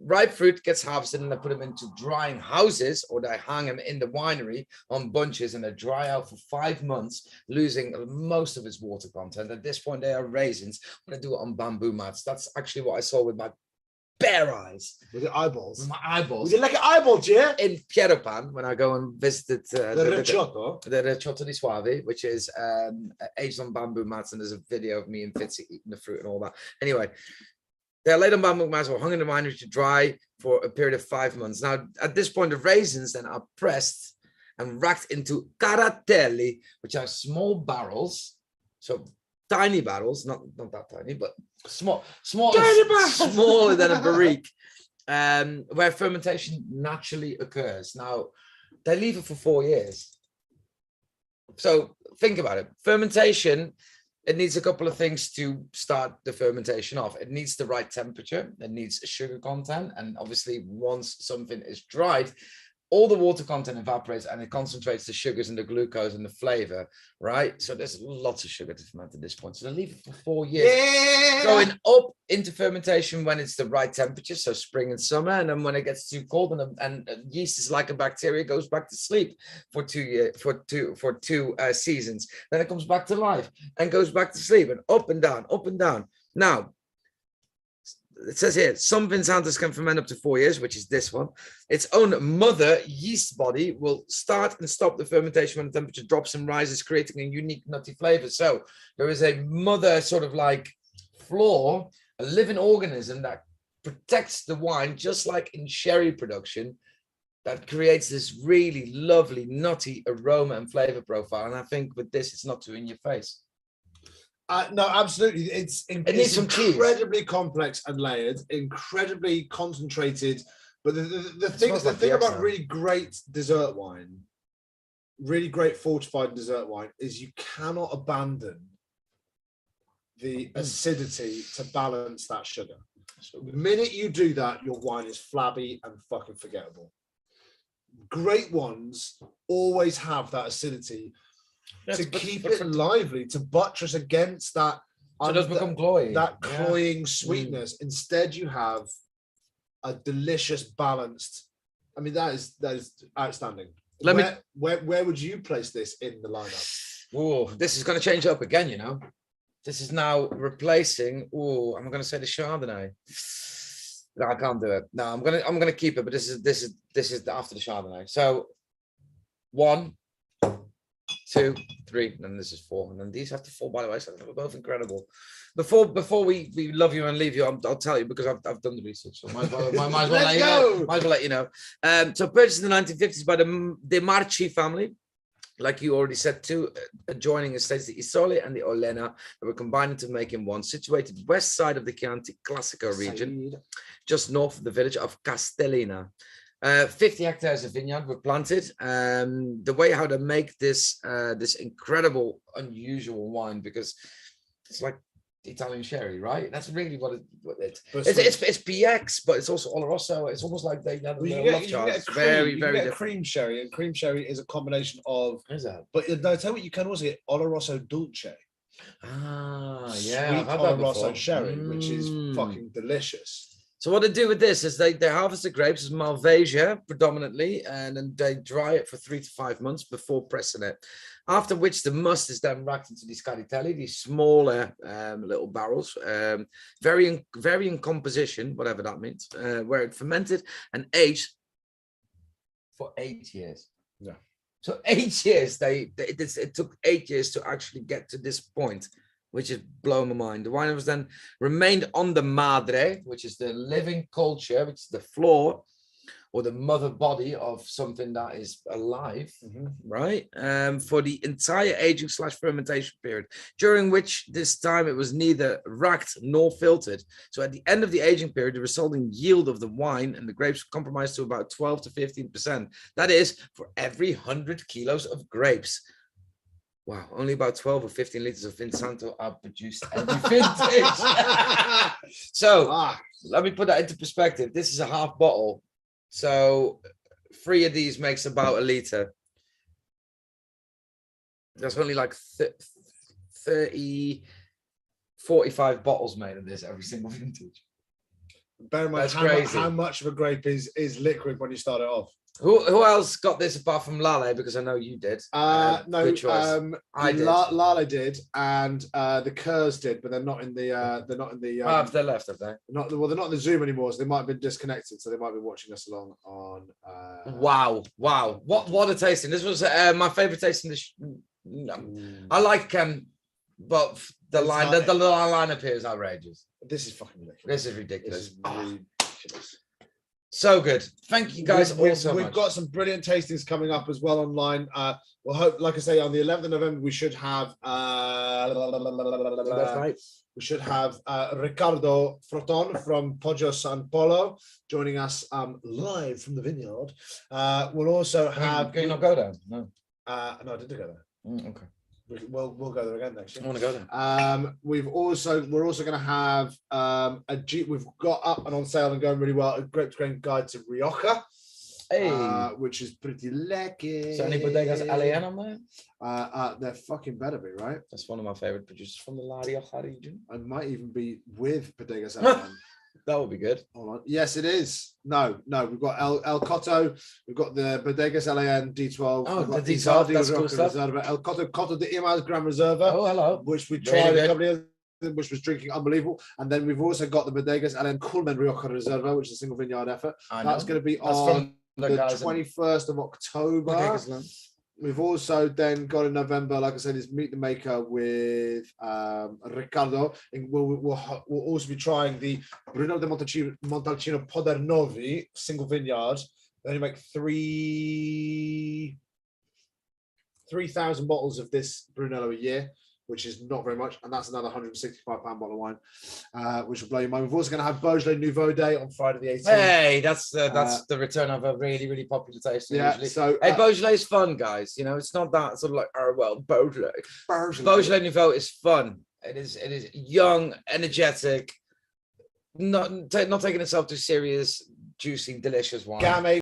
ripe fruit gets harvested and they put them into drying houses, or they hang them in the winery on bunches, and they dry out for 5 months, losing most of its water content. At this point, they are raisins. But I do it on bamboo mats. That's actually what I saw with my bare eyes. With your eyeballs? With my eyeballs. Would you like an eyeball, yeah? In Pieropan, when I go and visited the Recioto di Suavi, which is aged on bamboo mats, and there's a video of me and Fitzy eating the fruit and all that. Anyway, they're laid on bamboo mats or hung in the winery to dry for a period of 5 months. Now, at this point, the raisins then are pressed and racked into caratelli, which are small barrels. So tiny barrels, not that tiny, but smaller than a barrique, where fermentation naturally occurs. Now, they leave it for 4 years. So think about it. Fermentation, it needs a couple of things to start the fermentation off. It needs the right temperature. It needs sugar content. And obviously, once something is dried, all the water content evaporates and it concentrates the sugars and the glucose and the flavor, right? So there's lots of sugar to ferment at this point. So they leave it for 4 years. Yeah! Going up into fermentation when it's the right temperature, so spring and summer. And then when it gets too cold and yeast is like a bacteria, goes back to sleep for 2 years, for two seasons. Then it comes back to life and goes back to sleep, and up and down, up and down. Now, it says here, some Vinsantos can ferment up to 4 years, which is this one. Its own mother yeast body will start and stop the fermentation when the temperature drops and rises, creating a unique nutty flavor. So there is a mother sort of like floor, a living organism that protects the wine, just like in sherry production, that creates this really lovely nutty aroma and flavor profile. And I think with this, it's not too in your face. No, absolutely. It's incredibly complex and layered, incredibly concentrated. But the thing about really great dessert wine, really great fortified dessert wine, is you cannot abandon the acidity to balance that sugar. So the minute you do that, your wine is flabby and fucking forgettable. Great ones always have that acidity. Yes, to keep it lively, to buttress against that, so it does become cloying. That cloying sweetness. Instead, you have a delicious, balanced. I mean, that is outstanding. Where would you place this in the lineup? Oh, this is going to change up again. You know, this is now replacing. Oh, I'm going to say the Chardonnay. No, I can't do it. No, I'm gonna keep it. But this is after the Chardonnay. So 1, 2, 3, and this is 4, and then these have to 4, by the way. So they're both incredible. Before we love you and leave you, I'll tell you, because I've done the research. So might as well let you know. So purchased in the 1950s by the De Marchi family, like you already said, two adjoining estates, the Isole and the Olena, that were combined into making one, situated west side of the Chianti Classico region, just north of the village of Castellina. 50 hectares of vineyard were planted. The way how to make this this incredible, unusual wine, because it's like Italian sherry, right? That's really what it's PX, but it's also Oloroso. It's almost like they have very different. Cream sherry, and cream sherry is a combination of. Is that? But no, tell you what, you can also get Oloroso Dulce. Yeah, Sweet I've had that Oloroso before. sherry, which is fucking delicious. So what they do with this is they harvest the grapes as Malvasia predominantly, and then they dry it for 3 to 5 months before pressing it. After which the must is then racked into these caritelli, these smaller little barrels, varying in composition, whatever that means, where it fermented and aged for 8 years. Yeah. So 8 years, it took 8 years to actually get to this point, which is blowing my mind. The wine was then remained on the madre, which is the living culture, which is the floor or the mother body of something that is alive, right? For the entire aging / fermentation period, during which this time it was neither racked nor filtered. So at the end of the aging period, the resulting yield of the wine and the grapes compromised to about 12 to 15%. That is for every 100 kilos of grapes. Wow, only about 12 or 15 liters of Vinsanto are produced every vintage. So let me put that into perspective. This is a half bottle. So 3 of these makes about a liter. That's only like 45 bottles made of this every single vintage. Bear in mind how much of a grape is liquid when you start it off. Who else got this apart from Lale? Because I know you did. No, good choice. I did. Lale did, and the Kurz did, but they're not in the. They're not in the. Have they left? Have they? Not well. They're not in the Zoom anymore, so they might have been disconnected. So they might be watching us along on. Wow! What a tasting! This was my favorite tasting. I like but the line up here is outrageous. This is fucking ridiculous. This is ridiculous. This is ridiculous. So good. Thank you guys all so much. We've got some brilliant tastings coming up as well online. We'll hope, like I say, on the 11th of November, we should have we should have Ricardo Froton from Poggio San Polo joining us live from the vineyard. We'll also have. Can you not go there? No. No, I didn't go there. Okay. We'll go there again next year. I want to go there. We're also going to have we've got up and on sale and going really well a Grape to Grain Guide to Rioja, which is pretty lekker. So any bodegas Alien on there? There fucking better be, right? That's one of my favorite producers from the La Rioja region. I might even be with bodegas Alien. That would be good. Hold on. Yes, it is. No. We've got El Cotto. We've got the Bodegas LAN D12. Oh, the D12. That's cool stuff. El Cotto de Imas Gran Reserva. Oh, hello. Which we tried a couple of years, which was drinking unbelievable. And then we've also got the Bodegas LN Culmen Rioja Reserva, which is a single vineyard effort. That's going to be on the 21st of October. We've also then got in November, like I said, is Meet the Maker with Riccardo. And we'll also be trying the Brunello de Montalcino Podernovi single vineyard. They only make 3,000 bottles of this Brunello a year, which is not very much, and that's another £165 bottle of wine, which will blow your mind. We're also going to have Beaujolais Nouveau Day on Friday the 18th. Hey, that's the return of a really, really popular tasting. Yeah, usually. so Beaujolais is fun, guys. You know, it's not that sort of like, oh well, Beaujolais Nouveau is fun. It is young, energetic, not taking itself too serious, juicy, delicious wine.